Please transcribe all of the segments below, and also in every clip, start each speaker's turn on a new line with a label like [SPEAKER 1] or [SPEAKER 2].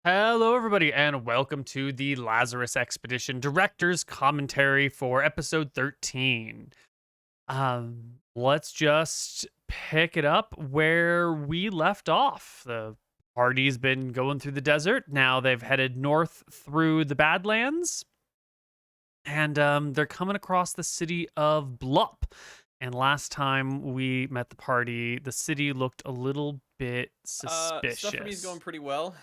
[SPEAKER 1] Hello, everybody, and welcome to the Lazarus Expedition Director's Commentary for episode 13. Let's just pick it up where we left off. The party's been going through the desert. Now they've headed north through the Badlands, and they're coming across the city of Blup. And last time we met the party, the city looked a little bit suspicious.
[SPEAKER 2] Stuff for me is going pretty well.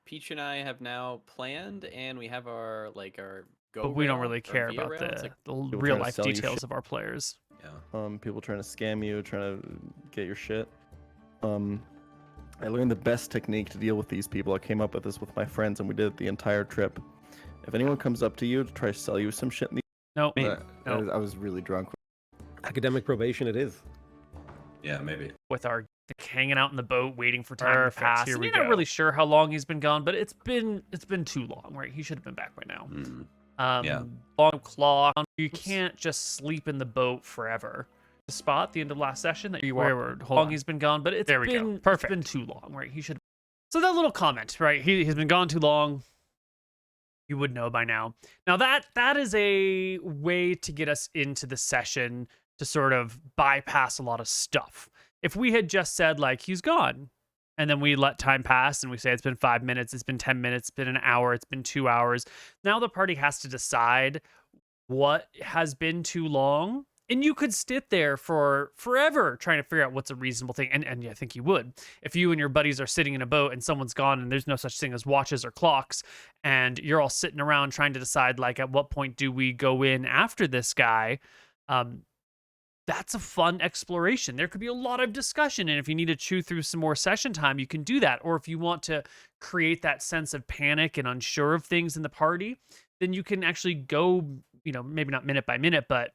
[SPEAKER 2] Peach and I have now planned, and we have our go.
[SPEAKER 1] But we don't
[SPEAKER 2] rail,
[SPEAKER 1] really
[SPEAKER 2] our
[SPEAKER 1] care
[SPEAKER 2] via
[SPEAKER 1] about
[SPEAKER 2] rail. It's like,
[SPEAKER 1] the
[SPEAKER 3] People
[SPEAKER 1] real
[SPEAKER 3] trying to
[SPEAKER 1] life
[SPEAKER 3] sell you
[SPEAKER 1] details
[SPEAKER 3] shit.
[SPEAKER 1] of our players.
[SPEAKER 3] People trying to scam you, trying to get your shit. I learned the best technique to deal with these people. I came up with this with my friends, and we did it the entire trip. If anyone comes up to you to try to sell you some shit,
[SPEAKER 1] Nope.
[SPEAKER 3] I
[SPEAKER 1] No.
[SPEAKER 3] was really drunk.
[SPEAKER 4] Academic probation it is.
[SPEAKER 5] Yeah, maybe.
[SPEAKER 1] With our hanging out in the boat waiting for time to pass.
[SPEAKER 4] Here
[SPEAKER 1] And
[SPEAKER 4] we
[SPEAKER 1] you're not
[SPEAKER 4] go.
[SPEAKER 1] really sure how long he's been gone, but it's been too long, right? He should have been back by now.
[SPEAKER 5] Yeah.
[SPEAKER 1] Long clock. You can't just sleep in the boat forever. The spot, the end of last session that you were how long he's been gone, but it's been too long, right? He should. So that little comment, right? He's been gone too long. You would know by now. Now that is a way to get us into the session to sort of bypass a lot of stuff. If we had just said like he's gone, and then we let time pass and we say it's been 5 minutes, it's been 10 minutes, it's been an hour, it's been 2 hours. Now the party has to decide what has been too long. And you could sit there for forever trying to figure out what's a reasonable thing. And I think you would. If you and your buddies are sitting in a boat and someone's gone and there's no such thing as watches or clocks, and you're all sitting around trying to decide, like, at what point do we go in after this guy? That's a fun exploration. There could be a lot of discussion. And if you need to chew through some more session time, you can do that. Or if you want to create that sense of panic and unsure of things in the party, then you can actually go, maybe not minute by minute, but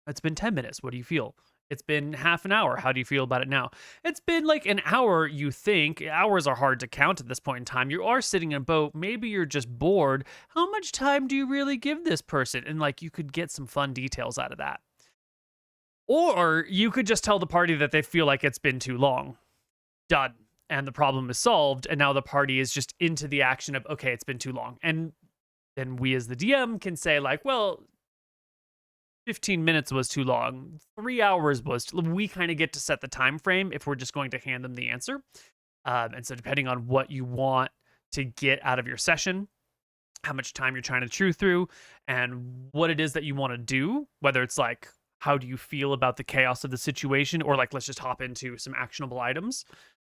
[SPEAKER 1] it's been 10 minutes. What do you feel? It's been half an hour. How do you feel about it now? It's been like an hour, you think. Hours are hard to count at this point in time. You are sitting in a boat. Maybe you're just bored. How much time do you really give this person? And like, you could get some fun details out of that. Or you could just tell the party that they feel like it's been too long. Done. And the problem is solved. And now the party is just into the action of, okay, it's been too long. And then we as the DM can say like, well, 15 minutes was too long. 3 hours was. We kind of get to set the time frame if we're just going to hand them the answer. And so depending on what you want to get out of your session, how much time you're trying to chew through, and what it is that you want to do, whether it's like, how do you feel about the chaos of the situation, or like, let's just hop into some actionable items.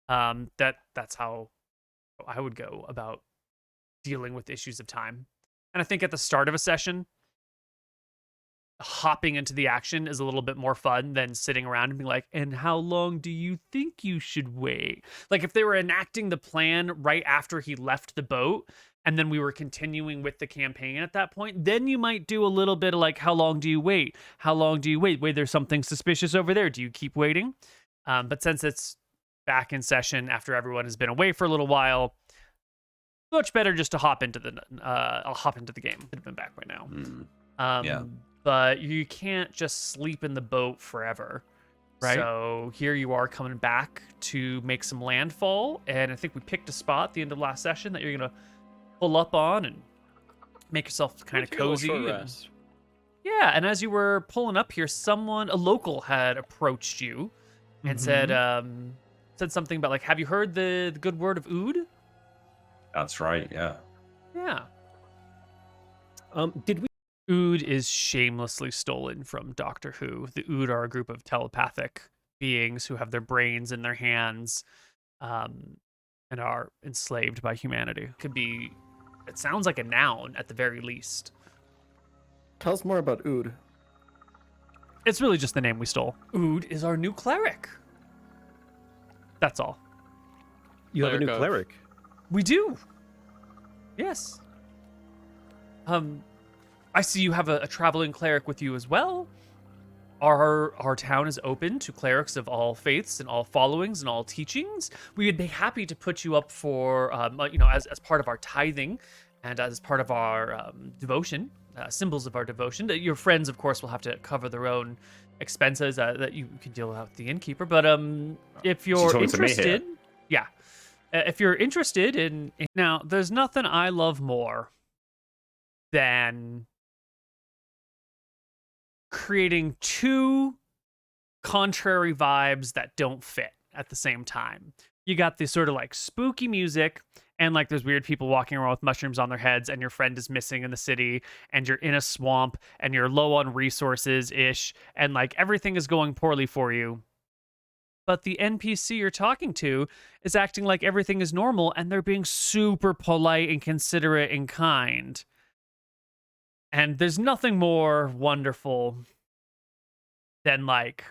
[SPEAKER 1] That's how I would go about dealing with issues of time. And I think at the start of a session, hopping into the action is a little bit more fun than sitting around and being like, and how long do you think you should wait? Like if they were enacting the plan right after he left the boat and then we were continuing with the campaign at that point, then you might do a little bit of like, how long do you wait? How long do you wait? Wait, there's something suspicious over there. Do you keep waiting? But since it's back in session after everyone has been away for a little while, much better just to hop into the game. Could have been back by now.
[SPEAKER 5] Yeah.
[SPEAKER 1] But you can't just sleep in the boat forever, right? So here you are coming back to make some landfall, and I think we picked a spot at the end of last session that you're gonna pull up on and make yourself kind of cozy. Yeah, and as you were pulling up here, a local had approached you and said something about like, have you heard the good word of Ood?
[SPEAKER 5] That's right, yeah.
[SPEAKER 1] Yeah.
[SPEAKER 4] Did we?
[SPEAKER 1] Ood is shamelessly stolen from Doctor Who. The Ood are a group of telepathic beings who have their brains in their hands, and are enslaved by humanity. It sounds like a noun at the very least.
[SPEAKER 3] Tell us more about Ood.
[SPEAKER 1] It's really just the name we stole. Ood is our new cleric. That's all.
[SPEAKER 4] You have a new cleric.
[SPEAKER 1] We do. Yes. I see you have a traveling cleric with you as well. Our town is open to clerics of all faiths and all followings and all teachings. We would be happy to put you up for, as part of our tithing and as part of our devotion, symbols of our devotion. Your friends, of course, will have to cover their own expenses that you can deal with the innkeeper. But if you're interested, yeah. if you're interested in now, there's nothing I love more than creating two contrary vibes that don't fit at the same time. You got this sort of like spooky music, and like there's weird people walking around with mushrooms on their heads, and your friend is missing in the city, and you're in a swamp, and you're low on resources ish, and like everything is going poorly for you. But the NPC you're talking to is acting like everything is normal, and they're being super polite and considerate and kind. And there's nothing more wonderful than like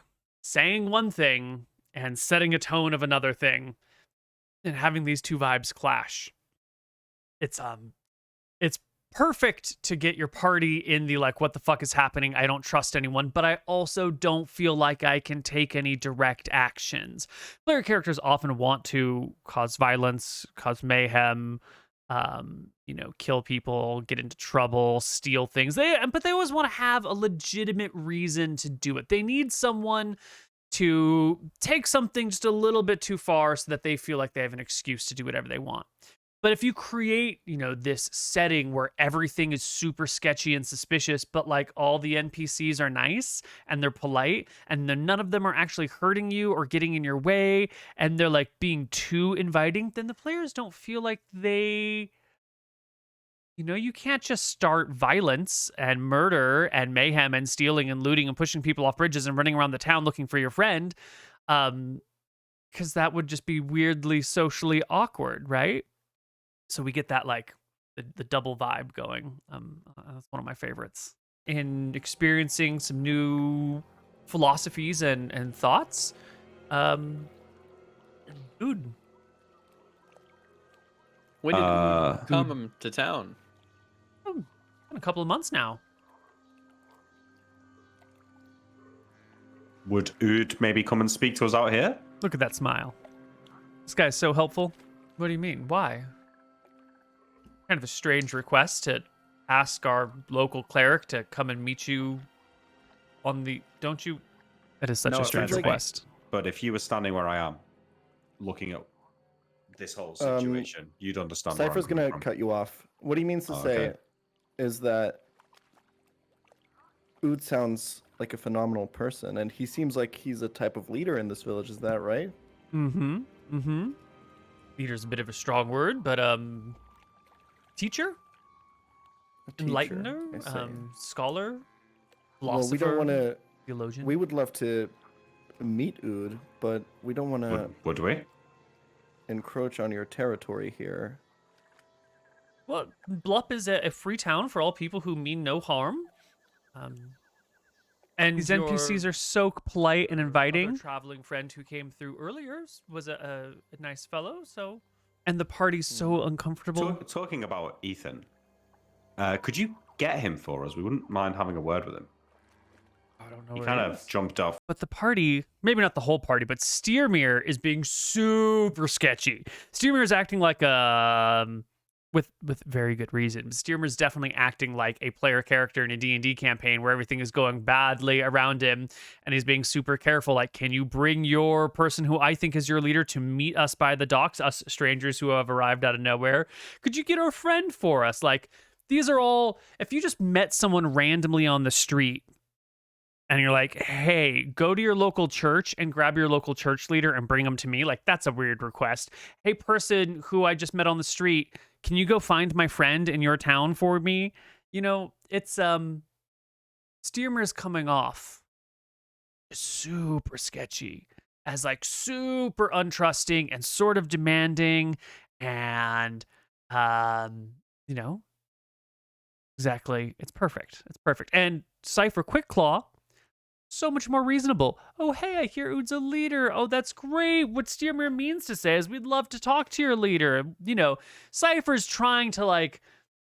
[SPEAKER 1] saying one thing and setting a tone of another thing and having these two vibes clash. It's perfect to get your party in the like, what the fuck is happening? I don't trust anyone, but I also don't feel like I can take any direct actions. Player characters often want to cause violence, cause mayhem, kill people, get into trouble, steal things. But they always want to have a legitimate reason to do it. They need someone to take something just a little bit too far so that they feel like they have an excuse to do whatever they want. But if you create, this setting where everything is super sketchy and suspicious, but like all the NPCs are nice and they're polite and none of them are actually hurting you or getting in your way, and they're like being too inviting, then the players don't feel like they... you can't just start violence and murder and mayhem and stealing and looting and pushing people off bridges and running around the town looking for your friend, because that would just be weirdly socially awkward, right? So we get that like the double vibe going. That's one of my favorites. In experiencing some new philosophies and thoughts, food.
[SPEAKER 2] When did you come to town?
[SPEAKER 1] A couple of months now.
[SPEAKER 5] Would Ood maybe come and speak to us out here?
[SPEAKER 1] Look at that smile. This guy's so helpful. What do you mean? Why? Kind of a strange request to ask our local cleric to come and meet you on the... Don't you... That is such a strange request.
[SPEAKER 5] But if you were standing where I am, looking at this whole situation, you'd understand.
[SPEAKER 3] Cypher's going to cut you off. What he means to say is that Ood sounds like a phenomenal person, and he seems like he's a type of leader in this village. Is that right?
[SPEAKER 1] Leader's a bit of a strong word, but teacher? Enlightener? Scholar? Philosopher?
[SPEAKER 3] Well, we don't want to...
[SPEAKER 1] Theologian?
[SPEAKER 3] We would love to meet Ood, but we don't want to...
[SPEAKER 5] Would we?
[SPEAKER 3] Encroach on your territory here.
[SPEAKER 1] Well, Blup is a free town for all people who mean no harm. And these NPCs are so polite and inviting. Our traveling friend who came through earlier was a nice fellow, so... And the party's so uncomfortable.
[SPEAKER 5] Talking about Ethan, could you get him for us? We wouldn't mind having a word with him.
[SPEAKER 1] I don't know.
[SPEAKER 5] He kind of jumped off.
[SPEAKER 1] But the party, maybe not the whole party, but Steermere is being super sketchy. Steermere is acting like with very good reason. Steermere is definitely acting like a player character in a D&D campaign where everything is going badly around him, and he's being super careful. Like, can you bring your person who I think is your leader to meet us by the docks, us strangers who have arrived out of nowhere? Could you get our friend for us? Like, these are all, if you just met someone randomly on the street and you're like, hey, go to your local church and grab your local church leader and bring them to me, like, that's a weird request. Hey, person who I just met on the street, can you go find my friend in your town for me? It's Steermer's coming off super sketchy, as like super untrusting and sort of demanding, and exactly, it's perfect. And Cypher Quickclaw, so much more reasonable. Oh, hey, I hear Ood's a leader. Oh, that's great. What Steermere means to say is we'd love to talk to your leader. Cypher's trying to, like,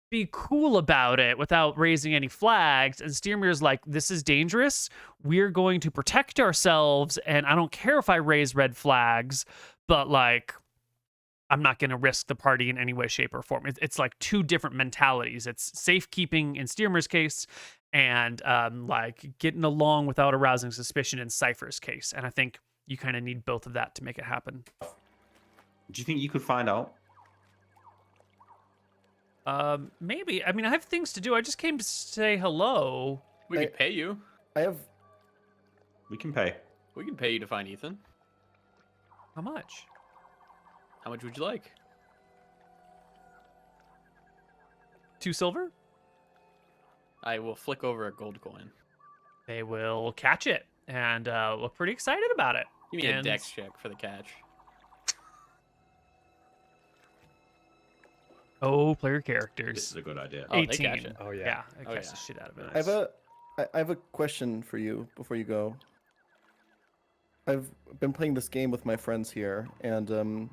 [SPEAKER 1] be cool about it without raising any flags. And Steermere's like, this is dangerous. We're going to protect ourselves. And I don't care if I raise red flags, but, like, I'm not going to risk the party in any way, shape, or form. It's like two different mentalities. It's safekeeping in Steermer's case, and like getting along without arousing suspicion in Cypher's case. And I think you kind of need both of that to make it happen.
[SPEAKER 5] Do you think you could find out?
[SPEAKER 1] Maybe. I mean, I have things to do. I just came to say hello.
[SPEAKER 2] We could pay you.
[SPEAKER 5] We can pay.
[SPEAKER 2] We can pay you to find Ethan.
[SPEAKER 1] How much?
[SPEAKER 2] How much would you like?
[SPEAKER 1] 2 silver?
[SPEAKER 2] I will flick over a gold coin.
[SPEAKER 1] They will catch it and look pretty excited about it.
[SPEAKER 2] Give me a dex check for the catch.
[SPEAKER 1] Oh, player characters.
[SPEAKER 5] This is a good idea.
[SPEAKER 2] Oh, they
[SPEAKER 1] 18.
[SPEAKER 2] catch it.
[SPEAKER 4] Oh, yeah.
[SPEAKER 1] Yeah, it
[SPEAKER 2] Oh,
[SPEAKER 1] catches
[SPEAKER 2] yeah.
[SPEAKER 1] the shit out of it.
[SPEAKER 2] Nice.
[SPEAKER 3] I have a question for you before you go. I've been playing this game with my friends here, and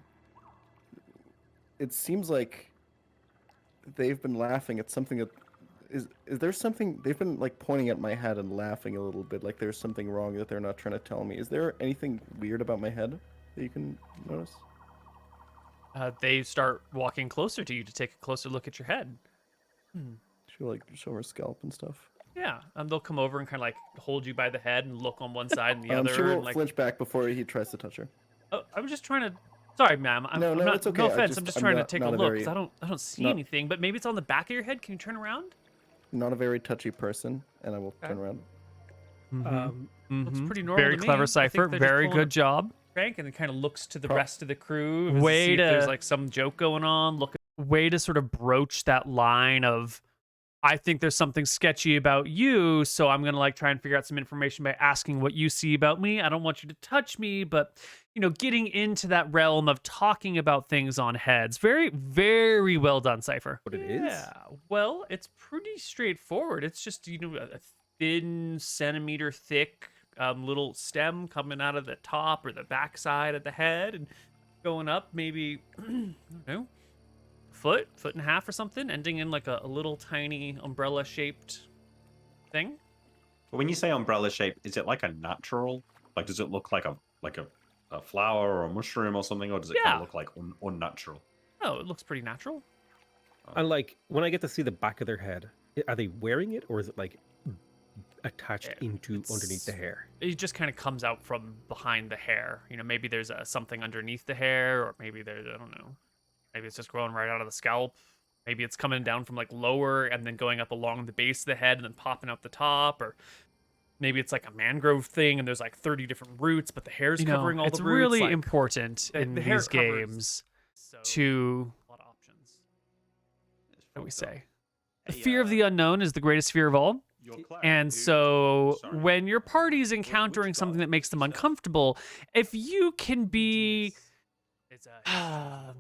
[SPEAKER 3] it seems like they've been laughing at something that is there something they've been like pointing at my head and laughing a little bit, like there's something wrong that they're not trying to tell me. Is there anything weird about my head that you can notice?
[SPEAKER 1] They start walking closer to you to take a closer look at your head.
[SPEAKER 3] She'll like show her scalp and stuff.
[SPEAKER 1] Yeah, they'll come over and kind of like hold you by the head and look on one side and the other.
[SPEAKER 3] She
[SPEAKER 1] and
[SPEAKER 3] won't
[SPEAKER 1] like,
[SPEAKER 3] flinch back before he tries to touch her.
[SPEAKER 1] oh, I was just trying to. Sorry, ma'am.
[SPEAKER 3] No,
[SPEAKER 1] I'm not,
[SPEAKER 3] it's okay.
[SPEAKER 1] No offense. I'm just trying to
[SPEAKER 3] not-
[SPEAKER 1] take
[SPEAKER 3] not
[SPEAKER 1] a
[SPEAKER 3] a
[SPEAKER 1] look
[SPEAKER 3] very-
[SPEAKER 1] because I don't see
[SPEAKER 3] not-
[SPEAKER 1] anything. But maybe it's on the back of your head. Can you turn around?
[SPEAKER 3] Not a very touchy person, and I will turn around.
[SPEAKER 1] Looks pretty normal.
[SPEAKER 6] Very
[SPEAKER 1] to me.
[SPEAKER 6] clever
[SPEAKER 1] I think
[SPEAKER 6] cipher.
[SPEAKER 1] they're just
[SPEAKER 6] Very
[SPEAKER 1] pulling
[SPEAKER 6] good job.
[SPEAKER 1] a prank, and it kind of looks to the
[SPEAKER 3] Pro-
[SPEAKER 1] rest of the crew. to
[SPEAKER 6] Way
[SPEAKER 1] see if there's
[SPEAKER 6] to-
[SPEAKER 1] like some joke going on.
[SPEAKER 6] Way to sort of broach that line of, I think there's something sketchy about you, so I'm gonna like try and figure out some information by asking what you see about me. I don't want you to touch me, but getting into that realm of talking about things on heads. Very, very well done, Cypher.
[SPEAKER 4] What it is?
[SPEAKER 1] Yeah. Well, it's pretty straightforward. It's just a thin centimeter thick little stem coming out of the top or the back side of the head and going up maybe I don't know, foot and a half or something, ending in like a little tiny umbrella shaped thing.
[SPEAKER 5] But when you say umbrella shape, is it like a natural? Like, does it look like a flower or a mushroom or something, or does it kind
[SPEAKER 1] Yeah.
[SPEAKER 5] of look like unnatural?
[SPEAKER 1] Oh, it looks pretty natural.
[SPEAKER 4] And like when I get to see the back of their head, are they wearing it or is it like attached into underneath the hair?
[SPEAKER 1] It just kind of comes out from behind the hair. Maybe there's something underneath the hair, or maybe there's, I don't know. Maybe it's just growing right out of the scalp. Maybe it's coming down from like lower and then going up along the base of the head and then popping out the top, or maybe it's like a mangrove thing and there's like 30 different roots, but the hair's covering all
[SPEAKER 6] it's
[SPEAKER 1] the roots.
[SPEAKER 6] really
[SPEAKER 1] like,
[SPEAKER 6] important
[SPEAKER 1] the
[SPEAKER 6] in
[SPEAKER 1] hair
[SPEAKER 6] these
[SPEAKER 1] covers
[SPEAKER 6] games
[SPEAKER 1] so
[SPEAKER 6] to,
[SPEAKER 1] a lot of options.
[SPEAKER 6] what do we say? The
[SPEAKER 5] Hey,
[SPEAKER 6] fear of the unknown is the greatest fear of all.
[SPEAKER 5] Your cleric,
[SPEAKER 6] And
[SPEAKER 5] dude.
[SPEAKER 6] so
[SPEAKER 5] Sorry.
[SPEAKER 6] when your party's
[SPEAKER 5] Which
[SPEAKER 6] encountering something
[SPEAKER 5] god
[SPEAKER 6] that makes them
[SPEAKER 5] is that?
[SPEAKER 6] uncomfortable, if you can be
[SPEAKER 1] It's
[SPEAKER 6] a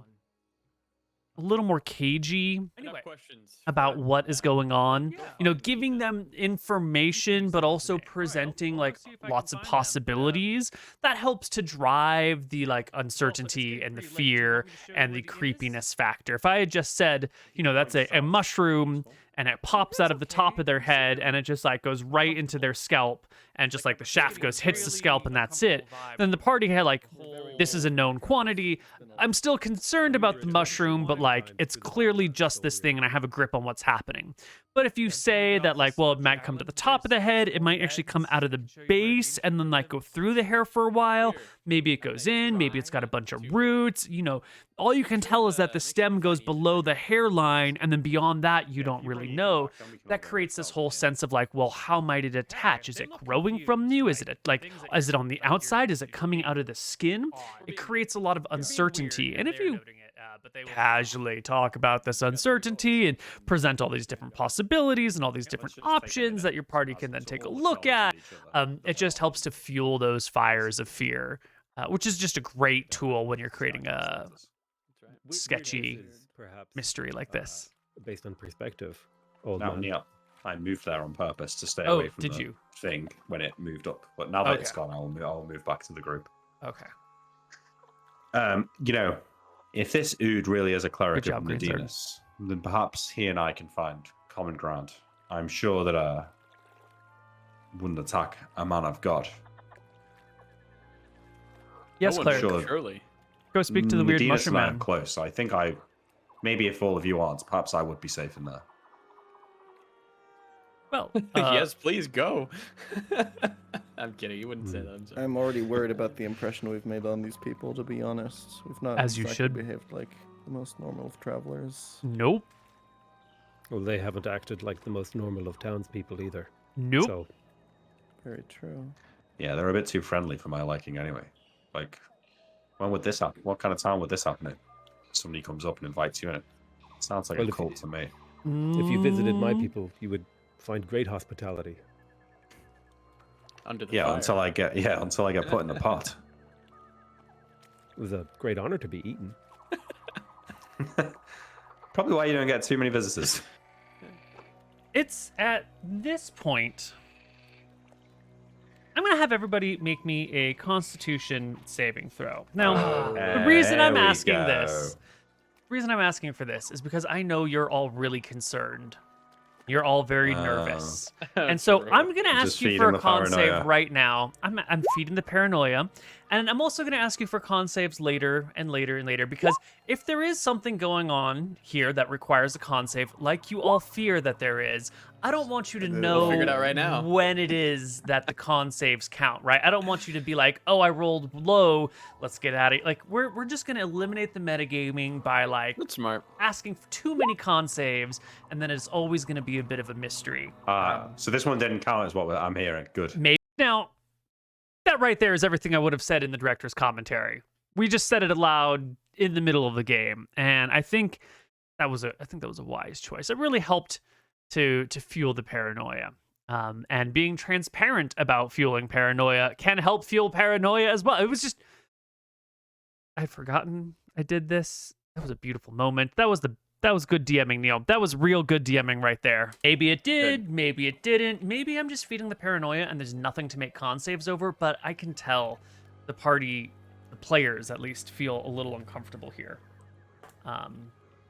[SPEAKER 6] little more cagey
[SPEAKER 1] Anyway,
[SPEAKER 2] questions
[SPEAKER 6] about
[SPEAKER 2] for-
[SPEAKER 6] what is going on,
[SPEAKER 1] Yeah.
[SPEAKER 6] giving them information, but also presenting
[SPEAKER 1] I'll
[SPEAKER 6] like
[SPEAKER 1] see if I
[SPEAKER 6] lots
[SPEAKER 1] can
[SPEAKER 6] of
[SPEAKER 1] find them.
[SPEAKER 6] possibilities, that helps to drive the like uncertainty
[SPEAKER 1] getting
[SPEAKER 6] and the
[SPEAKER 1] pretty late. Do you
[SPEAKER 6] fear
[SPEAKER 1] want me to show you
[SPEAKER 6] and
[SPEAKER 1] where
[SPEAKER 6] the
[SPEAKER 1] to get this?
[SPEAKER 6] creepiness factor. If I had just said, that's a mushroom and it pops out of the top of their head and it just like goes right into their scalp and just like the shaft goes, hits the scalp and that's it, then the party had like, this is a known quantity. I'm still concerned about the mushroom, but like it's clearly just this thing and I have a grip on what's happening. But if you say that like, well, it might come to the top of the head, it might actually come out of the base and then like go through the hair for a while. Maybe it goes in, maybe it's got a bunch of roots, all you can tell is that the stem goes below the hairline and then beyond that, you don't really know. That creates this whole sense of like, well, how might it attach? Is it growing from you? Is it is it on the outside? Is it coming out of the skin? It creates a lot of uncertainty. And if you casually talk about this uncertainty and present all these different possibilities and all these different options that your party can then take a look at, it just helps to fuel those fires of fear, which is just a great tool when you're creating a sketchy
[SPEAKER 4] perhaps
[SPEAKER 6] mystery like this.
[SPEAKER 4] based on perspective. Old
[SPEAKER 5] Now,
[SPEAKER 4] man.
[SPEAKER 5] Neal, I moved there on purpose to stay
[SPEAKER 1] Oh,
[SPEAKER 5] away from
[SPEAKER 1] did
[SPEAKER 5] the
[SPEAKER 1] you?
[SPEAKER 5] thing when it moved up. But now that it's
[SPEAKER 1] Okay.
[SPEAKER 5] gone, I'll move back to the group.
[SPEAKER 1] Okay.
[SPEAKER 5] If this Ood really is a cleric
[SPEAKER 6] Good
[SPEAKER 5] of
[SPEAKER 6] job, Greensword.
[SPEAKER 5] Medinus, then perhaps he and I can find common ground. I'm sure that wouldn't attack a man of God.
[SPEAKER 6] Yes,
[SPEAKER 2] No one
[SPEAKER 6] cleric.
[SPEAKER 5] sure.
[SPEAKER 2] Surely.
[SPEAKER 6] Go speak to the weird
[SPEAKER 5] Medinus
[SPEAKER 6] mushroom
[SPEAKER 5] and I are
[SPEAKER 6] man.
[SPEAKER 5] close. So I think maybe if all of you aren't, perhaps I would be safe in there.
[SPEAKER 6] Well,
[SPEAKER 2] Yes, please go. I'm kidding. You wouldn't say that. I'm sorry.
[SPEAKER 3] I'm already worried about the impression we've made on these people, to be honest. We've not
[SPEAKER 6] As you
[SPEAKER 3] exactly
[SPEAKER 6] should.
[SPEAKER 3] behaved like the most normal of travelers.
[SPEAKER 6] Nope.
[SPEAKER 4] Well, they haven't acted like the most normal of townspeople either.
[SPEAKER 6] Nope.
[SPEAKER 4] So,
[SPEAKER 3] Very true.
[SPEAKER 5] Yeah, they're a bit too friendly for my liking anyway. Like, when would this happen? What kind of town would this happen in? Somebody comes up and invites you in. It sounds like
[SPEAKER 4] Well,
[SPEAKER 5] a
[SPEAKER 4] if
[SPEAKER 5] cult
[SPEAKER 4] you-
[SPEAKER 5] to me.
[SPEAKER 4] if you visited my
[SPEAKER 6] Mm,
[SPEAKER 4] people, you would find great hospitality.
[SPEAKER 2] Under the
[SPEAKER 5] Yeah,
[SPEAKER 2] fire.
[SPEAKER 5] until I get put in the pot.
[SPEAKER 4] It was a great honor to be eaten.
[SPEAKER 5] Probably why you don't get too many visitors.
[SPEAKER 6] It's at this point. I'm gonna have everybody make me a Constitution saving throw. Now, the reason I'm
[SPEAKER 5] There we
[SPEAKER 6] asking
[SPEAKER 5] go.
[SPEAKER 6] this, the reason I'm asking for this is because I know you're all really concerned. You're all very nervous. And so
[SPEAKER 2] True.
[SPEAKER 6] I'm going to
[SPEAKER 5] Just
[SPEAKER 6] ask you
[SPEAKER 5] feeding
[SPEAKER 6] for a
[SPEAKER 5] the
[SPEAKER 6] con save
[SPEAKER 5] paranoia.
[SPEAKER 6] right now. I'm feeding the paranoia. And I'm also going to ask you for con saves later and later and later, because if there is something going on here that requires a con save, like you all fear that there is, I don't want you to know
[SPEAKER 2] figure it out right now.
[SPEAKER 6] when it is that the con saves count, right? I don't want you to be like, oh, I rolled low, let's get out of it. Like, we're just going to eliminate the metagaming by, like,
[SPEAKER 2] That's smart.
[SPEAKER 6] asking for too many con saves, and then it's always going to be a bit of a mystery.
[SPEAKER 5] So this one didn't count as what I'm hearing. Good.
[SPEAKER 6] Maybe now, that right there is everything I would have said in the director's commentary. We just said it aloud in the middle of the game, and I think that was a wise choice. It really helped to fuel the paranoia. And being transparent about fueling paranoia can help fuel paranoia as well. It was just, I'd forgotten I did this. That was a beautiful moment. That was good DMing, Neal. That was real good DMing right there. Maybe it did, maybe it didn't. Maybe I'm just feeding the paranoia and there's nothing to make con saves over, but I can tell the party, the players at least, feel a little uncomfortable here.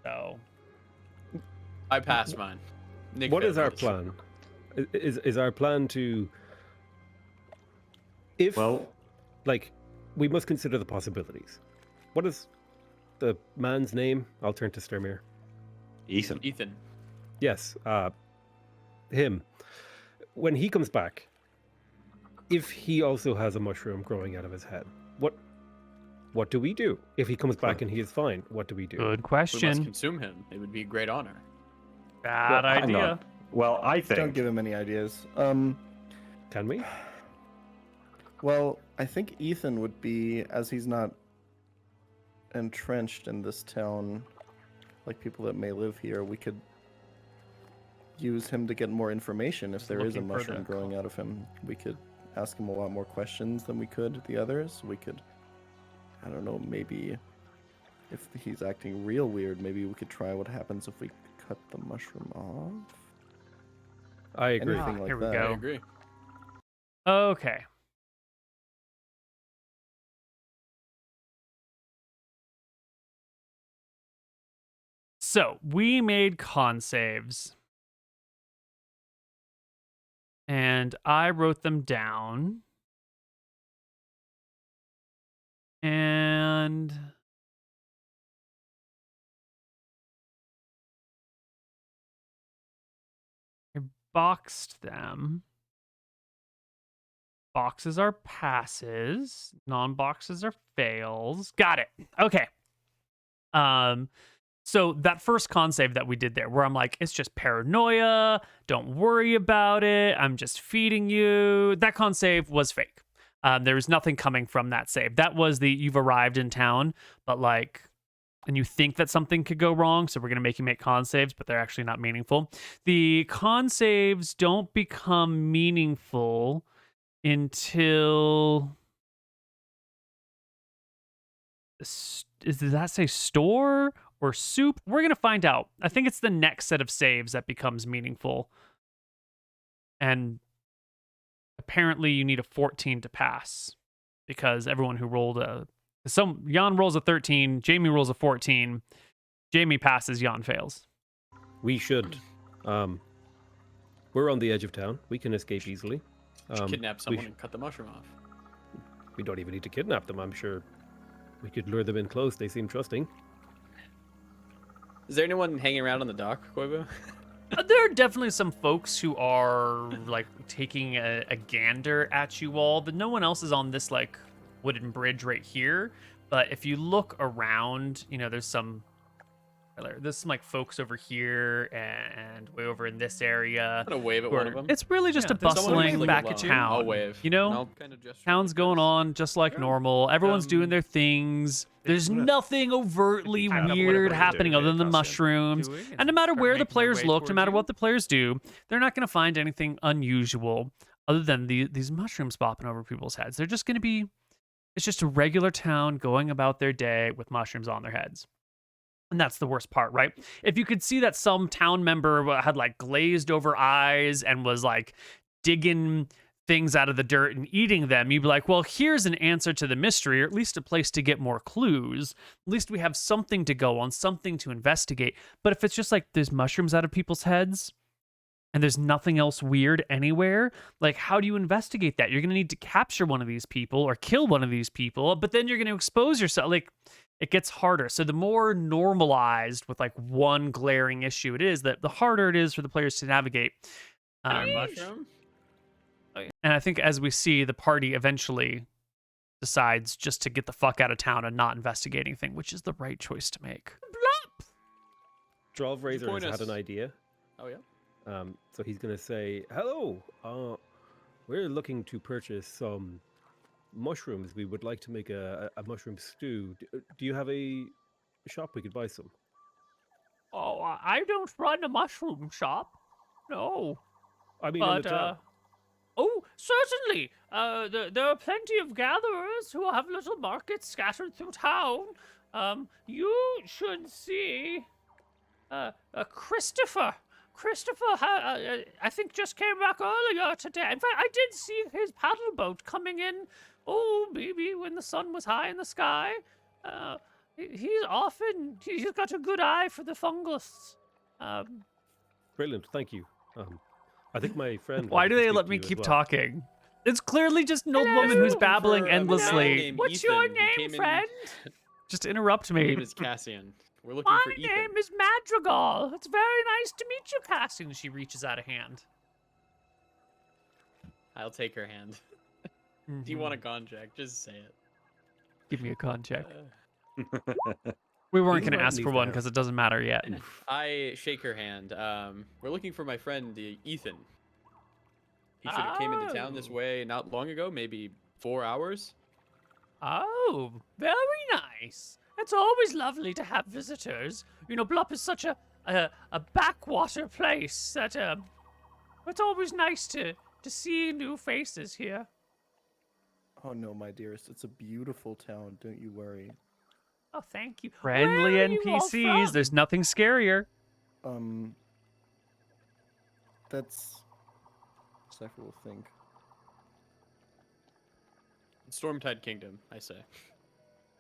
[SPEAKER 6] So
[SPEAKER 2] I passed mine. Nick
[SPEAKER 4] What is our
[SPEAKER 2] failed.
[SPEAKER 4] plan? Is our plan to, if like, we must consider the possibilities. What is the man's name? I'll turn to Sturmir.
[SPEAKER 5] Ethan.
[SPEAKER 2] Ethan.
[SPEAKER 4] Yes, him. When he comes back, if he also has a mushroom growing out of his head, what do we do? If he comes back and he is fine, what do we do?
[SPEAKER 6] good
[SPEAKER 2] We must
[SPEAKER 6] question.
[SPEAKER 2] consume him. It would be a great honor.
[SPEAKER 6] Bad
[SPEAKER 5] Hang
[SPEAKER 6] idea.
[SPEAKER 5] on. Well, I
[SPEAKER 3] Don't
[SPEAKER 5] think
[SPEAKER 3] give him any ideas.
[SPEAKER 4] Can we?
[SPEAKER 3] Well, I think Ethan would be, as he's not entrenched in this town, like people that may live here, we could use him to get more information. If
[SPEAKER 6] Just
[SPEAKER 3] there is a
[SPEAKER 6] looking for
[SPEAKER 3] mushroom
[SPEAKER 6] the-
[SPEAKER 3] growing out of him, we could ask him a lot more questions than we could the others. We could, I don't know, maybe if he's acting real weird, maybe we could try what happens if we cut the mushroom off.
[SPEAKER 4] I agree.
[SPEAKER 3] Anything like
[SPEAKER 6] Here we
[SPEAKER 3] that.
[SPEAKER 6] go.
[SPEAKER 2] I agree.
[SPEAKER 6] Okay. So we made con saves. And I wrote them down. And I boxed them. Boxes are passes, non-boxes are fails. Got it. Okay. So that first con save that we did there, where I'm like, it's just paranoia, don't worry about it, I'm just feeding you. That con save was fake. There was nothing coming from that save. That was the you've arrived in town, but like, and you think that something could go wrong, so we're gonna make you make con saves, but they're actually not meaningful. The con saves don't become meaningful until does that say store or soup? We're gonna find out. I think it's the next set of saves that becomes meaningful, and apparently you need a 14 to pass, because everyone who rolled Jan rolls a 13, Jamie rolls a 14, Jamie passes, Jan fails.
[SPEAKER 4] We should. We're on the edge of town. We can escape easily.
[SPEAKER 2] Kidnap someone and cut the mushroom off.
[SPEAKER 4] We don't even need to kidnap them. I'm sure we could lure them in close. They seem trusting.
[SPEAKER 2] Is there anyone hanging around on the dock, Koibu?
[SPEAKER 6] there are definitely some folks who are like taking a gander at you all, but no one else is on this like wooden bridge right here. But if you look around, there's some like folks over here and way over in this area.
[SPEAKER 2] I'm gonna wave at one of them.
[SPEAKER 6] It's really just a
[SPEAKER 2] There's someone who's
[SPEAKER 6] bustling
[SPEAKER 2] like
[SPEAKER 6] back
[SPEAKER 2] alone.
[SPEAKER 6] of town.
[SPEAKER 2] I'll wave.
[SPEAKER 6] You know,
[SPEAKER 2] and I'll kind of gesture
[SPEAKER 6] town's
[SPEAKER 2] like
[SPEAKER 6] going
[SPEAKER 2] this.
[SPEAKER 6] on just like
[SPEAKER 2] Yeah.
[SPEAKER 6] normal. Everyone's doing their things. There's nothing overtly
[SPEAKER 5] Kind of whatever
[SPEAKER 6] weird
[SPEAKER 5] you
[SPEAKER 6] happening
[SPEAKER 5] do,
[SPEAKER 6] other than the
[SPEAKER 5] Cassian.
[SPEAKER 6] mushrooms. And no matter where the players look, no matter what the players do, they're not going to find anything unusual other than these mushrooms popping over people's heads. They're just going to be, it's just a regular town going about their day with mushrooms on their heads. And that's the worst part, right? If you could see that some town member had like glazed over eyes and was like digging things out of the dirt and eating them, you'd be like, well, here's an answer to the mystery, or at least a place to get more clues. At least we have something to go on, something to investigate. But if it's just like there's mushrooms out of people's heads and there's nothing else weird anywhere, like how do you investigate that? You're going to need to capture one of these people or kill one of these people, but then you're going to expose yourself. Like, it gets harder. So the more normalized with like one glaring issue it is, that the harder it is for the players to navigate.
[SPEAKER 2] Mushroom?
[SPEAKER 6] And I think as we see, the party eventually decides just to get the fuck out of town and not investigate anything, which is the right choice to make.
[SPEAKER 4] Drove Razor has had an idea.
[SPEAKER 2] Oh, yeah?
[SPEAKER 4] So he's going to say, hello, we're looking to purchase some mushrooms. We would like to make a mushroom stew. Do you have a shop we could buy some?
[SPEAKER 6] Oh, I don't run a mushroom shop. No.
[SPEAKER 4] I mean, in the town.
[SPEAKER 6] Oh, certainly. There are plenty of gatherers who have little markets scattered through town. You should see Christopher. Christopher, I think, just came back earlier today. In fact, I did see his paddle boat coming in, maybe when the sun was high in the sky. He's got a good eye for the fungus.
[SPEAKER 4] Brilliant, thank you. I think my friend...
[SPEAKER 6] Why
[SPEAKER 4] wanted
[SPEAKER 6] do
[SPEAKER 4] to
[SPEAKER 6] they
[SPEAKER 4] speak
[SPEAKER 6] let
[SPEAKER 4] to
[SPEAKER 6] me
[SPEAKER 4] you as
[SPEAKER 6] keep
[SPEAKER 4] well.
[SPEAKER 6] talking? It's clearly just an old
[SPEAKER 2] Hello.
[SPEAKER 6] woman who's
[SPEAKER 2] For
[SPEAKER 6] babbling
[SPEAKER 2] a man
[SPEAKER 6] endlessly.
[SPEAKER 2] named
[SPEAKER 6] What's
[SPEAKER 2] Ethan.
[SPEAKER 6] your
[SPEAKER 2] He
[SPEAKER 6] name,
[SPEAKER 2] came in-
[SPEAKER 6] friend? Just interrupt
[SPEAKER 2] My
[SPEAKER 6] me.
[SPEAKER 2] name is Cassian. We're looking
[SPEAKER 6] My
[SPEAKER 2] for Ethan.
[SPEAKER 6] name is Madrigal. It's very nice to meet you, Cassian. She reaches out a hand.
[SPEAKER 2] I'll take her hand. Do you want a con check? Just say it.
[SPEAKER 6] Give me a con check.
[SPEAKER 2] Uh,
[SPEAKER 6] We weren't
[SPEAKER 4] He's
[SPEAKER 6] going to
[SPEAKER 4] right
[SPEAKER 6] ask
[SPEAKER 4] in
[SPEAKER 6] for
[SPEAKER 4] these
[SPEAKER 6] one
[SPEAKER 4] now.
[SPEAKER 6] because it doesn't matter yet.
[SPEAKER 2] I shake her hand. We're looking for my friend Ethan. He should have came into town this
[SPEAKER 6] Oh.
[SPEAKER 2] way not long ago, maybe 4 hours.
[SPEAKER 6] Oh, very nice. It's always lovely to have visitors. Blup is such a backwater place that it's always nice to see new faces here.
[SPEAKER 3] Oh no, my dearest, it's a beautiful town. Don't you worry.
[SPEAKER 6] Oh, thank you. Friendly
[SPEAKER 7] Where are you all
[SPEAKER 6] NPCs.
[SPEAKER 7] from?
[SPEAKER 6] There's nothing scarier.
[SPEAKER 3] That's Cypher will think.
[SPEAKER 2] Stormtide Kingdom, I say.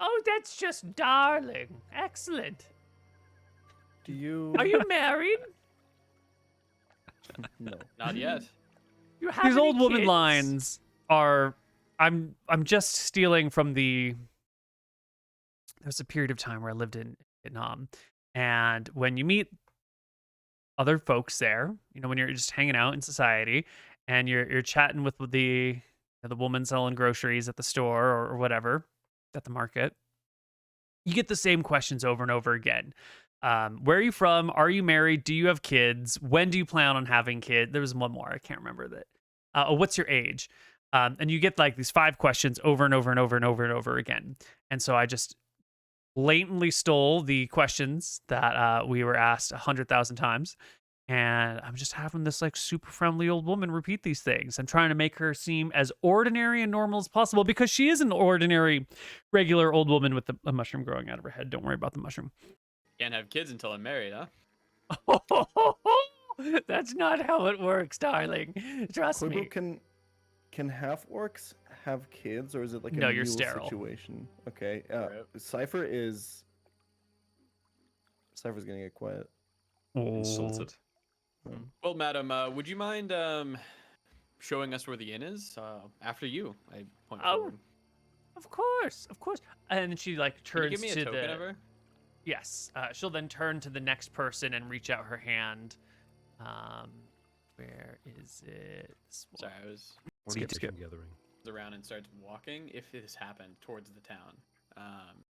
[SPEAKER 7] Oh, that's just darling. Excellent.
[SPEAKER 3] Do you?
[SPEAKER 7] Are you married?
[SPEAKER 3] No.
[SPEAKER 2] Not yet.
[SPEAKER 7] You have
[SPEAKER 6] These
[SPEAKER 7] any
[SPEAKER 6] old woman
[SPEAKER 7] kids?
[SPEAKER 6] lines are I'm just stealing from the there was a period of time where I lived in Vietnam, and when you meet other folks there, when you're just hanging out in society and you're chatting with the woman selling groceries at the store or whatever at the market, you get the same questions over and over again. Where are you from? Are you married? Do you have kids? When do you plan on having kids? There was one more. I can't remember that. What's your age? And you get like these 5 questions over and over and over and over and over again. And so I just blatantly stole the questions that we were asked 100,000 times. And I'm just having this like super friendly old woman repeat these things. I'm trying to make her seem as ordinary and normal as possible because she is an ordinary, regular old woman with a mushroom growing out of her head. Don't worry about the mushroom.
[SPEAKER 2] Can't have kids until I'm married, huh?
[SPEAKER 7] That's not how it works, darling. Trust me.
[SPEAKER 3] Koibu, can half orcs have kids, or is it like a
[SPEAKER 6] No, you're
[SPEAKER 3] mule
[SPEAKER 6] sterile.
[SPEAKER 3] situation? Okay.
[SPEAKER 2] Right.
[SPEAKER 3] Cypher's gonna get quiet.
[SPEAKER 5] Insulted.
[SPEAKER 2] Well, madam, would you mind showing us where the inn is? After you, I point
[SPEAKER 7] Oh,
[SPEAKER 2] forward.
[SPEAKER 7] Of course.
[SPEAKER 6] And she like
[SPEAKER 2] Can you
[SPEAKER 6] turns
[SPEAKER 2] give me a
[SPEAKER 6] to
[SPEAKER 2] token
[SPEAKER 6] the
[SPEAKER 2] of her?
[SPEAKER 6] Yes. She'll then turn to the next person and reach out her hand. Where is it? This one.
[SPEAKER 2] Sorry, I was
[SPEAKER 4] Gathering.
[SPEAKER 2] around and starts walking. If this happened towards the town,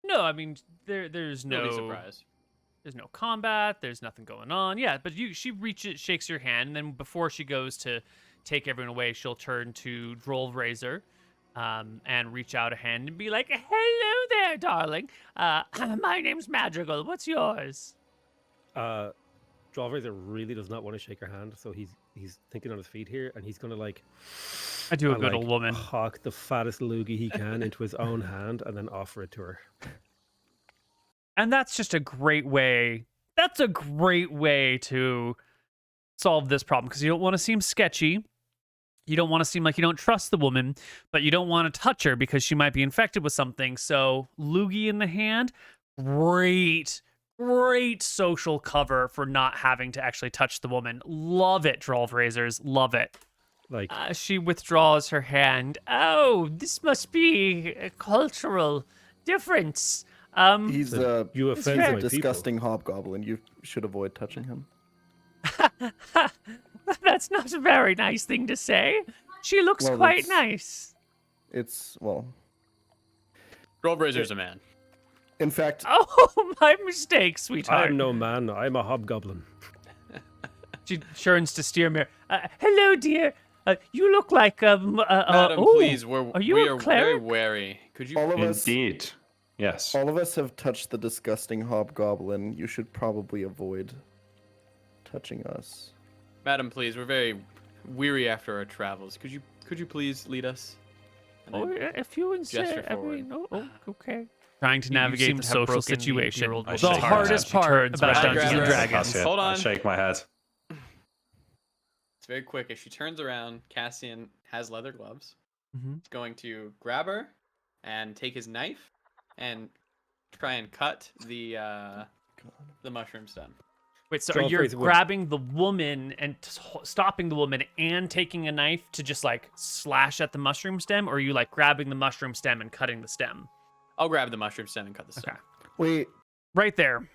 [SPEAKER 6] No, I mean there's
[SPEAKER 2] no
[SPEAKER 6] no
[SPEAKER 2] surprise.
[SPEAKER 6] there's no combat. There's nothing going on. Yeah, but she reaches, shakes your hand, and then before she goes to take everyone away, she'll turn to Droll Razor, and reach out a hand and be like, "Hello there, darling. My name's Madrigal. What's yours?"
[SPEAKER 4] Drawrazer really does not want to shake her hand, so he's thinking on his feet here, and he's gonna like
[SPEAKER 6] I do a good old woman.
[SPEAKER 4] Hawk the fattest loogie he can into his own hand, and then offer it to her.
[SPEAKER 6] And that's just a great way. That's a great way to solve this problem, because you don't want to seem sketchy. You don't want to seem like you don't trust the woman, but you don't want to touch her because she might be infected with something. So loogie in the hand, great social cover for not having to actually touch the woman. Love it, Droll Razors. Love it.
[SPEAKER 4] Like
[SPEAKER 6] She withdraws her hand. Oh, this must be a cultural difference.
[SPEAKER 3] He's
[SPEAKER 4] you
[SPEAKER 3] he's
[SPEAKER 4] offend
[SPEAKER 3] a
[SPEAKER 4] my
[SPEAKER 3] disgusting hobgoblin. You should avoid touching him.
[SPEAKER 7] That's not a very nice thing to say. She looks
[SPEAKER 3] Well,
[SPEAKER 7] quite
[SPEAKER 3] that's-
[SPEAKER 7] nice.
[SPEAKER 3] It's, well,
[SPEAKER 2] Droll Razor's a man.
[SPEAKER 3] in fact,
[SPEAKER 7] Oh, my mistake, sweetheart.
[SPEAKER 4] I'm no man, I'm a hobgoblin.
[SPEAKER 6] She turns to Steermere.
[SPEAKER 7] Hello, dear. You look like
[SPEAKER 2] Madam,
[SPEAKER 7] oh,
[SPEAKER 2] please,
[SPEAKER 7] are
[SPEAKER 2] we
[SPEAKER 7] you a
[SPEAKER 2] are very
[SPEAKER 7] cleric?
[SPEAKER 2] wary. Could you?
[SPEAKER 3] all of us,
[SPEAKER 5] Indeed. Yes.
[SPEAKER 3] all of us have touched the disgusting hobgoblin. You should probably avoid touching us.
[SPEAKER 2] Madam, please, we're very weary after our travels. Could you please lead us? And
[SPEAKER 7] Oh,
[SPEAKER 2] then
[SPEAKER 7] if you
[SPEAKER 2] gesture
[SPEAKER 7] insist. I
[SPEAKER 2] forward.
[SPEAKER 7] mean, okay.
[SPEAKER 6] Trying to
[SPEAKER 1] You
[SPEAKER 6] navigate
[SPEAKER 1] seem
[SPEAKER 6] the
[SPEAKER 1] to have
[SPEAKER 6] social
[SPEAKER 1] broken
[SPEAKER 6] situation.
[SPEAKER 1] the old
[SPEAKER 6] The
[SPEAKER 1] woman's
[SPEAKER 5] heart.
[SPEAKER 6] hardest
[SPEAKER 1] She
[SPEAKER 6] part
[SPEAKER 1] turns
[SPEAKER 6] about
[SPEAKER 1] back.
[SPEAKER 6] Dungeons and
[SPEAKER 2] Grab her.
[SPEAKER 6] Dragons.
[SPEAKER 2] Hold on.
[SPEAKER 5] I shake my head.
[SPEAKER 2] It's very quick. As she turns around, Cassian has leather gloves.
[SPEAKER 6] Mhm.
[SPEAKER 2] He's going to grab her and take his knife and try and cut the mushroom stem.
[SPEAKER 6] Wait, so
[SPEAKER 4] Draw
[SPEAKER 6] you're
[SPEAKER 4] phrase would-
[SPEAKER 6] grabbing the woman and stopping the woman and taking a knife to just like slash at the mushroom stem, or are you like grabbing the mushroom stem and cutting the stem?
[SPEAKER 2] I'll grab the mushroom stem and cut the stem.
[SPEAKER 6] Okay.
[SPEAKER 3] Wait,
[SPEAKER 6] Right there.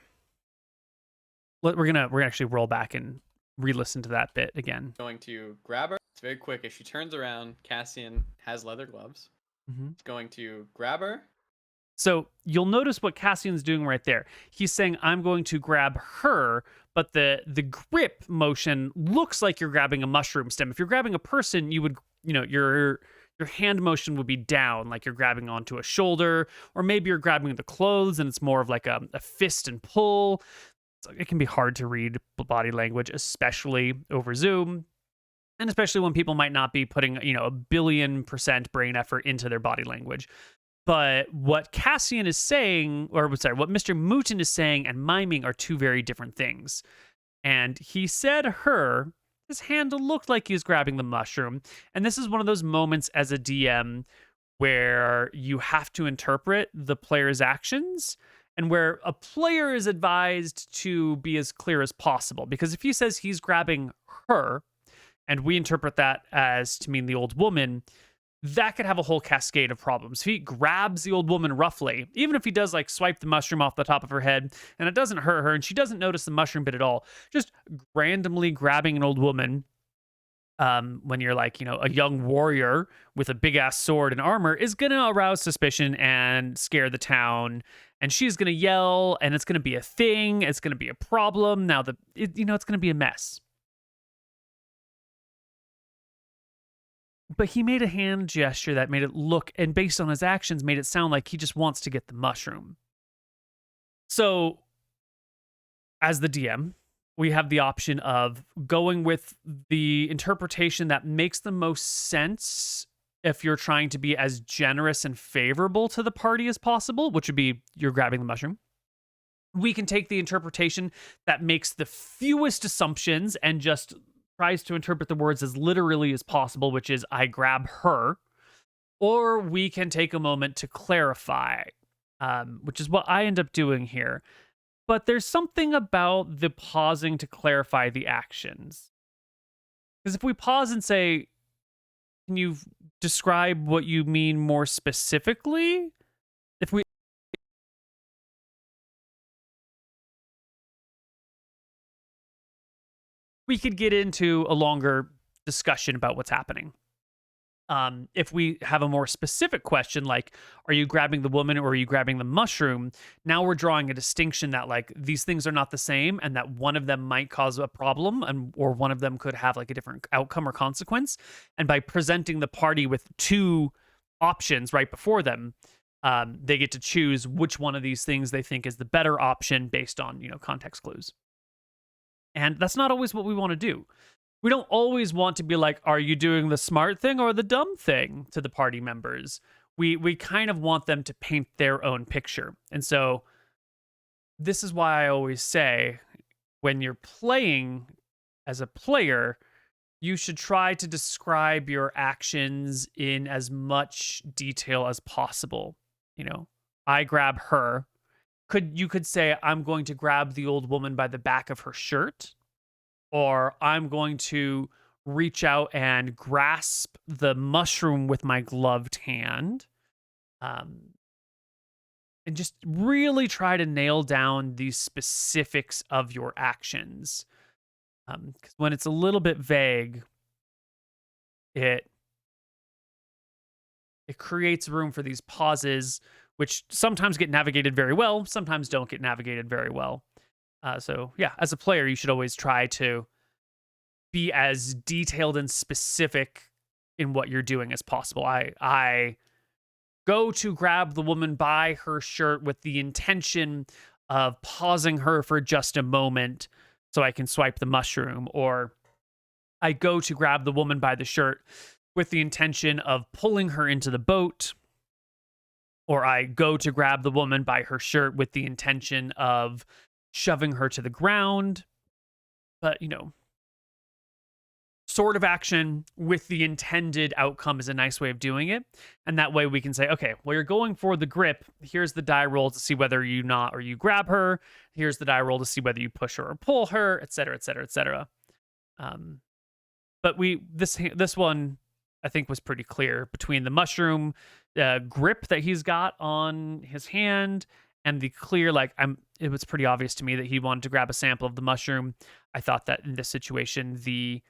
[SPEAKER 6] We're gonna actually roll back and re-listen to that bit again.
[SPEAKER 2] Going to grab her. It's very quick. As she turns around, Cassian has leather gloves.
[SPEAKER 6] Mhm.
[SPEAKER 2] He's going to grab her.
[SPEAKER 6] So you'll notice what Cassian's doing right there. He's saying, "I'm going to grab her," but the grip motion looks like you're grabbing a mushroom stem. If you're grabbing a person, you would, your hand motion would be down, like you're grabbing onto a shoulder, or maybe you're grabbing the clothes and it's more of like a fist and pull. It can be hard to read body language, especially over Zoom. And especially when people might not be putting, a billion% brain effort into their body language. But what Cassian is saying, or sorry, what Mr. Mooten is saying and miming are two very different things. And he said her, his hand looked like he was grabbing the mushroom. And this is one of those moments as a DM where you have to interpret the player's actions and where a player is advised to be as clear as possible. Because if he says he's grabbing her, and we interpret that as to mean the old woman, that could have a whole cascade of problems. If he grabs the old woman roughly, even if he does like swipe the mushroom off the top of her head and it doesn't hurt her and she doesn't notice the mushroom bit at all, just randomly grabbing an old woman when you're like, a young warrior with a big ass sword and armor is going to arouse suspicion and scare the town. And she's going to yell and it's going to be a thing. It's going to be a problem. Now, it's going to be a mess. But he made a hand gesture that made it look, and based on his actions, made it sound like he just wants to get the mushroom. So, as the DM, we have the option of going with the interpretation that makes the most sense if you're trying to be as generous and favorable to the party as possible, which would be you're grabbing the mushroom. We can take the interpretation that makes the fewest assumptions and just tries to interpret the words as literally as possible, which is I grab her. Or we can take a moment to clarify, which is what I end up doing here. But there's something about the pausing to clarify the actions. Because if we pause and say, can you describe what you mean more specifically? If we we could get into a longer discussion about what's happening. If we have a more specific question, like, are you grabbing the woman or are you grabbing the mushroom? Now we're drawing a distinction that like these things are not the same and that one of them might cause a problem or one of them could have like a different outcome or consequence. And by presenting the party with two options right before them, they get to choose which one of these things they think is the better option based on, context clues. And that's not always what we want to do. We don't always want to be like, are you doing the smart thing or the dumb thing to the party members? We kind of want them to paint their own picture. And so this is why I always say when you're playing as a player, you should try to describe your actions in as much detail as possible. I grab her. You could say, I'm going to grab the old woman by the back of her shirt. Or I'm going to reach out and grasp the mushroom with my gloved hand. And just really try to nail down the specifics of your actions. 'Cause when it's a little bit vague, it creates room for these pauses, which sometimes get navigated very well, sometimes don't get navigated very well. So yeah, as a player, you should always try to be as detailed and specific in what you're doing as possible. I go to grab the woman by her shirt with the intention of pausing her for just a moment so I can swipe the mushroom, or I go to grab the woman by the shirt with the intention of pulling her into the boat, or I go to grab the woman by her shirt with the intention of shoving her to the ground. But, sort of action with the intended outcome is a nice way of doing it. And that way we can say, okay, well, you're going for the grip. Here's the die roll to see whether you not or you grab her. Here's the die roll to see whether you push her or pull her, et cetera, et cetera, et cetera. But this one, I think, was pretty clear between the mushroom grip that he's got on his hand and the clear, it was pretty obvious to me that he wanted to grab a sample of the mushroom. I thought that in this situation, the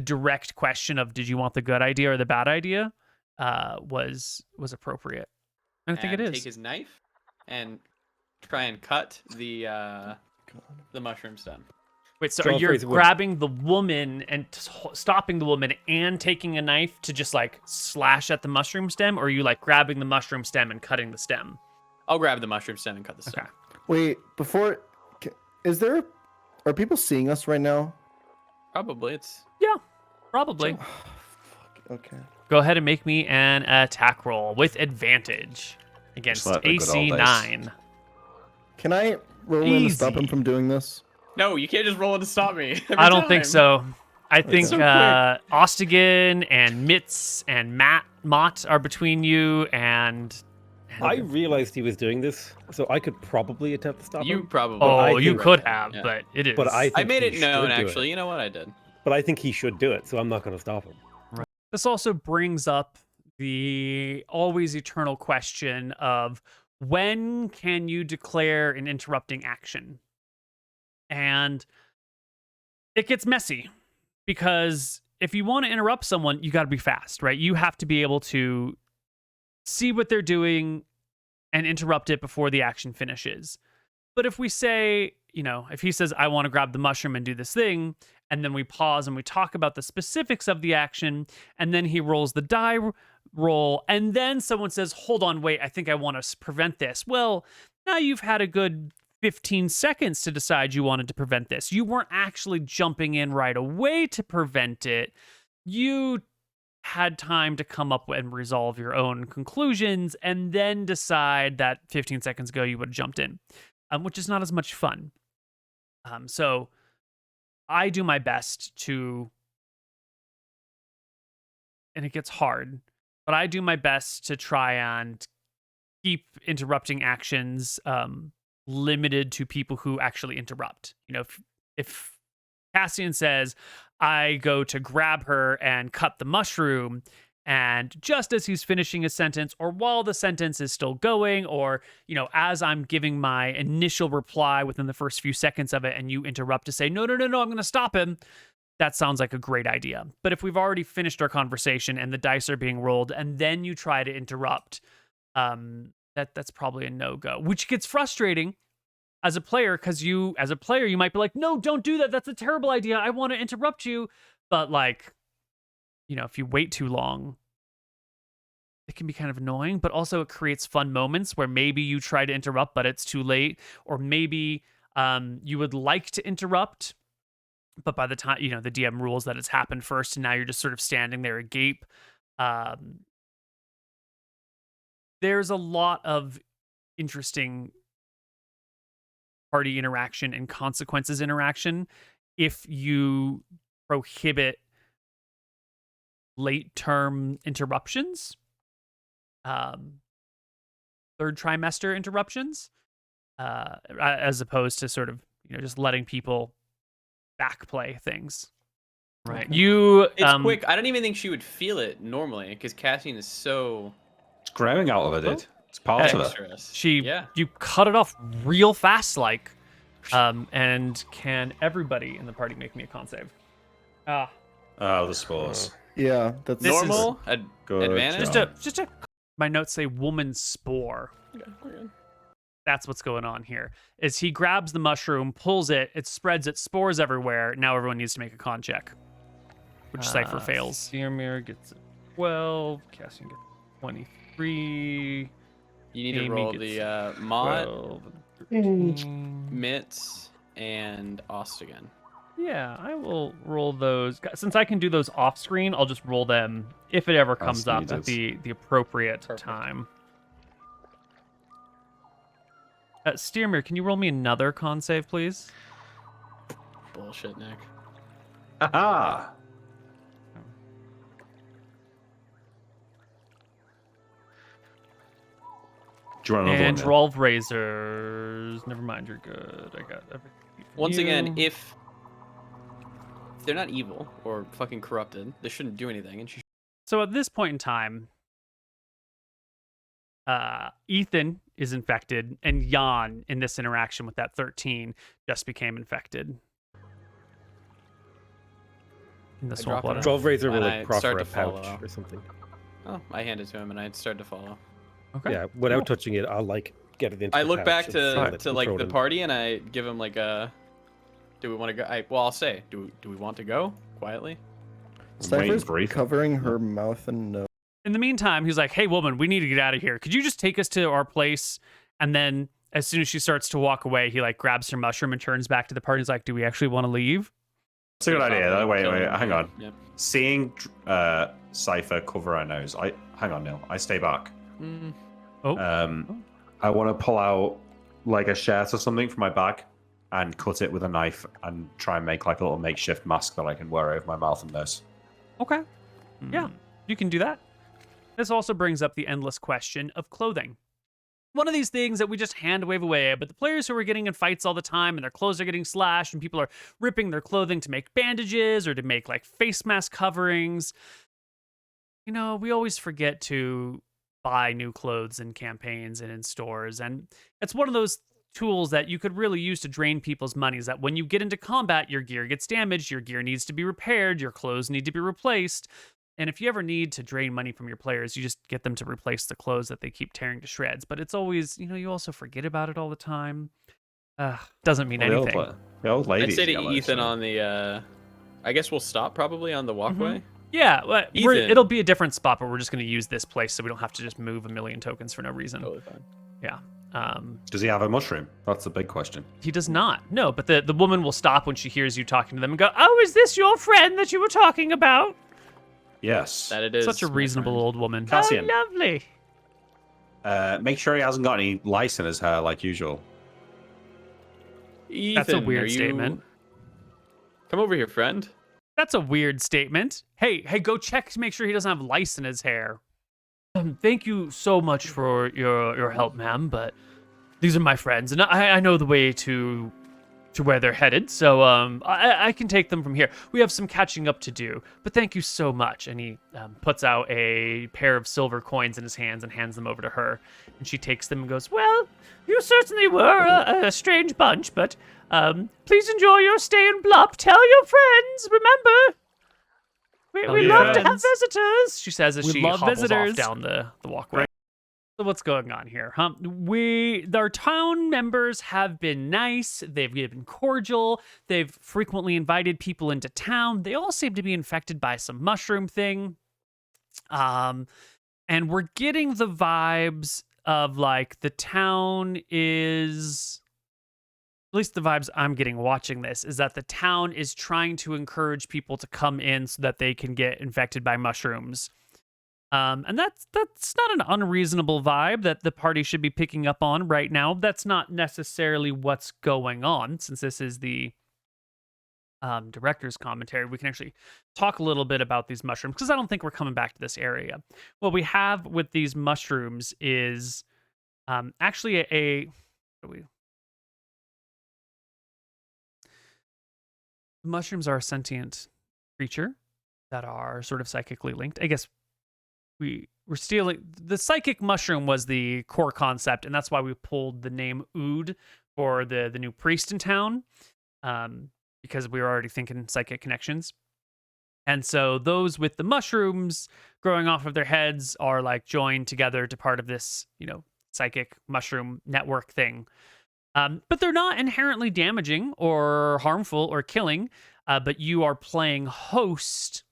[SPEAKER 6] direct question of did you want the good idea or the bad idea was appropriate. And I think it is.
[SPEAKER 2] Take his knife and try and cut the mushroom stem.
[SPEAKER 6] Wait, so you're grabbing the woman and stopping the woman and taking a knife to just slash at the mushroom stem, or are you grabbing the mushroom stem and cutting the stem?
[SPEAKER 2] I'll grab the mushroom stem and cut the stem.
[SPEAKER 6] Okay.
[SPEAKER 3] Wait, are people seeing us right now?
[SPEAKER 2] Probably.
[SPEAKER 6] Yeah, probably.
[SPEAKER 3] Okay.
[SPEAKER 6] Go ahead and make me an attack roll with advantage against AC 9.
[SPEAKER 3] Can I roll in to stop him from doing this?
[SPEAKER 2] No, you can't just roll in to stop me.
[SPEAKER 6] I don't think so. I think Ostigan and Mitz and Mott are between you and
[SPEAKER 4] I realized he was doing this, so I could probably attempt to stop him.
[SPEAKER 2] You probably.
[SPEAKER 6] Oh, you could have, but it is.
[SPEAKER 4] But I
[SPEAKER 2] made it known, actually. You know what? I did.
[SPEAKER 4] But I think he should do it, so I'm not going to stop him.
[SPEAKER 6] Right. This also brings up the always eternal question of when can you declare an interrupting action? And it gets messy because if you want to interrupt someone, you got to be fast, right? You have to be able to see what they're doing and interrupt it before the action finishes. But if we say, if he says, I want to grab the mushroom and do this thing, and then we pause and we talk about the specifics of the action, and then he rolls the die roll, and then someone says, hold on, wait, I think I want to prevent this. Well, now you've had a good 15 seconds to decide you wanted to prevent this. You weren't actually jumping in right away to prevent it. You had time to come up and resolve your own conclusions and then decide that 15 seconds ago you would have jumped in, which is not as much fun. So I do my best to, and it gets hard, but I do my best to try and keep interrupting actions limited to people who actually interrupt. If Cassian says, I go to grab her and cut the mushroom, And just as he's finishing his sentence, or while the sentence is still going, or, as I'm giving my initial reply within the first few seconds of it, and you interrupt to say, no, I'm going to stop him, that sounds like a great idea. But if we've already finished our conversation and the dice are being rolled, and then you try to interrupt, that's probably a no-go, which gets frustrating as a player, because you might be like, no, don't do that. That's a terrible idea. I want to interrupt you. But if you wait too long, it can be kind of annoying, but also it creates fun moments where maybe you try to interrupt, but it's too late. Or maybe you would like to interrupt, but by the time, the DM rules that it's happened first, and now you're just sort of standing there agape. There's a lot of interesting party interaction and consequences interaction if you prohibit late term interruptions, third trimester interruptions, as opposed to sort of just letting people backplay things. Right.
[SPEAKER 2] It's quick. I don't even think she would feel it normally because Cassian is so.
[SPEAKER 5] It's growing out of it, dude. It's part of it.
[SPEAKER 6] You cut it off real fast, and can everybody in the party make me a con save?
[SPEAKER 5] Oh, the spores.
[SPEAKER 3] Yeah, that's
[SPEAKER 2] normal. Advantage.
[SPEAKER 6] Just my notes say woman spore.
[SPEAKER 2] Okay, we're good.
[SPEAKER 6] That's what's going on here. Is he grabs the mushroom, pulls it, it spreads its spores everywhere. Now everyone needs to make a con check, which Cypher fails.
[SPEAKER 1] Steermere gets 12. Cassian gets 23.
[SPEAKER 2] You need to roll the Mott, Mitts, and Ost again.
[SPEAKER 1] Yeah, I will roll those. Since I can do those off screen, I'll just roll them if it ever comes up at the appropriate time. Steermere, can you roll me another con save, please?
[SPEAKER 2] Bullshit, Nick.
[SPEAKER 5] Aha! Do you want another
[SPEAKER 1] and
[SPEAKER 5] one,
[SPEAKER 1] 12 razors. Never mind, you're good. I got everything.
[SPEAKER 2] Once again, if they're not evil or fucking corrupted, they shouldn't do anything. And
[SPEAKER 6] So at this point in time, Ethan is infected, and Jan, in this interaction with that 13, just became infected. In the swamp water.
[SPEAKER 4] 12 razor will
[SPEAKER 2] And I
[SPEAKER 4] proffer
[SPEAKER 2] start
[SPEAKER 4] a
[SPEAKER 2] to follow.
[SPEAKER 4] pouch or something.
[SPEAKER 2] Oh, I hand it to him, and I start to follow.
[SPEAKER 6] Okay.
[SPEAKER 4] Yeah, without touching it, I'll get it into
[SPEAKER 2] I
[SPEAKER 4] the
[SPEAKER 2] look
[SPEAKER 4] pouch
[SPEAKER 2] back
[SPEAKER 4] and
[SPEAKER 2] to
[SPEAKER 4] seal it and
[SPEAKER 2] like
[SPEAKER 4] throw it
[SPEAKER 2] the
[SPEAKER 4] in.
[SPEAKER 2] party, and I give him like a. Do we want to go? I'll say, do we want to go quietly?
[SPEAKER 3] Cypher's
[SPEAKER 5] brief.
[SPEAKER 3] covering her mouth and nose.
[SPEAKER 6] In the meantime, he's like, hey, woman, we need to get out of here. Could you just take us to our place? And then as soon as she starts to walk away, he grabs her mushroom and turns back to the party. He's like, do we actually want to leave?
[SPEAKER 5] It's a good idea. Wait, hang on.
[SPEAKER 2] Yep.
[SPEAKER 5] Seeing Cypher cover her nose, hang on, Neal. I stay back. I want to pull out like a shirt or something from my bag and cut it with a knife and try and make like a little makeshift mask that I can wear over my mouth and nose.
[SPEAKER 6] Okay. Yeah, you can do that. This also brings up the endless question of clothing. One of these things that we just hand wave away, but the players who are getting in fights all the time and their clothes are getting slashed and people are ripping their clothing to make bandages or to make face mask coverings. We always forget to buy new clothes in campaigns and in stores. And it's one of those tools that you could really use to drain people's money, is that when you get into combat, your gear gets damaged, your gear needs to be repaired, your clothes need to be replaced. And if you ever need to drain money from your players, you just get them to replace the clothes that they keep tearing to shreds. But it's always, you also forget about it all the time. Doesn't mean anything.
[SPEAKER 5] The old lady.
[SPEAKER 2] I'd say to Ethan on the. I guess we'll stop probably on the walkway.
[SPEAKER 6] Yeah,
[SPEAKER 2] Ethan.
[SPEAKER 6] It'll be a different spot, but we're just going to use this place so we don't have to just move a million tokens for no reason.
[SPEAKER 2] Totally fine.
[SPEAKER 6] Yeah.
[SPEAKER 5] Does he have a mushroom? That's the big question.
[SPEAKER 6] He does not. No, but the woman will stop when she hears you talking to them and go, oh, is this your friend that you were talking about?
[SPEAKER 5] Yes.
[SPEAKER 2] That it is.
[SPEAKER 6] Such a reasonable old woman.
[SPEAKER 5] Cassian.
[SPEAKER 6] Oh, lovely.
[SPEAKER 5] Make sure he hasn't got any lice in his hair like usual.
[SPEAKER 2] Ethan,
[SPEAKER 6] That's a weird
[SPEAKER 2] are you-
[SPEAKER 6] statement.
[SPEAKER 2] Come over here, friend.
[SPEAKER 6] That's a weird statement. Hey, go check to make sure he doesn't have lice in his hair. Thank you so much for your help, ma'am, but these are my friends, and I know the way to to where they're headed, so I can take them from here. We have some catching up to do, but thank you so much. And he puts out a pair of silver coins in his hands and hands them over to her. And she takes them and goes, "Well, you certainly were a strange bunch, but please enjoy your stay in Blup. Tell your friends, remember, we love to have visitors," she says as she hobbles off down the walkway. So what's going on here, huh? Our town members have been nice. They've been cordial. They've frequently invited people into town. They all seem to be infected by some mushroom thing. And we're getting the vibes of like the town is, at least the vibes I'm getting watching this, is that the town is trying to encourage people to come in so that they can get infected by mushrooms. And that's not an unreasonable vibe that the party should be picking up on right now. That's not necessarily what's going on, since this is the director's commentary. We can actually talk a little bit about these mushrooms, because I don't think we're coming back to this area. What we have with these mushrooms is actually mushrooms are a sentient creature that are sort of psychically linked. I guess we're stealing the psychic mushroom was the core concept, and that's why we pulled the name Ood for the new priest in town, because we were already thinking psychic connections. And so those with the mushrooms growing off of their heads are like joined together to part of this, psychic mushroom network thing. But they're not inherently damaging or harmful or killing, but you are playing host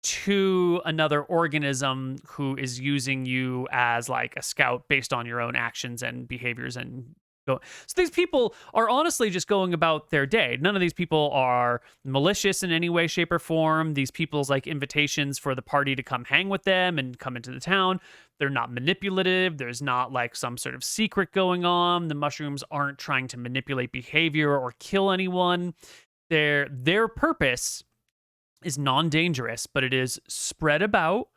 [SPEAKER 6] to another organism who is using you as like a scout based on your own actions and behaviors and so these people are honestly just going about their day. None of these people are malicious in any way, shape, or form. These people's like invitations for the party to come hang with them and come into the town. They're not manipulative. There's not like some sort of secret going on. The mushrooms aren't trying to manipulate behavior or kill anyone. Their purpose is non-dangerous, but it is spread about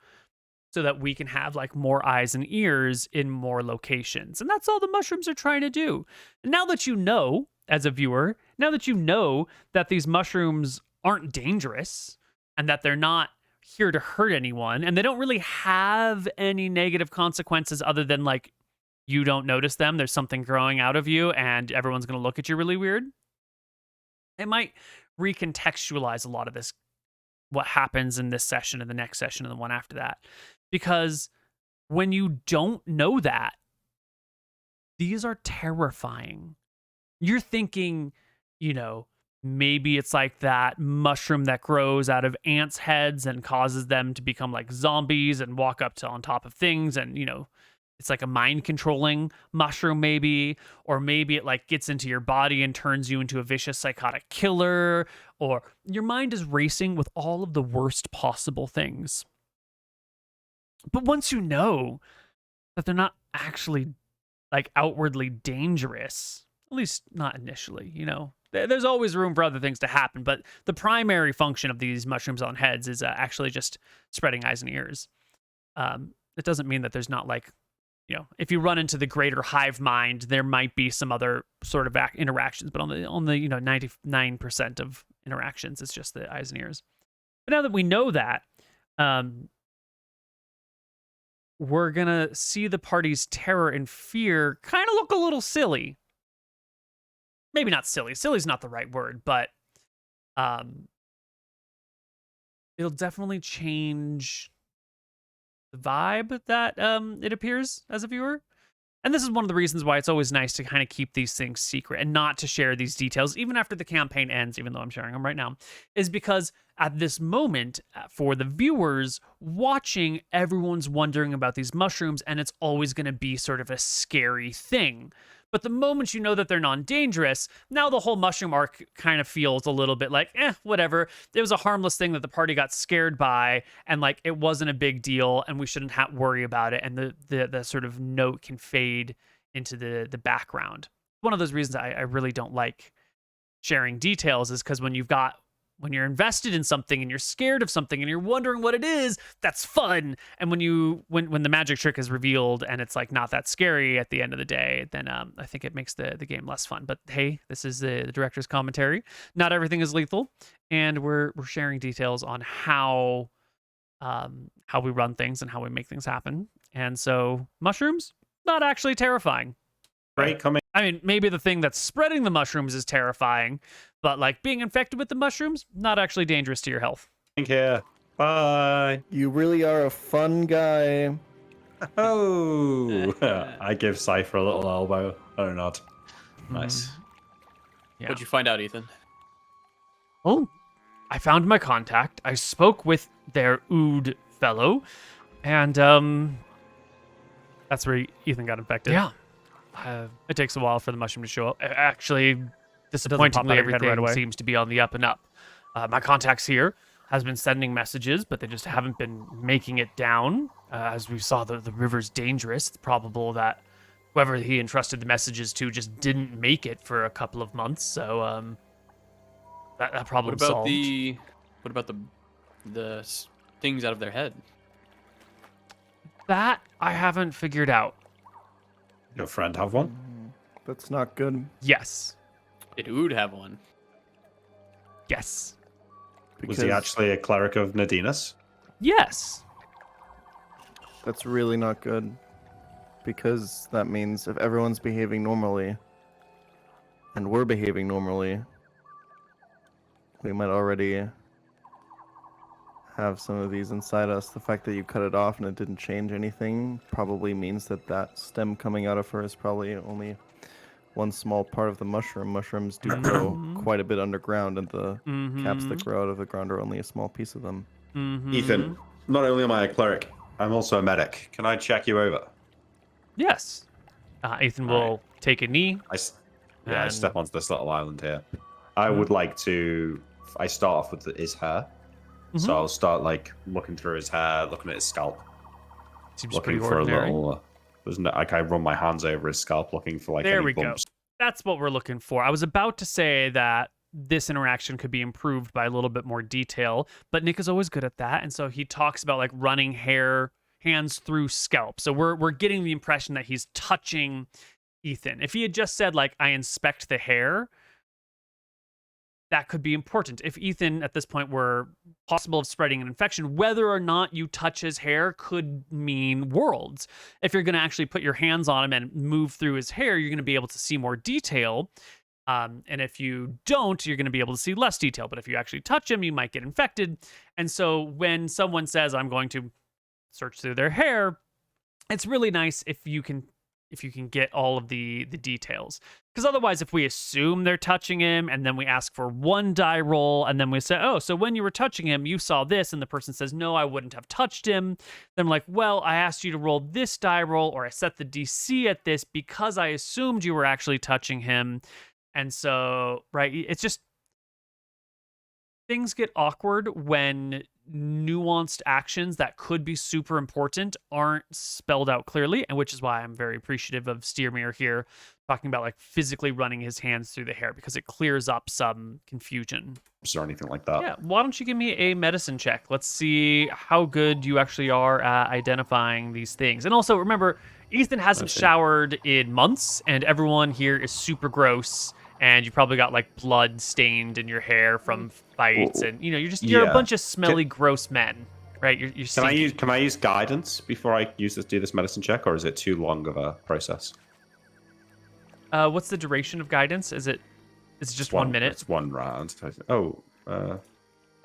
[SPEAKER 6] so that we can have like more eyes and ears in more locations. And that's all the mushrooms are trying to do. And now that you know, as a viewer, now that you know that these mushrooms aren't dangerous and that they're not here to hurt anyone and they don't really have any negative consequences other than like you don't notice them, there's something growing out of you and everyone's going to look at you really weird. It might recontextualize a lot of this, what happens in this session and the next session and the one after that. Because when you don't know that, these are terrifying. You're thinking, maybe it's like that mushroom that grows out of ants' heads and causes them to become like zombies and walk up to on top of things. And, it's like a mind controlling mushroom maybe, or maybe it like gets into your body and turns you into a vicious psychotic killer, or your mind is racing with all of the worst possible things. But once you know that they're not actually like outwardly dangerous, at least not initially, there's always room for other things to happen. But the primary function of these mushrooms on heads is actually just spreading eyes and ears. It doesn't mean that there's not like, if you run into the greater hive mind, there might be some other sort of interactions, but on the 99% of interactions, it's just the eyes and ears. But now that we know that, we're gonna see the party's terror and fear kind of look a little silly. Maybe not silly. Silly's not the right word, but it'll definitely change the vibe that it appears as a viewer. And this is one of the reasons why it's always nice to kind of keep these things secret and not to share these details, even after the campaign ends, even though I'm sharing them right now, is because at this moment, for the viewers watching, everyone's wondering about these mushrooms, and it's always going to be sort of a scary thing. But the moment you know that they're non-dangerous, now the whole mushroom arc kind of feels a little bit like, whatever. It was a harmless thing that the party got scared by, and like it wasn't a big deal, and we shouldn't worry about it. And the sort of note can fade into the background. One of those reasons I really don't like sharing details is because when you've got When you're invested in something and you're scared of something and you're wondering what it is, that's fun. And when the magic trick is revealed and it's like not that scary at the end of the day, then I think it makes the game less fun. But hey, this is the director's commentary. Not everything is lethal, and we're sharing details on how we run things and how we make things happen. And so mushrooms, not actually terrifying.
[SPEAKER 5] Great coming.
[SPEAKER 6] I mean, maybe the thing that's spreading the mushrooms is terrifying, but like being infected with the mushrooms, not actually dangerous to your health.
[SPEAKER 5] Thank you. Bye.
[SPEAKER 3] You really are a fun guy.
[SPEAKER 5] Oh, I give Cypher a little elbow. Oh, not. Nice.
[SPEAKER 6] Yeah.
[SPEAKER 2] What'd you find out, Ethan?
[SPEAKER 6] Oh, I found my contact. I spoke with their Ood fellow, and that's where Ethan got infected. Yeah. It takes a while for the mushroom to show up. Actually, disappointingly, everything seems to be on the up and up. My contacts here has been sending messages, but they just haven't been making it down. As we saw, the river's dangerous. It's probable that whoever he entrusted the messages to just didn't make it for a couple of months. So that problem solved.
[SPEAKER 2] What about the things out of their head?
[SPEAKER 6] That I haven't figured out.
[SPEAKER 5] Your friend have one?
[SPEAKER 3] That's not good.
[SPEAKER 6] Yes.
[SPEAKER 2] Did Ood have one?
[SPEAKER 6] Yes.
[SPEAKER 3] Because
[SPEAKER 5] Was he actually a cleric of Nadinus?
[SPEAKER 6] Yes.
[SPEAKER 3] that's really not good. Because that means if everyone's behaving normally, and we're behaving normally, we might already have some of these inside us. The fact that you cut it off and it didn't change anything probably means that that stem coming out of her is probably only one small part of the mushroom. Mushrooms do grow quite a bit underground, and the caps that grow out of the ground are only a small piece of them.
[SPEAKER 5] Ethan, not only am I a cleric, I'm also a medic. Can I check you over?
[SPEAKER 6] Yes. Ethan will take a knee.
[SPEAKER 5] I step onto this little island here. I would like to... I start off with his hair. So I'll start like looking through his hair, looking at his scalp.
[SPEAKER 6] Seems
[SPEAKER 5] looking
[SPEAKER 6] pretty
[SPEAKER 5] for
[SPEAKER 6] ordinary.
[SPEAKER 5] a little... Like I run my hands over his scalp looking for like
[SPEAKER 6] There
[SPEAKER 5] any
[SPEAKER 6] we
[SPEAKER 5] bumps.
[SPEAKER 6] go. That's what we're looking for. I was about to say that this interaction could be improved by a little bit more detail, but Nick is always good at that, and so he talks about like running hands through scalp. So we're getting the impression that he's touching Ethan. If he had just said like I inspect the hair, that could be important. If Ethan at this point were possible of spreading an infection, whether or not you touch his hair could mean worlds. If you're going to actually put your hands on him and move through his hair, you're going to be able to see more detail. And if you don't, you're going to be able to see less detail. But if you actually touch him, you might get infected. And so when someone says, I'm going to search through their hair, it's really nice if you can get all of the details. Because otherwise, if we assume they're touching him and then we ask for one die roll and then we say, oh, so when you were touching him, you saw this, and the person says, no, I wouldn't have touched him. Then I'm like, well, I asked you to roll this die roll, or I set the DC at this because I assumed you were actually touching him. And so, right, it's just, things get awkward when nuanced actions that could be super important aren't spelled out clearly, and which is why I'm very appreciative of Steermere here talking about like physically running his hands through the hair, because it clears up some confusion.
[SPEAKER 5] Or anything like that.
[SPEAKER 6] Yeah, why don't you give me a medicine check? Let's see how good you actually are at identifying these things. And also remember, Ethan hasn't showered in months, and everyone here is super gross. And you probably got like blood stained in your hair from fights, and you're a bunch of smelly, gross men, right? You're
[SPEAKER 5] Can I use guidance before I do this medicine check, or is it too long of a process?
[SPEAKER 6] What's the duration of guidance? Is it just 1 minute?
[SPEAKER 5] It's one round.
[SPEAKER 6] I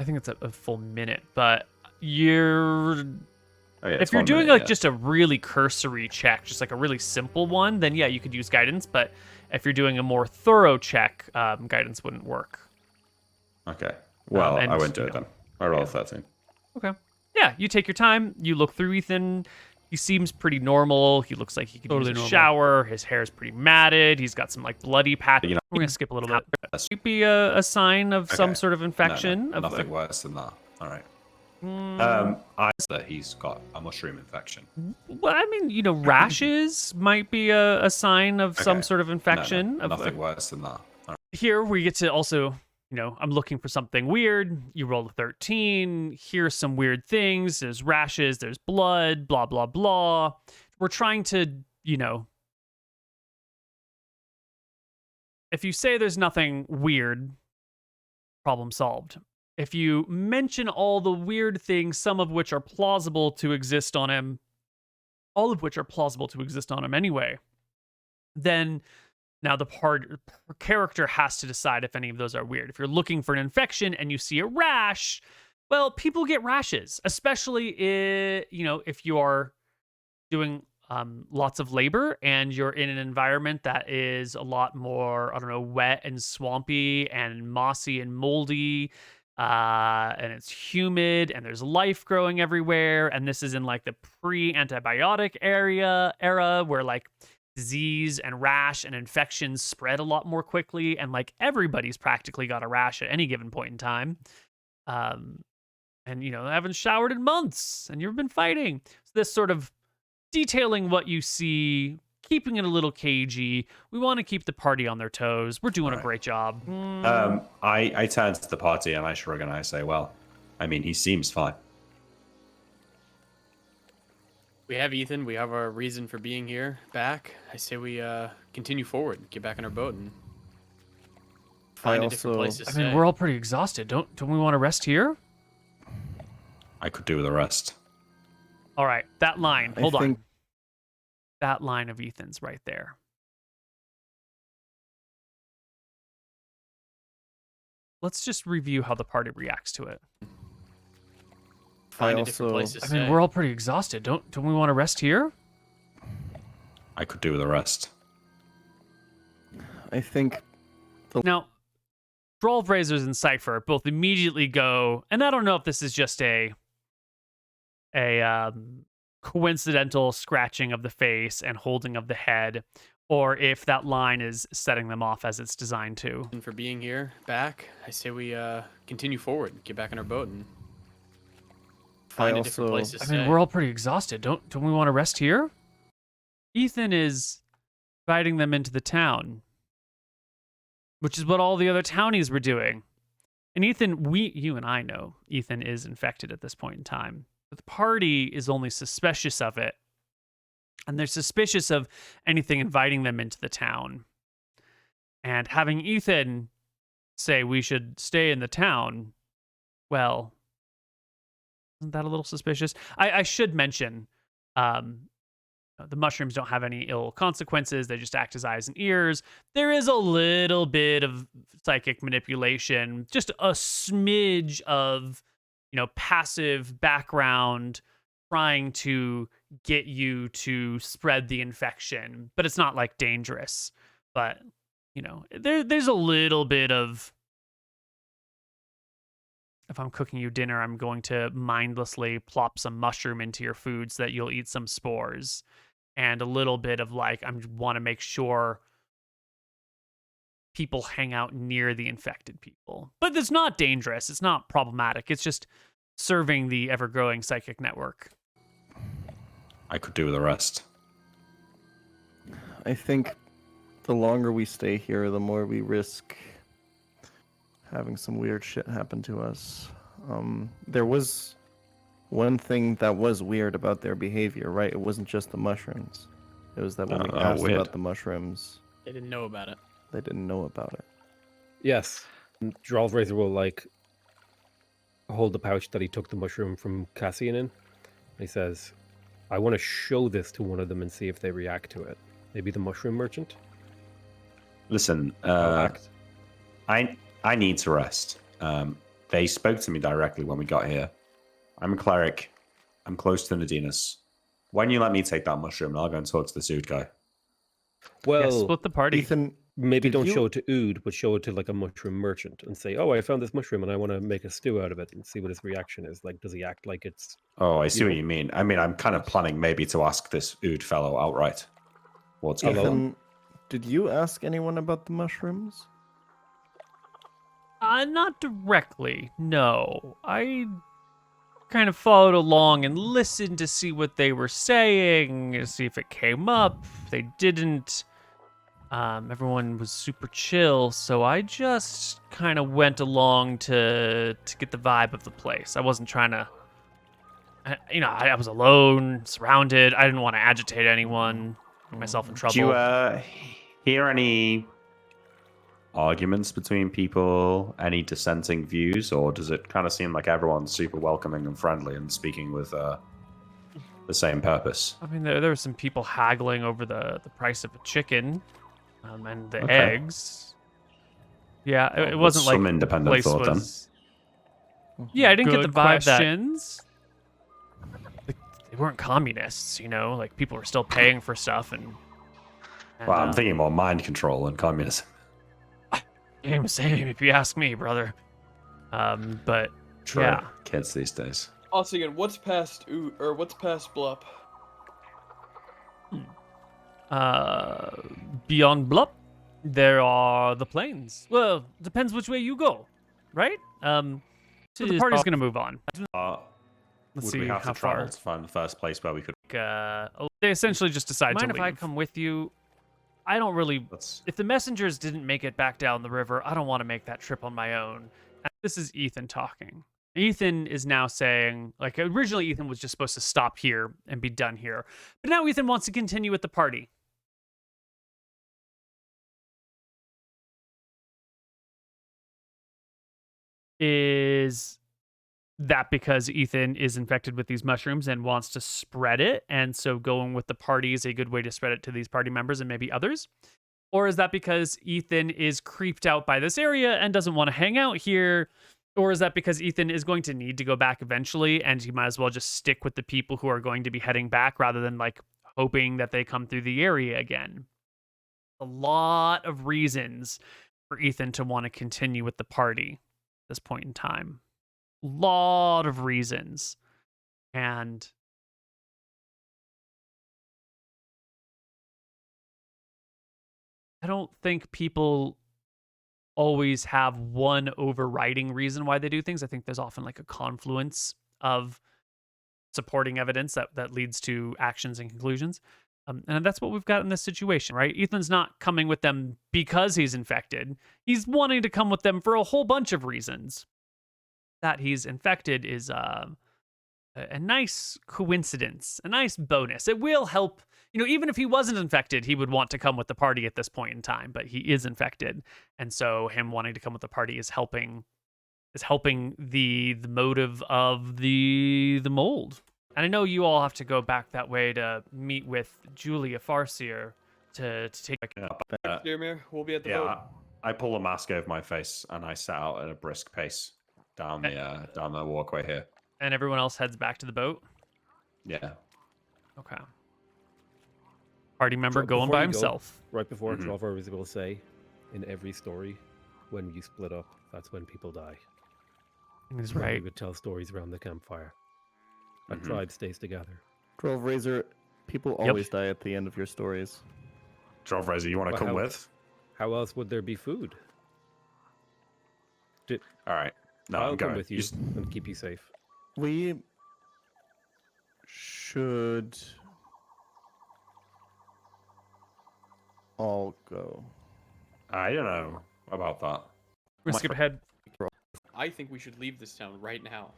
[SPEAKER 6] think it's a full minute, but if you're doing just a really cursory check, just like a really simple one, then yeah, you could use guidance. But if you're doing a more thorough check, guidance wouldn't work.
[SPEAKER 5] Okay. Well, I won't do it then. I roll 13.
[SPEAKER 6] Okay. Yeah, you take your time. You look through Ethan. He seems pretty normal. He looks like he could use a shower. His hair is pretty matted. He's got some like bloody patches. We're gonna skip a little bit. Might be a sign of some sort of infection.
[SPEAKER 5] No, nothing worse than that. All right. I that he's got a mushroom infection.
[SPEAKER 6] Well, I mean, rashes might be a sign of some sort of infection.
[SPEAKER 5] Nothing worse than that. All right.
[SPEAKER 6] Here we get to also I'm looking for something weird. You roll a 13. Here's some weird things. There's rashes. There's blood. Blah, blah, blah. We're trying to, if you say there's nothing weird, problem solved. If you mention all the weird things, some of which are plausible to exist on him, all of which are plausible to exist on him anyway, then now the character has to decide if any of those are weird. If you're looking for an infection and you see a rash, well, people get rashes, especially if you are doing lots of labor and you're in an environment that is a lot more, wet and swampy and mossy and moldy, and it's humid and there's life growing everywhere. And this is in like the pre-antibiotic era where like disease and rash and infections spread a lot more quickly, and like everybody's practically got a rash at any given point in time. And they haven't showered in months and you've been fighting. So this sort of detailing what you see, keeping it a little cagey. We want to keep the party on their toes. We're doing a great job.
[SPEAKER 5] I turn to the party and I shrug and I say, well, I mean, he seems fine.
[SPEAKER 2] We have Ethan. We have our reason for being here back. I say we continue forward, get back on our boat, and find a different place to stay.
[SPEAKER 6] We're all pretty exhausted. Don't we want to rest here?
[SPEAKER 5] I could do with a rest.
[SPEAKER 6] All right, that line. Hold on. That line of Ethan's right there. Let's just review how the party reacts to it.
[SPEAKER 2] Find a different place to stay.
[SPEAKER 6] We're all pretty exhausted. Don't we want to rest here?
[SPEAKER 5] I could do with a rest.
[SPEAKER 3] I think.
[SPEAKER 6] Now, Drolv Razors and Cypher both immediately go, and I don't know if this is just a coincidental scratching of the face and holding of the head, or if that line is setting them off as it's designed to.
[SPEAKER 2] And for being here back, I say we continue forward, get back on our boat, and find a different place to stay.
[SPEAKER 6] We're all pretty exhausted. Don't we want to rest here? Ethan is inviting them into the town, which is what all the other townies were doing. And Ethan, you and I know Ethan is infected at this point in time. But the party is only suspicious of it. And they're suspicious of anything inviting them into the town. And having Ethan say we should stay in the town, well, isn't that a little suspicious? I should mention, the mushrooms don't have any ill consequences. They just act as eyes and ears. There is a little bit of psychic manipulation, just a smidge of, passive background trying to get you to spread the infection, but it's not like dangerous. But, there's a little bit of, if I'm cooking you dinner, I'm going to mindlessly plop some mushroom into your food so that you'll eat some spores. And a little bit of like, I want to make sure people hang out near the infected people. But it's not dangerous. It's not problematic. It's just serving the ever-growing psychic network.
[SPEAKER 5] I could do with a rest.
[SPEAKER 3] I think the longer we stay here, the more we risk having some weird shit happen to us. There was one thing that was weird about their behavior, right? It wasn't just the mushrooms. It was that when we asked about the mushrooms,
[SPEAKER 2] they didn't know about it.
[SPEAKER 3] They didn't know about it.
[SPEAKER 4] Yes. Drolv Razor will hold the pouch that he took the mushroom from Cassian in. He says, I want to show this to one of them and see if they react to it. Maybe the mushroom merchant?
[SPEAKER 5] Listen, I need to rest. They spoke to me directly when we got here. I'm a cleric. I'm close to Nadinus. Why don't you let me take that mushroom and I'll go and talk to the suit guy?
[SPEAKER 4] Well,
[SPEAKER 6] split the party.
[SPEAKER 3] Ethan,
[SPEAKER 4] maybe don't show it to Ood, but show it to like a mushroom merchant and say, oh, I found this mushroom and I want to make a stew out of it and see what his reaction is. Like, does he act like it's...
[SPEAKER 5] Oh, I see what you mean. I mean, I'm kind of planning maybe to ask this Ood fellow outright. What's going on?
[SPEAKER 3] Ethan, did you ask anyone about the mushrooms?
[SPEAKER 6] Not directly, no. I kind of followed along and listened to see what they were saying, to see if it came up. They didn't. Everyone was super chill, so I just kind of went along to get the vibe of the place. I wasn't trying to, I was alone, surrounded. I didn't want to agitate anyone, get myself in trouble.
[SPEAKER 5] Do you hear any arguments between people, any dissenting views, or does it kind of seem like everyone's super welcoming and friendly and speaking with the same purpose?
[SPEAKER 6] I mean, there were some people haggling over the price of a chicken. And the
[SPEAKER 5] Okay.
[SPEAKER 6] eggs. Yeah, it wasn't like
[SPEAKER 5] some independent
[SPEAKER 6] place
[SPEAKER 5] thought then.
[SPEAKER 6] was... Yeah, I didn't get the
[SPEAKER 1] Good
[SPEAKER 6] vibe
[SPEAKER 1] questions.
[SPEAKER 6] that they weren't communists, like people were still paying for stuff and
[SPEAKER 5] Well, I'm thinking more mind control and communism.
[SPEAKER 6] same if you ask me, brother. But
[SPEAKER 5] True.
[SPEAKER 6] yeah.
[SPEAKER 5] Kids these days.
[SPEAKER 2] Also, again, what's past Blup?
[SPEAKER 6] Beyond Blup, there are the plains. Well, depends which way you go, right? So the party's gonna move on. Let's
[SPEAKER 5] Would
[SPEAKER 6] see
[SPEAKER 5] we have
[SPEAKER 6] how
[SPEAKER 5] to travel
[SPEAKER 6] far.
[SPEAKER 5] to find the first place where we could?
[SPEAKER 6] They essentially just decide to
[SPEAKER 1] Mind
[SPEAKER 6] leave.
[SPEAKER 1] if I
[SPEAKER 6] come with you? I don't really.
[SPEAKER 5] Let's.
[SPEAKER 6] If the messengers didn't make it back down the river, I don't want to make that trip on my own. And this is Ethan talking. Ethan is now saying, like, originally Ethan was just supposed to stop here and be done here. But now Ethan wants to continue with the party. Is that because Ethan is infected with these mushrooms and wants to spread it? And so going with the party is a good way to spread it to these party members and maybe others? Or is that because Ethan is creeped out by this area and doesn't want to hang out here? Or is that because Ethan is going to need to go back eventually and he might as well just stick with the people who are going to be heading back rather than like hoping that they come through the area again? A lot of reasons for Ethan to want to continue with the party at this point in time. Lot of reasons. And I don't think people always have one overriding reason why they do things. I think there's often like a confluence of supporting evidence that leads to actions and conclusions. And that's what we've got in this situation, right? Ethan's not coming with them because he's infected. He's wanting to come with them for a whole bunch of reasons. That he's infected is a nice coincidence, a nice bonus. It will help, even if he wasn't infected, he would want to come with the party at this point in time, but he is infected. And so him wanting to come with the party is helping the motive of the mold. And I know you all have to go back that way to meet with Julia Farseer to take.
[SPEAKER 2] Dearmere, we'll be at the
[SPEAKER 5] Yeah,
[SPEAKER 2] boat.
[SPEAKER 5] I pull a mask over my face and I set out at a brisk pace down the walkway here.
[SPEAKER 6] And everyone else heads back to the boat.
[SPEAKER 5] Yeah.
[SPEAKER 6] Okay. Party member
[SPEAKER 4] Before
[SPEAKER 6] going by
[SPEAKER 4] you go,
[SPEAKER 6] himself.
[SPEAKER 4] Right before
[SPEAKER 5] Mhm.
[SPEAKER 4] Trover was able to say, in every story, when you split up, that's when people die.
[SPEAKER 6] He's
[SPEAKER 4] We
[SPEAKER 6] right.
[SPEAKER 4] would tell stories around the campfire. A
[SPEAKER 5] Mhm.
[SPEAKER 4] tribe stays together.
[SPEAKER 3] 12 Razor, people always die at the end of your stories.
[SPEAKER 5] Drove Razor, you want to
[SPEAKER 4] Well,
[SPEAKER 5] come
[SPEAKER 4] how-
[SPEAKER 5] with?
[SPEAKER 4] How else would there be food?
[SPEAKER 5] All right. No,
[SPEAKER 4] I'll
[SPEAKER 5] I'm
[SPEAKER 4] come
[SPEAKER 5] going.
[SPEAKER 4] with you and keep you safe.
[SPEAKER 3] We should all go.
[SPEAKER 5] I don't know about that.
[SPEAKER 6] We're gonna skip ahead.
[SPEAKER 2] I think we should leave this town right now.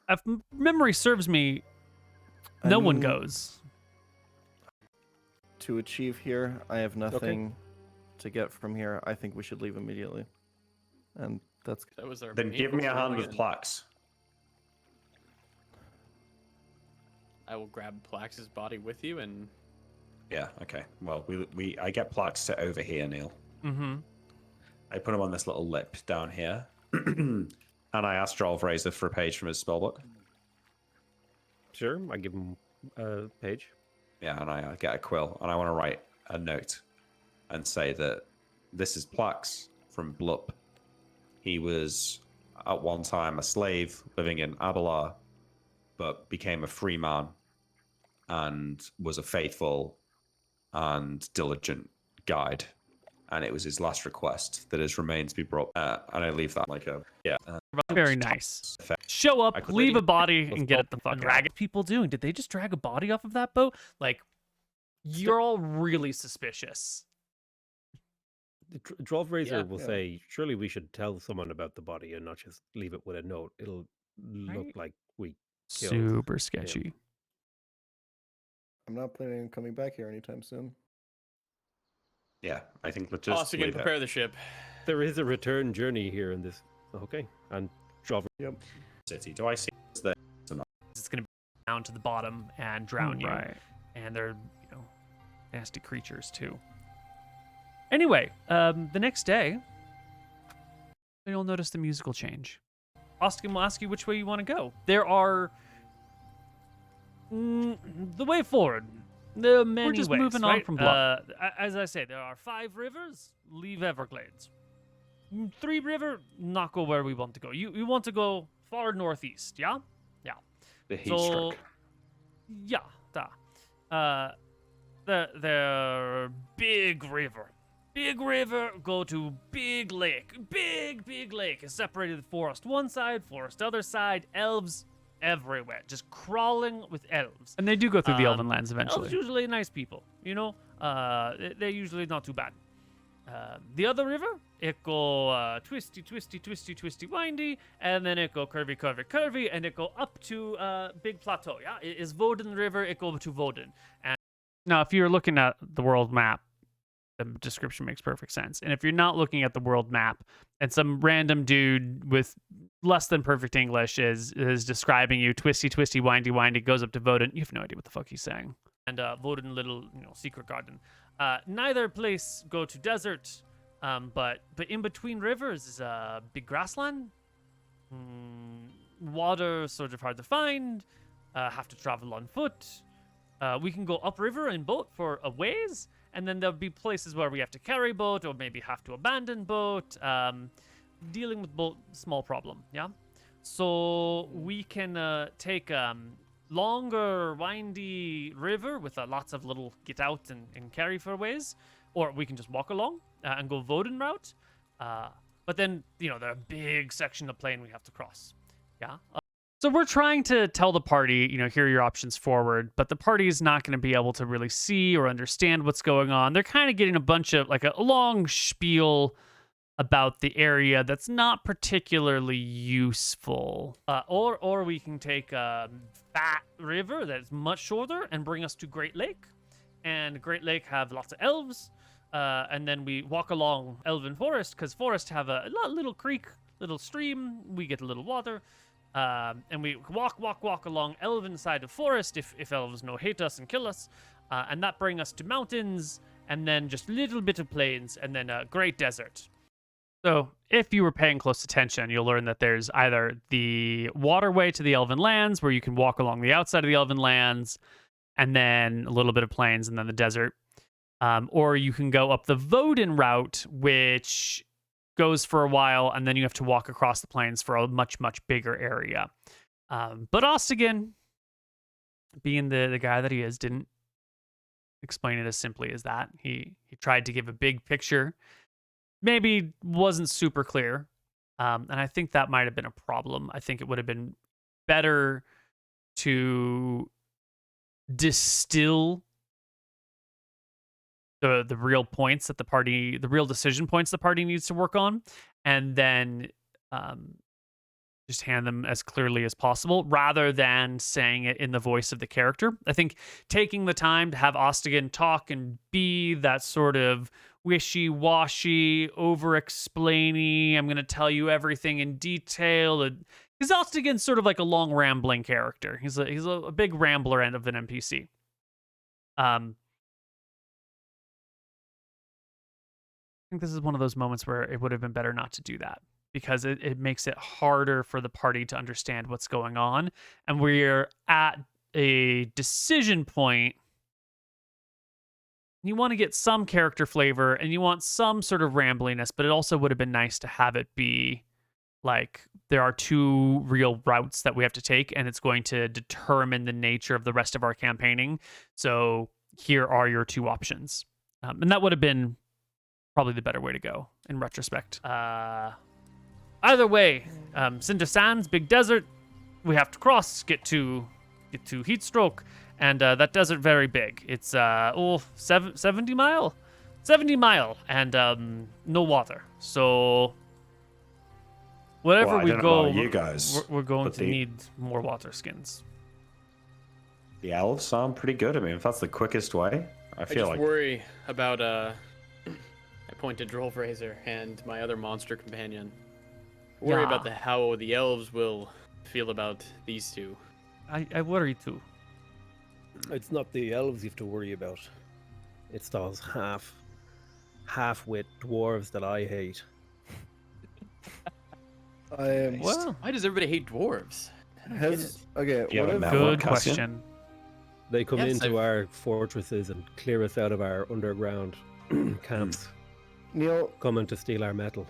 [SPEAKER 6] If memory serves me,
[SPEAKER 3] I
[SPEAKER 6] no one
[SPEAKER 3] mean,
[SPEAKER 6] goes.
[SPEAKER 3] To achieve here, I have nothing to get from here. I think we should leave immediately. And that's
[SPEAKER 2] That was our
[SPEAKER 5] Then
[SPEAKER 2] main
[SPEAKER 5] give me a
[SPEAKER 2] goal
[SPEAKER 5] hand with
[SPEAKER 2] again.
[SPEAKER 5] Plax.
[SPEAKER 2] I will grab Plax's body with you and
[SPEAKER 5] Yeah. Okay. Well, I get Plax sit over here, Neal.
[SPEAKER 6] Mm-hmm.
[SPEAKER 5] I put him on this little lip down here, and I ask Drove Razor for a page from his spellbook.
[SPEAKER 4] Sure, I give him a page.
[SPEAKER 5] Yeah, and I get a quill, and I want to write a note and say that this is Plax from Blup. He was at one time a slave living in Abelar, but became a free man and was a faithful and diligent guide. And it was his last request that his remains be brought. And I leave that like a
[SPEAKER 6] Very nice. Show
[SPEAKER 5] I
[SPEAKER 6] up,
[SPEAKER 5] could
[SPEAKER 6] leave
[SPEAKER 5] really-
[SPEAKER 6] a body, and get it the fuck
[SPEAKER 5] and
[SPEAKER 6] out. Drag people doing? Did they just drag a body off of that boat? Like, you're all really suspicious.
[SPEAKER 4] Drolf Razor will
[SPEAKER 3] Yeah.
[SPEAKER 4] say, surely we should tell someone about the body and not just leave it with a note. It'll look
[SPEAKER 6] Right.
[SPEAKER 4] like we killed
[SPEAKER 6] Super
[SPEAKER 4] him.
[SPEAKER 6] sketchy.
[SPEAKER 3] I'm not planning on coming back here anytime soon.
[SPEAKER 5] Yeah, I think let's just
[SPEAKER 2] Costigan,
[SPEAKER 5] leave it.
[SPEAKER 2] prepare the ship.
[SPEAKER 4] There is a return journey here in this. Okay. And Drolf.
[SPEAKER 3] Yep.
[SPEAKER 5] City. Do I see this?
[SPEAKER 6] It's going to be down to the bottom and drown you.
[SPEAKER 1] Right.
[SPEAKER 6] And they're, nasty creatures too. Anyway, the next day, you'll notice the musical change. Ostigan will ask you which way you want to go. There are the way forward. There are many
[SPEAKER 1] We're just
[SPEAKER 6] ways,
[SPEAKER 1] moving on
[SPEAKER 6] right?
[SPEAKER 1] from Bluff.
[SPEAKER 6] As I say, there are 5 rivers. Leave Everglades. 3 river, not go where we want to go. You want to go far northeast, yeah? Yeah.
[SPEAKER 5] The heat stroke.
[SPEAKER 6] Yeah, da. The big river. Big river, go to big lake. Big lake is separated with forest one side, forest other side, elves everywhere. Just crawling with elves.
[SPEAKER 1] And they do go through the Elven lands
[SPEAKER 6] Elves
[SPEAKER 1] eventually.
[SPEAKER 6] usually nice people, they're usually not too bad. The other river, it go twisty, windy, and then it go curvy, and it go up to big plateau. Yeah, it is Voden River. It go to Voden, and
[SPEAKER 1] Now, if you're looking at the world map, the description makes perfect sense. And if you're not looking at the world map and some random dude with less than perfect English is describing you twisty, windy, goes up to Voden, you have no idea what the fuck he's saying.
[SPEAKER 6] and Voden little secret garden. Neither place go to desert, but in between rivers is a big grassland. Water sort of hard to find. Have to travel on foot. We can go upriver in boat for a ways, and then there'll be places where we have to carry boat or maybe have to abandon boat. Dealing with boat, small problem, yeah? So we can take longer, windy river with lots of little get out and carry for ways, or we can just walk along and go Voden route. But then, there are a big section of plain we have to cross, yeah?
[SPEAKER 1] So we're trying to tell the party, here are your options forward, but the party is not going to be able to really see or understand what's going on. They're kind of getting a bunch of, like, a long spiel about the area that's not particularly useful.
[SPEAKER 6] Or we can take a fat river that's much shorter and bring us to Great Lake. And Great Lake have lots of elves. And then we walk along Elven Forest, because Forest have a little creek, little stream. We get a little water. And we walk along Elven side of Forest if elves no hate us and kill us. And that bring us to mountains, and then just a little bit of plains, and then a great desert.
[SPEAKER 1] So if you were paying close attention, you'll learn that there's either the waterway to the Elven lands, where you can walk along the outside of the Elven lands, and then a little bit of plains, and then the desert. Or you can go up the Voden route, which goes for a while, and then you have to walk across the plains for a much, much bigger area. But Ostigan, being the guy that he is, didn't explain it as simply as that. He tried to give a big picture. Maybe wasn't super clear. And I think that might have been a problem. I think it would have been better to distill the real points that the real decision points the party needs to work on, and then just hand them as clearly as possible, rather than saying it in the voice of the character. I think taking the time to have Ostigan talk and be that sort of wishy-washy, over-explainy, I'm going to tell you everything in detail. Because Ostigan's sort of like a long, rambling character. He's a big rambler end of an NPC. I think this is one of those moments where it would have been better not to do that, because it makes it harder for the party to understand what's going on. And we're at a decision point. You want to get some character flavor and you want some sort of rambliness, but it also would have been nice to have it be like there are 2 real routes that we have to take, and it's going to determine the nature of the rest of our campaigning. So here are your 2 options. And that would have been probably the better way to go in retrospect. Either way, Cinder Sands, big desert, we have to cross, get to Heatstroke,
[SPEAKER 6] and that desert very big. It's 70 mile, and no water. So wherever
[SPEAKER 5] Well, I
[SPEAKER 6] we
[SPEAKER 5] don't know
[SPEAKER 6] go,
[SPEAKER 5] about you guys,
[SPEAKER 6] we're going
[SPEAKER 5] but
[SPEAKER 6] to need more water skins.
[SPEAKER 5] the elves sound pretty good. I mean, if that's the quickest way, I feel like
[SPEAKER 2] worry about I point to Drollraiser and my other monster companion. Worry
[SPEAKER 6] Yeah.
[SPEAKER 2] about how the elves will feel about these two.
[SPEAKER 6] I worry too.
[SPEAKER 4] It's not the elves you have to worry about. It's those half-wit dwarves that I hate.
[SPEAKER 6] Well,
[SPEAKER 2] Why does everybody hate dwarves?
[SPEAKER 3] Okay,
[SPEAKER 5] You haven't met
[SPEAKER 6] good
[SPEAKER 5] one, Cassian?
[SPEAKER 6] question.
[SPEAKER 4] They come
[SPEAKER 2] Yes,
[SPEAKER 4] into our fortresses and clear us out of our underground camps,
[SPEAKER 3] Neal,
[SPEAKER 4] coming to steal our metal.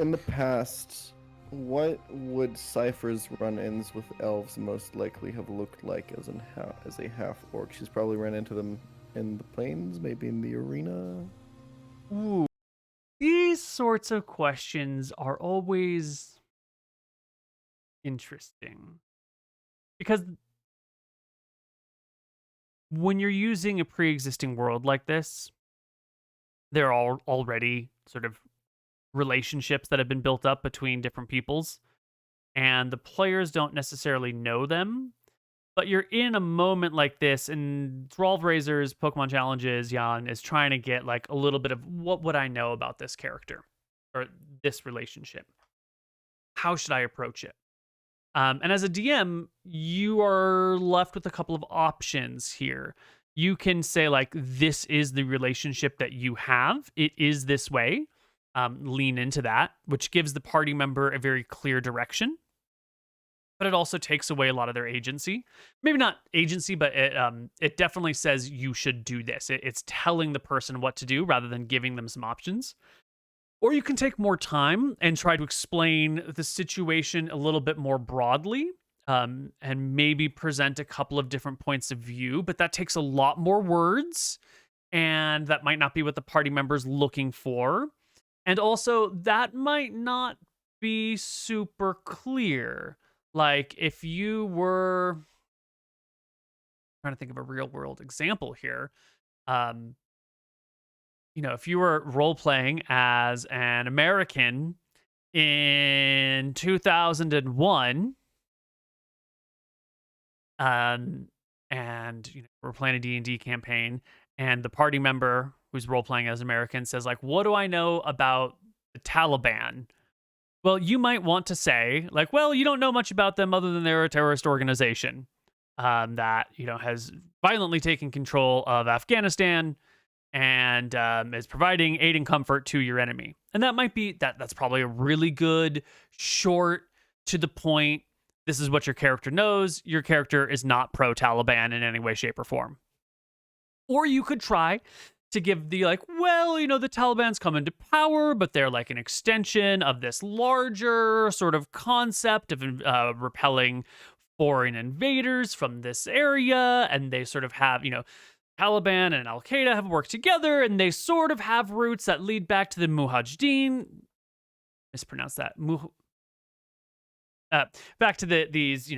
[SPEAKER 3] in the past, what would Cypher's run-ins with elves most likely have looked like as a half-orc? She's probably ran into them in the plains, maybe in the arena.
[SPEAKER 6] Ooh. These sorts of questions are always interesting. Because when you're using a pre-existing world like this, there are already sort of relationships that have been built up between different peoples, and the players don't necessarily know them. But you're in a moment like this, and Drollraiser's Pokemon Challenges, Jan, is trying to get like a little bit of what would I know about this character or this relationship? How should I approach it? And as a DM, you are left with a couple of options here. You can say, like, this is the relationship that you have. It is this way. Lean into that, which gives the party member a very clear direction. But it also takes away a lot of their agency. Maybe not agency, but it definitely says you should do this. It's telling the person what to do rather than giving them some options. Or you can take more time and try to explain the situation a little bit more broadly, and maybe present a couple of different points of view, but that takes a lot more words, and that might not be what the party member's looking for. And also, that might not be super clear. Like, if you were trying to think of a real world example here, if you were role playing as an American in 2001, and we're playing a D&D campaign, and the party member who's role playing as American says, like, what do I know about the Taliban? Well, you might want to say, like, well, you don't know much about them other than they're a terrorist organization that has violently taken control of Afghanistan and is providing aid and comfort to your enemy. And that might be that's probably a really good, short, to the point. This is what your character knows. Your character is not pro-Taliban in any way, shape, or form. Or you could try to give the, like, well, the Taliban's come into power, but they're like an extension of this larger sort of concept of repelling foreign invaders from this area. And they sort of have, Taliban and Al Qaeda have worked together, and they sort of have roots that lead back to the Mujahideen. Mispronounced that. Back to these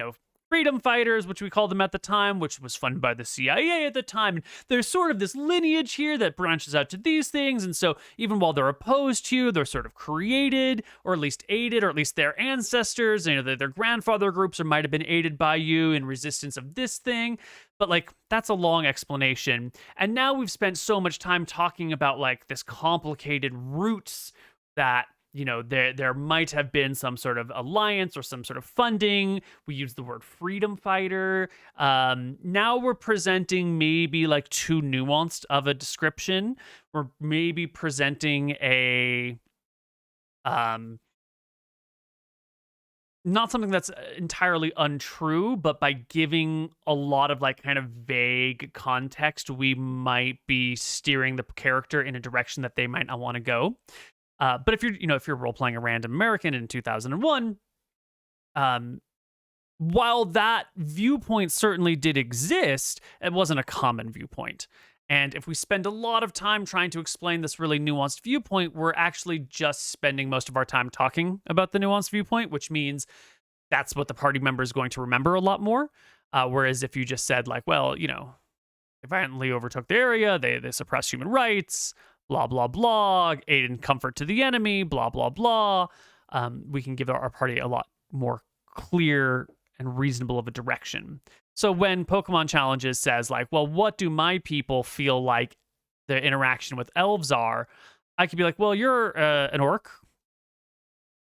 [SPEAKER 6] freedom fighters, which we called them at the time, which was funded by the CIA at the time. And there's sort of this lineage here that branches out to these things. And so even while they're opposed to you, they're sort of created, or at least aided, or at least their ancestors, their grandfather groups or might have been aided by you in resistance of this thing. But like, that's a long explanation. And now we've spent so much time talking about like this complicated roots that there might have been some sort of alliance or some sort of funding. We use the word freedom fighter. Now we're presenting maybe like too nuanced of a description. We're maybe presenting a not something that's entirely untrue, but by giving a lot of like kind of vague context, we might be steering the character in a direction that they might not want to go. But if you're role playing a random American in 2001, while that viewpoint certainly did exist, it wasn't a common viewpoint. And if we spend a lot of time trying to explain this really nuanced viewpoint, we're actually just spending most of our time talking about the nuanced viewpoint, which means that's what the party member is going to remember a lot more. Whereas if you just said like, well, they violently overtook the area, they suppressed human rights, blah, blah, blah, aid and comfort to the enemy, blah, blah, blah, we can give our party a lot more clear and reasonable of a direction. So when Pokemon Challenges says like, well, what do my people feel like the interaction with elves are? I could be like, well, you're an orc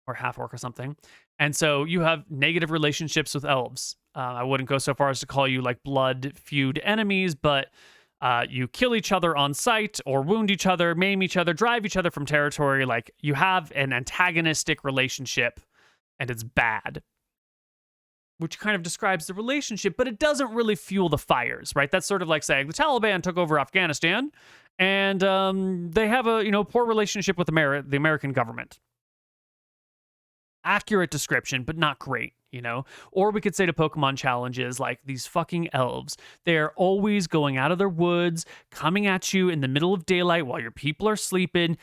[SPEAKER 6] or half orc or something. And so you have negative relationships with elves. I wouldn't go so far as to call you like blood feud enemies, but you kill each other on sight or wound each other, maim each other, drive each other from territory. Like you have an antagonistic relationship and it's bad, which kind of describes the relationship, but it doesn't really fuel the fires, right? That's sort of like saying the Taliban took over Afghanistan and they have a poor relationship with the American government. Accurate description, but not great, Or we could say to Pokemon Challenges, like these fucking elves, they're always going out of their woods, coming at you in the middle of daylight while your people are sleeping,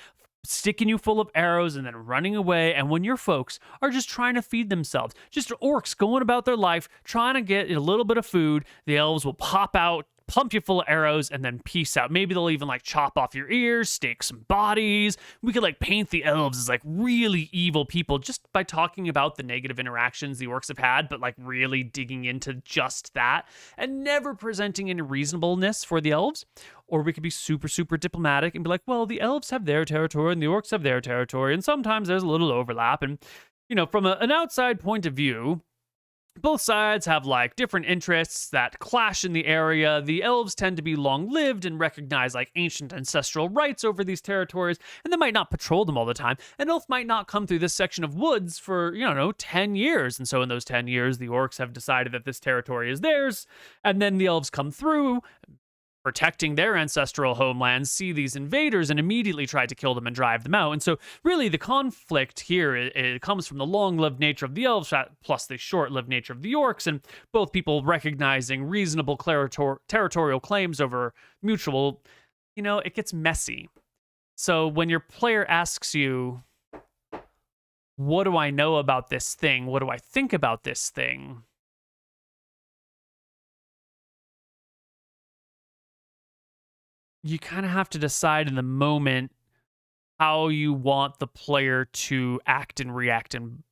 [SPEAKER 6] sticking you full of arrows and then running away. And when your folks are just trying to feed themselves, just orcs going about their life, trying to get a little bit of food, the elves will pop out, pump you full of arrows, and then peace out. Maybe they'll even like chop off your ears, stake some bodies. We could like paint the elves as like really evil people just by talking about the negative interactions the orcs have had, but like really digging into just that and never presenting any reasonableness for the elves. Or we could be super, super diplomatic and be like, well, the elves have their territory and the orcs have their territory, and sometimes there's a little overlap. And, from an outside point of view, both sides have like different interests that clash in the area. The elves tend to be long-lived and recognize like ancient ancestral rights over these territories, and they might not patrol them all the time. An elf might not come through this section of woods for, 10 years. And so in those 10 years, the orcs have decided that this territory is theirs. And then the elves come through, protecting their ancestral homelands, see these invaders and immediately try to kill them and drive them out. And so really the conflict here, it comes from the long-lived nature of the elves plus the short-lived nature of the orcs, and both people recognizing reasonable territorial claims over mutual, it gets messy. So when your player asks you, what do I know about this thing? What do I think about this thing? You kind of have to decide in the moment how you want the player to act and react and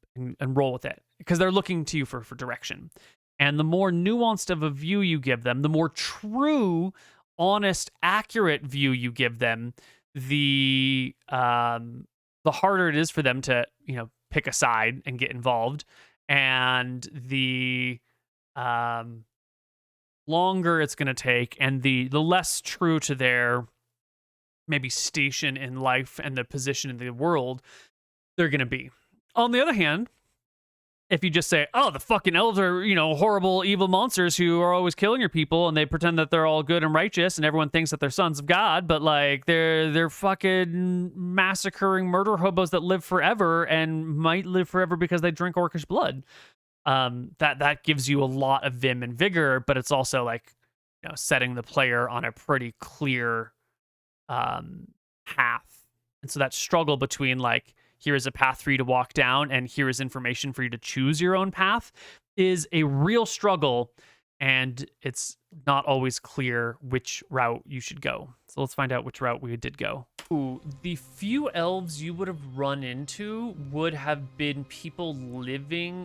[SPEAKER 6] roll with it, because they're looking to you for direction. And the more nuanced of a view you give them, the more true, honest, accurate view you give them, the harder it is for them to, pick a side and get involved. And the longer it's going to take, and the less true to their maybe station in life and the position in the world they're going to be. On the other hand, if you just say, oh, the fucking elves are, horrible, evil monsters who are always killing your people, and they pretend that they're all good and righteous, and everyone thinks that they're sons of God, but like they're fucking massacring murder hobos that live forever and might live forever because they drink orcish blood. That gives you a lot of vim and vigor, but it's also like, setting the player on a pretty clear path. And so that struggle between like, here is a path for you to walk down and here is information for you to choose your own path is a real struggle, and it's not always clear which route you should go. So let's find out which route we did go. Ooh, the few elves you would have run into would have been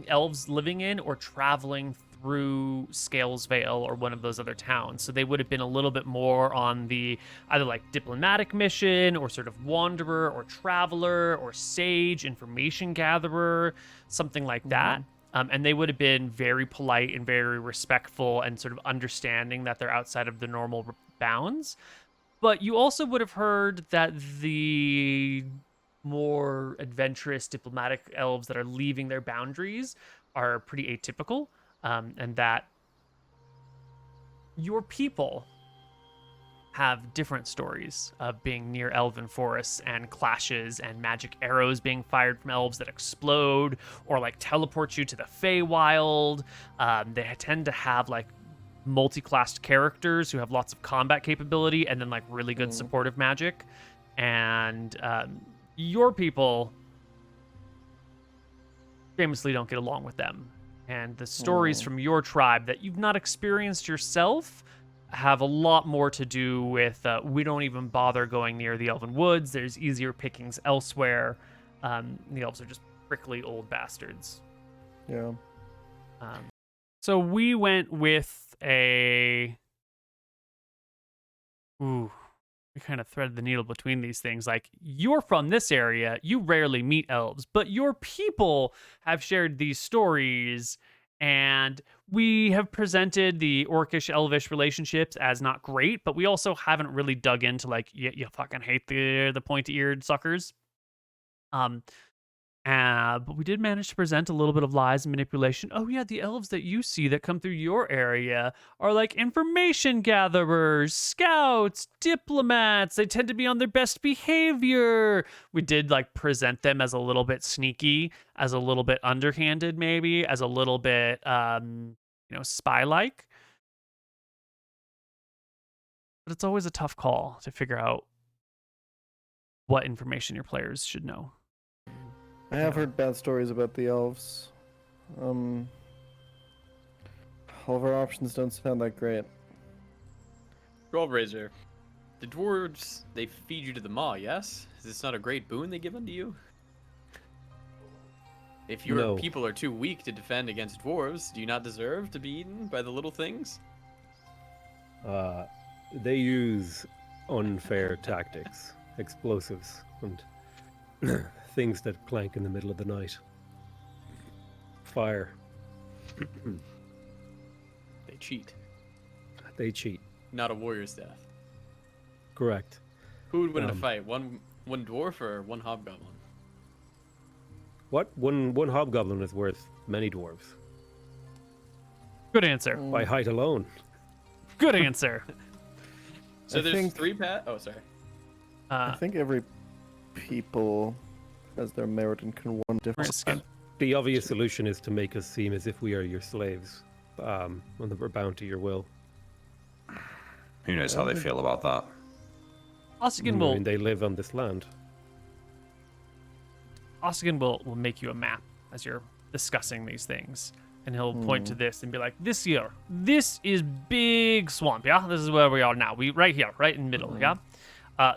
[SPEAKER 6] elves living in or traveling through Scalesvale or one of those other towns. So they would have been a little bit more on the either like diplomatic mission or sort of wanderer or traveler or sage, information gatherer, something like that. And they would have been very polite and very respectful and sort of understanding that they're outside of the normal bounds. But you also would have heard that the more adventurous diplomatic elves that are leaving their boundaries are pretty atypical, and that your people have different stories of being near elven forests and clashes and magic arrows being fired from elves that explode or like teleport you to the Feywild. They tend to have like multi-classed characters who have lots of combat capability and then like really good supportive magic. And your people famously don't get along with them. And the stories from your tribe that you've not experienced yourself have a lot more to do with we don't even bother going near the Elven Woods. There's easier pickings elsewhere. The elves are just prickly old bastards.
[SPEAKER 3] Yeah.
[SPEAKER 6] So we went with a... Ooh, we kind of threaded the needle between these things. Like, you're from this area, you rarely meet elves, but your people have shared these stories, and we have presented the orcish-elvish relationships as not great, but we also haven't really dug into, like, you fucking hate the pointy-eared suckers. But we did manage to present a little bit of lies and manipulation. Oh yeah, the elves that you see that come through your area are like information gatherers, scouts, diplomats. They tend to be on their best behavior. We did like present them as a little bit sneaky, as a little bit underhanded maybe, as a little bit spy-like. But it's always a tough call to figure out what information your players should know.
[SPEAKER 3] I have heard bad stories about the elves. All of our options don't sound that great.
[SPEAKER 2] Krob Razor, the dwarves, they feed you to the maw, yes? Is this not a great boon they give unto you? If your people are too weak to defend against dwarves, do you not deserve to be eaten by the little things?
[SPEAKER 4] They use unfair tactics, explosives, and things that clank in the middle of the night. Fire.
[SPEAKER 2] They cheat.
[SPEAKER 4] They cheat.
[SPEAKER 2] Not a warrior's death.
[SPEAKER 4] Correct.
[SPEAKER 2] Who would win in a fight? One dwarf or one hobgoblin?
[SPEAKER 4] What? One hobgoblin is worth many dwarves.
[SPEAKER 6] Good answer.
[SPEAKER 4] By height alone.
[SPEAKER 6] Good answer.
[SPEAKER 2] So there's three Oh, sorry.
[SPEAKER 3] I think every people has their merit and can want different.
[SPEAKER 4] The obvious solution is to make us seem as if we are your slaves, and that we're bound to your will.
[SPEAKER 5] Who knows how they feel about that?
[SPEAKER 6] Ossigan
[SPEAKER 4] I mean, they live on this land.
[SPEAKER 6] Ossigan will make you a map as you're discussing these things. And he'll point to this and be like, this here, this is big swamp, yeah? This is where we are now. We right here, right in the middle, yeah?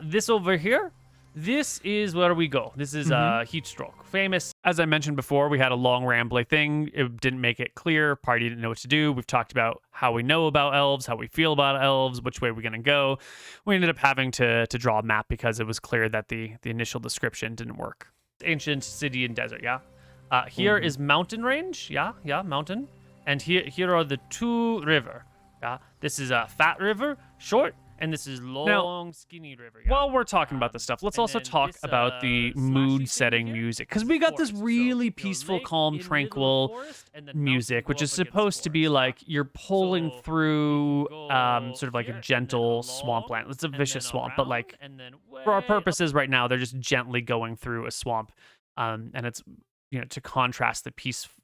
[SPEAKER 6] This over here, this is where we go. This is Heat Stroke. Famous. As I mentioned before, we had a long rambly thing. It didn't make it clear. Party didn't know what to do. We've talked about how we know about elves, how we feel about elves, which way we're going to go. We ended up having to draw a map because it was clear that the initial description didn't work. Ancient city and desert, yeah? Here is mountain range, yeah, mountain. And here are the two river, yeah? This is a fat river, short, and this is long, skinny river. Yeah? While we're talking about this stuff, let's also talk about the mood-setting music, because we got this really peaceful, calm, tranquil music, which is supposed to be like you're pulling through sort of like a gentle swampland. It's a vicious swamp, but like for our purposes right now, they're just gently going through a swamp, and it's to contrast the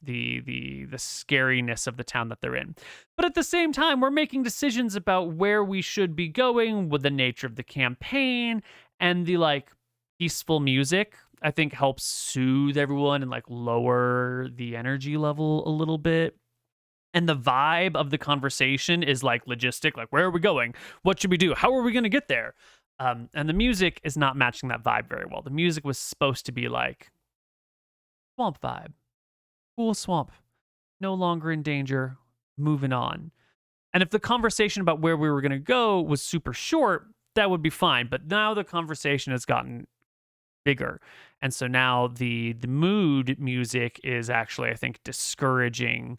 [SPEAKER 6] the scariness of the town that they're in. But at the same time, we're making decisions about where we should be going with the nature of the campaign, and the like peaceful music, I think, helps soothe everyone and like lower the energy level a little bit. And the vibe of the conversation is like logistic, like where are we going? What should we do? How are we going to get there? And the music is not matching that vibe very well. The music was supposed to be like swamp vibe. Cool swamp. No longer in danger. Moving on. And if the conversation about where we were going to go was super short, that would be fine. But now the conversation has gotten bigger. And so now the mood music is actually, I think, discouraging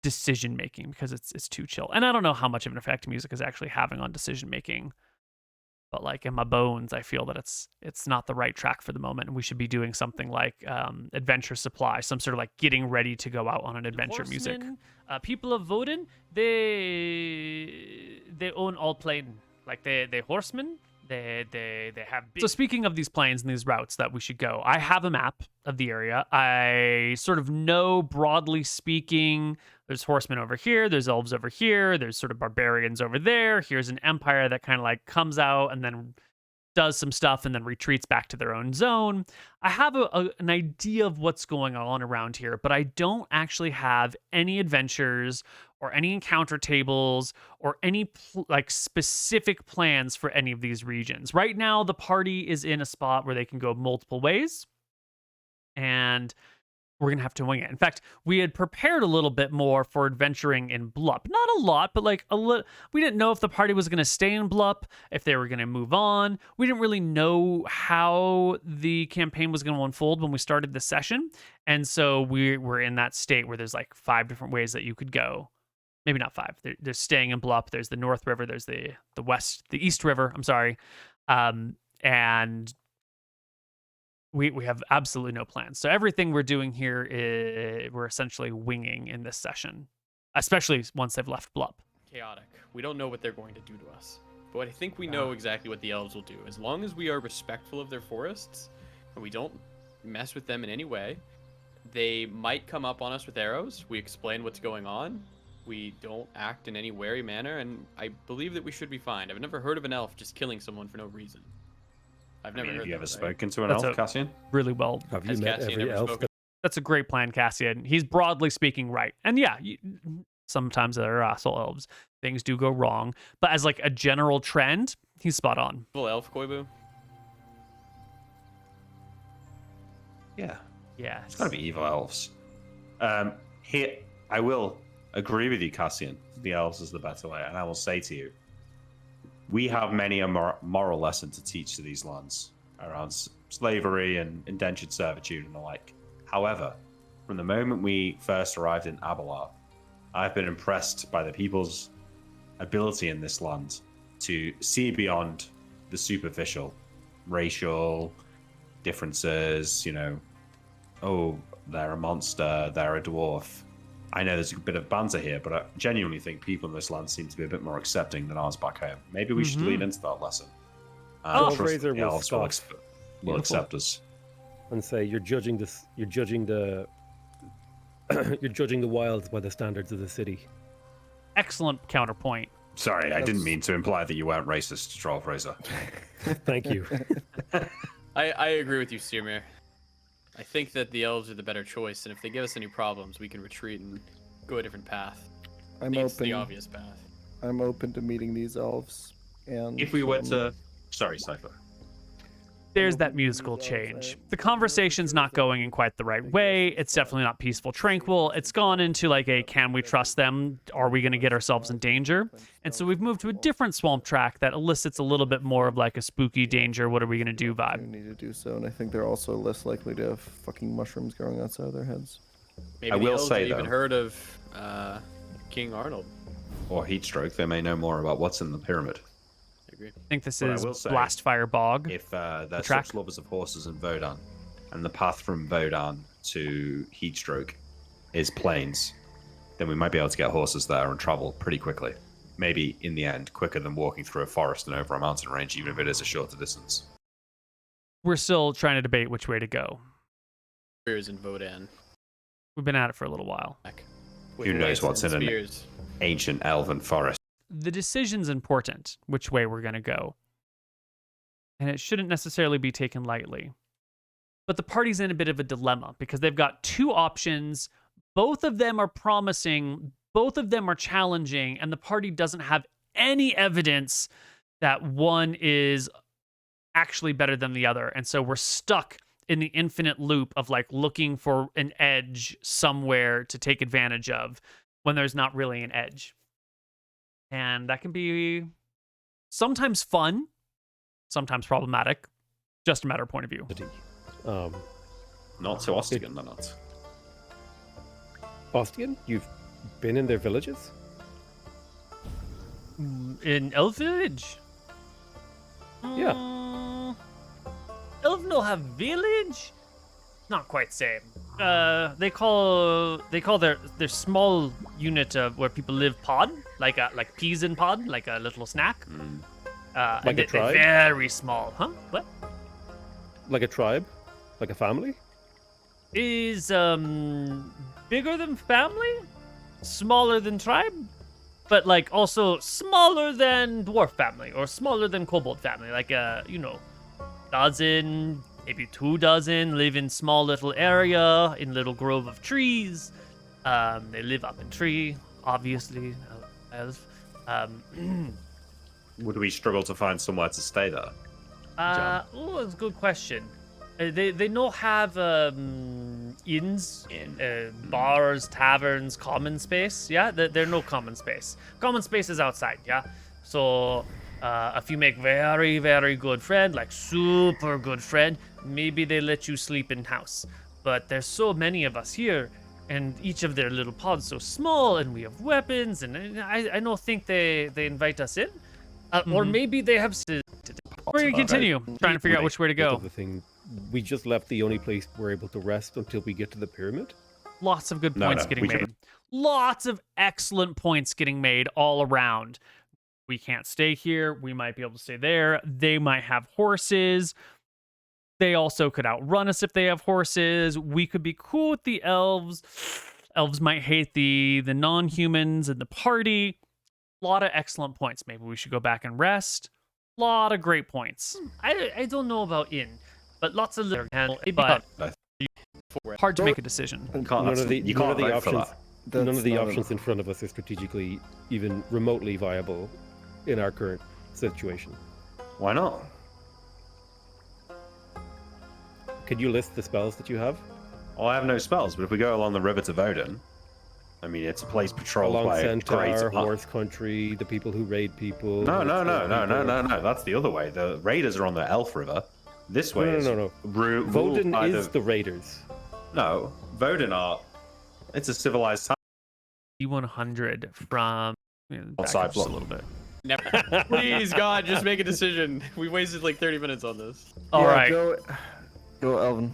[SPEAKER 6] decision making because it's too chill. And I don't know how much of an effect music is actually having on decision making. But like in my bones, I feel that it's not the right track for the moment, and we should be doing something like Adventure Supply, some sort of like getting ready to go out on an adventure music. People of Voden, they own all plain, like they horsemen. They have big... So speaking of these planes and these routes that we should go, I have a map of the area. I sort of know, broadly speaking, there's horsemen over here, there's elves over here, there's sort of barbarians over there. Here's an empire that kind of like comes out and then does some stuff and then retreats back to their own zone. I have an idea of what's going on around here, but I don't actually have any adventures or any encounter tables or any like specific plans for any of these regions. Right now, the party is in a spot where they can go multiple ways, and we're going to have to wing it. In fact, we had prepared a little bit more for adventuring in Blup. Not a lot, but like a little. We didn't know if the party was going to stay in Blup, if they were going to move on. We didn't really know how the campaign was going to unfold when we started the session. And so we were in that state where there's like 5 different ways that you could go. Maybe not 5. There's staying in Blup. There's the North River. There's the East River. I'm sorry. And we have absolutely no plans. So everything we're doing here is we're essentially winging in this session, especially once they've left Blup.
[SPEAKER 2] Chaotic. We don't know what they're going to do to us, but I think we know exactly what the elves will do. As long as we are respectful of their forests and we don't mess with them in any way, they might come up on us with arrows. We explain what's going on. We don't act in any wary manner, and I believe that we should be fine. I've never heard of an elf just killing someone for no reason. I've never heard
[SPEAKER 5] Have you ever
[SPEAKER 2] that,
[SPEAKER 5] spoken to an
[SPEAKER 6] That's
[SPEAKER 5] elf, Cassian?
[SPEAKER 6] Really well.
[SPEAKER 4] Have you
[SPEAKER 2] Has
[SPEAKER 4] met
[SPEAKER 2] Cassian
[SPEAKER 4] every
[SPEAKER 2] ever
[SPEAKER 4] elf?
[SPEAKER 2] spoken?
[SPEAKER 6] That's a great plan, Cassian. He's broadly speaking right. And yeah, sometimes there are asshole elves. Things do go wrong. But as like a general trend, he's spot on.
[SPEAKER 2] Evil elf, Koibu?
[SPEAKER 5] Yeah.
[SPEAKER 6] Yeah.
[SPEAKER 5] It's gotta be evil elves. Here, I will agree with you, Cassian. The elves is the better way, and I will say to you, we have many a moral lesson to teach to these lands around slavery and indentured servitude and the like. However, from the moment we first arrived in Abelar, I've been impressed by the people's ability in this land to see beyond the superficial, racial differences, oh, they're a monster, they're a dwarf. I know there's a bit of banter here, but I genuinely think people in this land seem to be a bit more accepting than ours back home. Maybe we should lean into that lesson.
[SPEAKER 4] Oh,
[SPEAKER 5] trust that
[SPEAKER 4] Fraser
[SPEAKER 5] the
[SPEAKER 4] will
[SPEAKER 5] elves will accept us.
[SPEAKER 4] And say you're judging this. You're judging the. You're judging the wilds by the standards of the city.
[SPEAKER 6] Excellent counterpoint.
[SPEAKER 5] Sorry, I didn't mean to imply that you weren't racist, Troll Fraser.
[SPEAKER 4] Thank you.
[SPEAKER 2] I agree with you, Steermere. I think that the elves are the better choice, and if they give us any problems, we can retreat and go a different path. I think it's the obvious path.
[SPEAKER 3] I'm open to meeting these elves. And
[SPEAKER 5] If we were to... Sorry, Cypher.
[SPEAKER 6] There's that musical change. The conversation's not going in quite the right way. It's definitely not peaceful, tranquil. It's gone into like a can we trust them? Are we going to get ourselves in danger? And so we've moved to a different swamp track that elicits a little bit more of like a spooky danger. What are we going to do vibe?
[SPEAKER 3] need to do so, and I think they're also less likely to have fucking mushrooms growing outside of their heads.
[SPEAKER 2] Maybe
[SPEAKER 5] I
[SPEAKER 2] the
[SPEAKER 5] will
[SPEAKER 2] elves
[SPEAKER 5] say,
[SPEAKER 2] have even
[SPEAKER 5] though-
[SPEAKER 2] heard of King Arnold.
[SPEAKER 5] Or Heatstroke, they may know more about what's in the pyramid.
[SPEAKER 2] I agree.
[SPEAKER 6] I think this
[SPEAKER 5] What I
[SPEAKER 6] is
[SPEAKER 5] will say,
[SPEAKER 6] Blastfire Bog.
[SPEAKER 5] If they're
[SPEAKER 6] track.
[SPEAKER 5] such lovers of horses in Vodan, and the path from Vodan to Heatstroke is plains, then we might be able to get horses there and travel pretty quickly. Maybe, in the end, quicker than walking through a forest and over a mountain range, even if it is a shorter distance.
[SPEAKER 6] We're still trying to debate which way to go.
[SPEAKER 2] Spears in Vodan.
[SPEAKER 6] We've been at it for a little while.
[SPEAKER 2] With
[SPEAKER 5] knows what's
[SPEAKER 2] lances
[SPEAKER 5] in
[SPEAKER 2] and
[SPEAKER 5] an-
[SPEAKER 2] spears.
[SPEAKER 5] Ancient elven forest.
[SPEAKER 6] The decision's important, which way we're going to go. And it shouldn't necessarily be taken lightly. But the party's in a bit of a dilemma because they've got 2 options. Both of them are promising, both of them are challenging, and the party doesn't have any evidence that one is actually better than the other. And so we're stuck in the infinite loop of like looking for an edge somewhere to take advantage of when there's not really an edge. And that can be sometimes fun, sometimes problematic, just a matter of point of view.
[SPEAKER 4] Um,
[SPEAKER 5] Not to Ostigan, they're not.
[SPEAKER 4] Ostian, you've been in their villages?
[SPEAKER 6] In Elf Village?
[SPEAKER 4] Yeah.
[SPEAKER 6] Elf no have village? Not quite same. They call their small unit of where people live pod, like peas in pod, like a little snack.
[SPEAKER 4] Like
[SPEAKER 6] and
[SPEAKER 4] a tribe?
[SPEAKER 6] They're very small, huh? What?
[SPEAKER 4] Like a tribe? Like a family?
[SPEAKER 6] Is bigger than family? Smaller than tribe? but like also smaller than dwarf family or smaller than kobold family, like you know, dozen, maybe 2 dozen, live in small little area in little grove of trees. They live up in tree, obviously. Elf.
[SPEAKER 5] Would we struggle to find somewhere to stay there?
[SPEAKER 6] Oh, that's a good question. They don't have inns, bars, taverns, common space. Yeah, they're no common space. Common space is outside. Yeah, so if you make very, very good friend, like super good friend, maybe they let you sleep in house. But there's so many of us here, and each of their little pods so small, and we have weapons, and I don't think they invite us in, or maybe they have. We're gonna continue trying to figure out which way to go.
[SPEAKER 4] The thing, we just left the only place we're able to rest until we get to the pyramid.
[SPEAKER 6] Lots of good points getting made. Lots of excellent points getting made all around. We can't stay here. We might be able to stay there. They might have horses. They also could outrun us if they have horses. We could be cool with the elves. Elves might hate the non-humans in the party. A lot of excellent points. Maybe we should go back and rest. A lot of great points. I don't know about in, but lots of little but hard to make a decision.
[SPEAKER 4] None of the options in front of us are strategically even remotely viable in our current situation.
[SPEAKER 5] Why not?
[SPEAKER 4] Could you list the spells that you have?
[SPEAKER 5] Well, I have no spells, but if we go along the river to Voden, I mean, it's a place patrolled
[SPEAKER 4] Along
[SPEAKER 5] by
[SPEAKER 4] Centaur,
[SPEAKER 5] great...
[SPEAKER 4] Horse Country, the people who raid people.
[SPEAKER 5] No. That's the other way. The raiders are on the Elf River. This way
[SPEAKER 4] No. Voden is the raiders.
[SPEAKER 5] No, Voden are... It's a civilized town.
[SPEAKER 6] E100 from...
[SPEAKER 5] Outside block.
[SPEAKER 6] a little bit.
[SPEAKER 2] Never. Please, God, just make a decision. We wasted like 30 minutes on this.
[SPEAKER 6] All right.
[SPEAKER 3] Go, Elvin.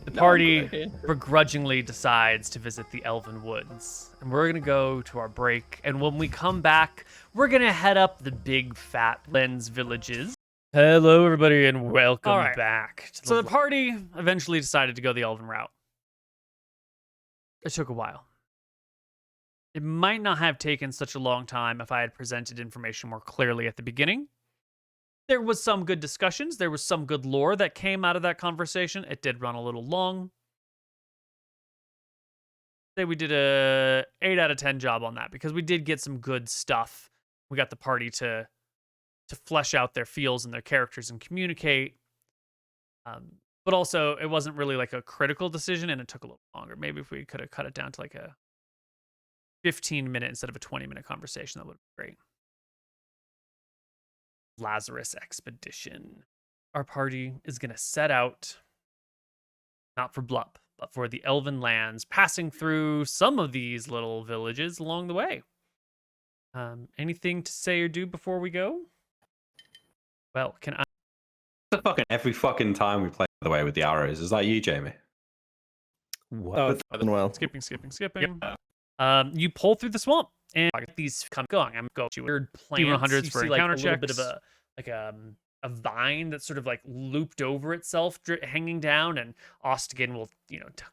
[SPEAKER 6] The party begrudgingly decides to visit the Elven Woods. And we're going to go to our break. And when we come back, we're going to head up the big fat lens villages. Hello, everybody, and welcome back. So the party eventually decided to go the Elven route. It took a while. It might not have taken such a long time if I had presented information more clearly at the beginning. There was some good discussions. There was some good lore that came out of that conversation. It did run a little long. Say we did a 8 out of 10 job on that because we did get some good stuff. We got the party to flesh out their feels and their characters and communicate. But also, it wasn't really like a critical decision, and it took a little longer. Maybe if we could have cut it down to like a 15-minute instead of a 20-minute conversation, that would be great. Lazarus expedition. Our party is going to set out, not for Blup, but for the Elven lands, passing through some of these little villages along the way. Anything to say or do before we go? Well, can I...
[SPEAKER 5] Every fucking time we play the way with the arrows. Is that you, Jamie?
[SPEAKER 4] What?
[SPEAKER 3] Well,
[SPEAKER 6] Skipping. You pull through the swamp, and these come going. I'm going to weird plants. 100s for encounter checks. A little bit of a vine that's sort of like looped over itself, hanging down, and Ostigan will,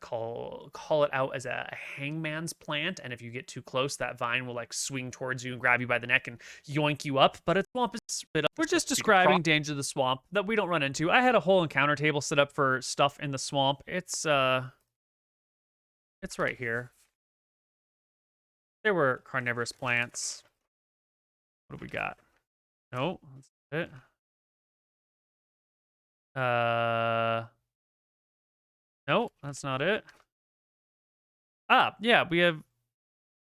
[SPEAKER 6] call it out as a hangman's plant. And if you get too close, that vine will like swing towards you and grab you by the neck and yoink you up. But a swamp is spit up. We're just describing danger of the swamp that we don't run into. I had a whole encounter table set up for stuff in the swamp. It's right here. There were carnivorous plants. What do we got? No, that's it. No, that's not it. Yeah, we had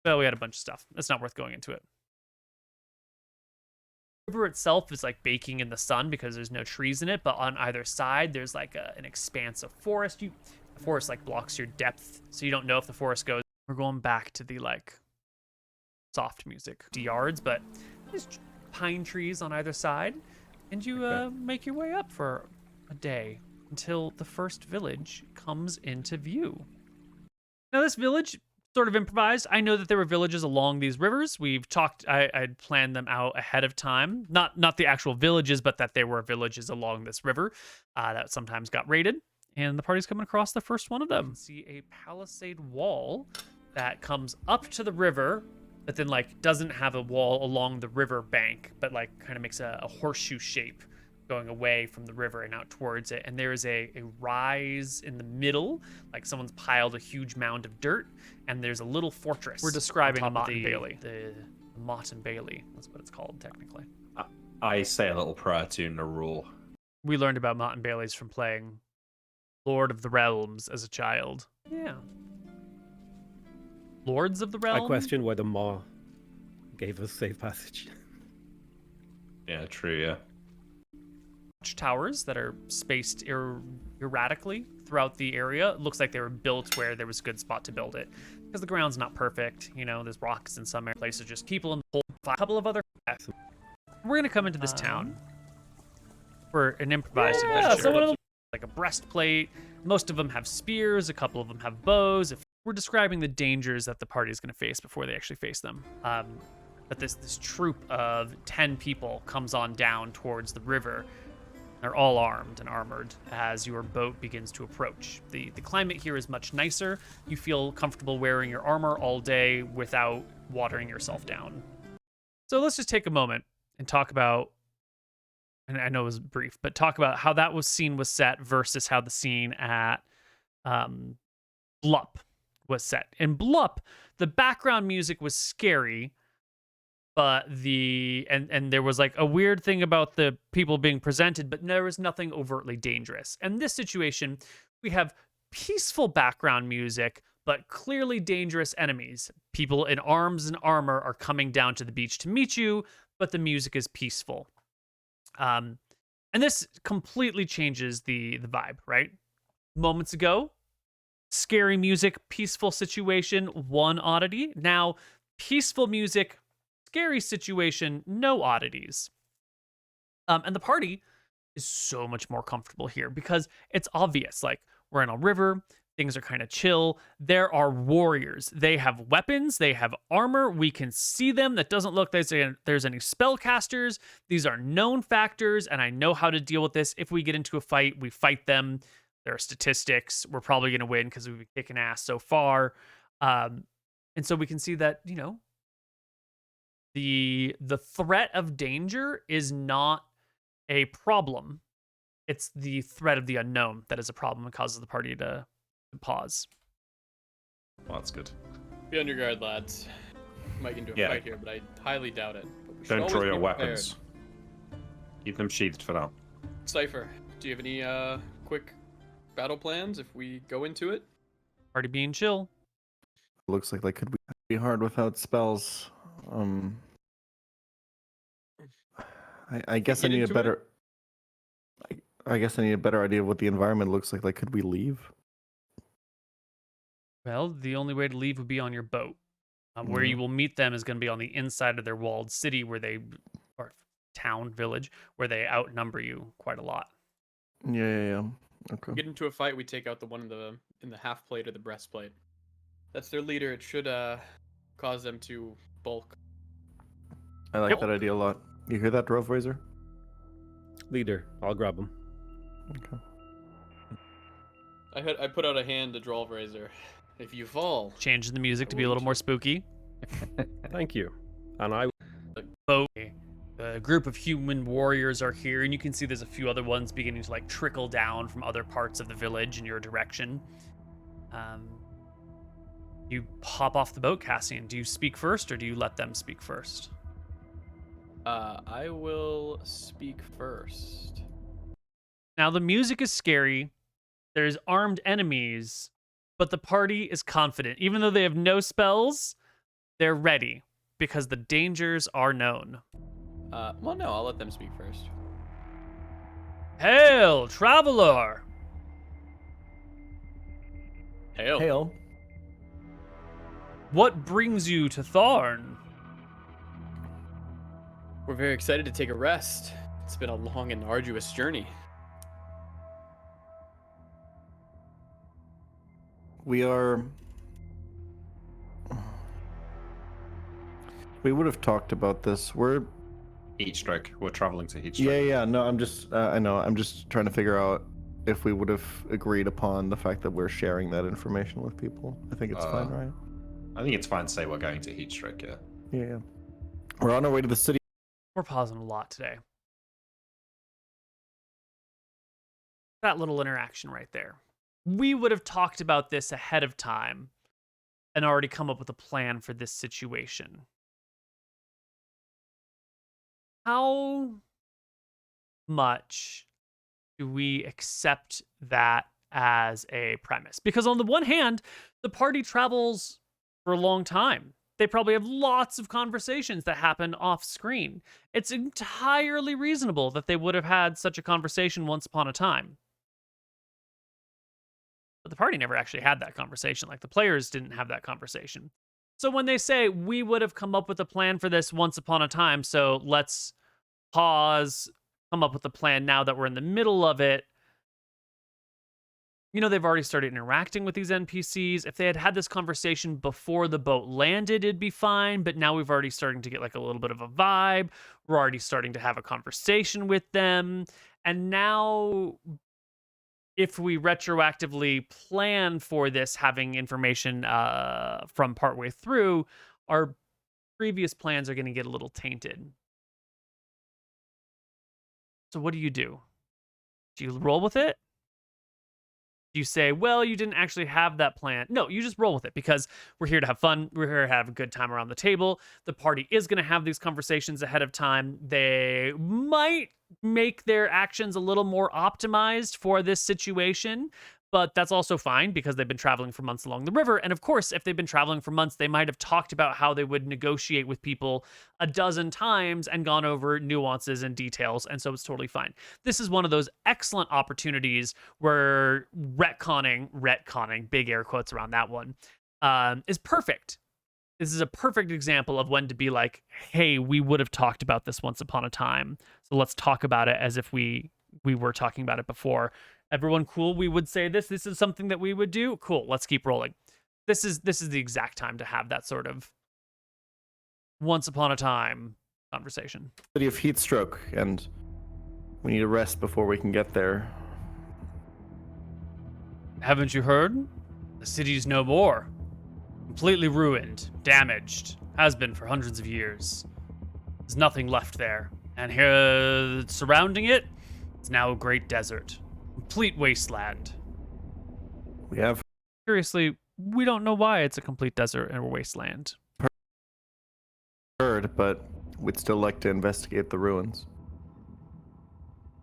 [SPEAKER 6] a bunch of stuff. It's not worth going into it. The river itself is like baking in the sun because there's no trees in it, but on either side there's like an expanse of forest. The forest like blocks your depth, so you don't know if the forest goes. We're going back to the like soft music yards, but there's pine trees on either side, and you make your way up for a day until the first village comes into view. Now this village sort of improvised. I know that there were villages along these rivers. We've talked, I'd planned them out ahead of time, not the actual villages, but that there were villages along this river that sometimes got raided, and the party's coming across the first one of them. See a palisade wall that comes up to the river but then like doesn't have a wall along the river bank, but like kind of makes a horseshoe shape going away from the river and out towards it. And there is a rise in the middle, like someone's piled a huge mound of dirt, and there's a little fortress. We're describing Motte and Bailey. The Motte and Bailey, that's what it's called technically.
[SPEAKER 5] I say a little prayer to Narul.
[SPEAKER 6] We learned about Motte and Bailey's from playing Lord of the Realms as a child. Yeah. Lords of the Realm?
[SPEAKER 4] I question whether Ma gave us safe passage.
[SPEAKER 5] Yeah, true, yeah.
[SPEAKER 6] Towers that are spaced erratically throughout the area. It looks like they were built where there was a good spot to build it. Because the ground's not perfect. You know, there's rocks in some places, just people in the whole. A couple of other. We're going to come into this town for an improvised adventure. Like a breastplate. Most of them have spears. A couple of them have bows. If we're describing the dangers that the party is going to face before they actually face them. But this troop of 10 people comes on down towards the river. They're all armed and armored as your boat begins to approach. The climate here is much nicer. You feel comfortable wearing your armor all day without watering yourself down. So let's just take a moment and talk about, and I know it was brief, but talk about how that scene was set versus how the scene at Blup was set. In Blup, the background music was scary, but and there was like a weird thing about the people being presented, but there was nothing overtly dangerous. In this situation, we have peaceful background music, but clearly dangerous enemies. People in arms and armor are coming down to the beach to meet you, but the music is peaceful. And this completely changes the vibe, right? Moments ago, scary music, peaceful situation, one oddity. Now, peaceful music, scary situation, no oddities. And the party is so much more comfortable here because it's obvious. Like, we're in a river, things are kind of chill. There are warriors. They have weapons, they have armor. We can see them. That doesn't look like there's any spellcasters. These are known factors, and I know how to deal with this. If we get into a fight, we fight them. There are statistics. We're probably going to win because we've been kicking ass so far. And so we can see that, you know, the threat of danger is not a problem. It's the threat of the unknown that is a problem and causes the party to pause.
[SPEAKER 5] Well, that's good.
[SPEAKER 2] Be on your guard, lads. We might get into a fight here, but I highly doubt it. But we should
[SPEAKER 5] Don't
[SPEAKER 2] always
[SPEAKER 5] draw
[SPEAKER 2] be
[SPEAKER 5] your
[SPEAKER 2] prepared.
[SPEAKER 5] weapons. Keep them sheathed for now.
[SPEAKER 2] Cypher, do you have any quick battle plans if we go into it?
[SPEAKER 6] Party being chill.
[SPEAKER 3] Looks like that could be hard without spells. I guess I need a better. I guess I need a better idea of what the environment looks like. Like, could we leave?
[SPEAKER 6] Well, the only way to leave would be on your boat. Where you will meet them is going to be on the inside of their walled city, or town, village, where they outnumber you quite a lot.
[SPEAKER 3] Yeah. Okay.
[SPEAKER 2] Get into a fight, we take out the one in the half plate or the breastplate. That's their leader. It should cause them to bulk.
[SPEAKER 3] I like that idea a lot. You hear that, Drove Razor?
[SPEAKER 4] Leader, I'll grab him.
[SPEAKER 3] Okay.
[SPEAKER 2] I put out a hand to draw razor. If you fall,
[SPEAKER 6] Changing the music to be a little more spooky.
[SPEAKER 4] Thank you. And I
[SPEAKER 6] Boat. A group of human warriors are here, and you can see there's a few other ones beginning to like trickle down from other parts of the village in your direction. You hop off the boat, Cassian. Do you speak first, or do you let them speak first?
[SPEAKER 2] I will speak first.
[SPEAKER 6] Now, the music is scary. There's armed enemies, but the party is confident. Even though they have no spells, they're ready because the dangers are known.
[SPEAKER 2] Well, no, I'll let them speak first.
[SPEAKER 6] Hail, traveler!
[SPEAKER 2] Hail.
[SPEAKER 6] What brings you to Tharn?
[SPEAKER 2] We're very excited to take a rest. It's been a long and arduous journey.
[SPEAKER 3] We would have talked about this. We're
[SPEAKER 5] Heatstroke. We're traveling to Heatstroke.
[SPEAKER 3] Yeah. No, I'm just. I know. I'm just trying to figure out if we would have agreed upon the fact that we're sharing that information with people. I think it's fine, right?
[SPEAKER 5] I think it's fine to say we're going to Heatstroke, yeah.
[SPEAKER 3] Yeah. We're on our way to the city.
[SPEAKER 6] We're pausing a lot today. That little interaction right there. We would have talked about this ahead of time and already come up with a plan for this situation. How much do we accept that as a premise? Because on the one hand, the party travels for a long time. They probably have lots of conversations that happen off screen. It's entirely reasonable that they would have had such a conversation once upon a time. But the party never actually had that conversation. Like, the players didn't have that conversation. So when they say, we would have come up with a plan for this once upon a time, so let's pause, come up with a plan now that we're in the middle of it. You know, they've already started interacting with these NPCs. If they had had this conversation before the boat landed, it'd be fine. But now we've already starting to get like a little bit of a vibe. We're already starting to have a conversation with them. And now, if we retroactively plan for this, having information from partway through, our previous plans are going to get a little tainted. So what do? Do you roll with it? Do you say, well, you didn't actually have that plan? No, you just roll with it because we're here to have fun. We're here to have a good time around the table. The party is going to have these conversations ahead of time. They might make their actions a little more optimized for this situation, but that's also fine because they've been traveling for months along the river. And of course, if they've been traveling for months, they might have talked about how they would negotiate with people a dozen times and gone over nuances and details. And so it's totally fine. This is one of those excellent opportunities where retconning, big air quotes around that one, is perfect. This is a perfect example of when to be like, hey, we would have talked about this once upon a time. So let's talk about it as if we were talking about it before. Everyone cool? We would say this. This is something that we would do. Cool. Let's keep rolling. This is the exact time to have that sort of once upon a time conversation.
[SPEAKER 3] City of heat stroke, and we need a rest before we can get there.
[SPEAKER 6] Haven't you heard? The city's no more. Completely ruined, damaged, has been for hundreds of years. There's nothing left there. And here, surrounding it, it's now a great desert. Complete wasteland.
[SPEAKER 3] We have
[SPEAKER 6] Curiously, we don't know why it's a complete desert and a wasteland.
[SPEAKER 3] heard, but we'd still like to investigate the ruins.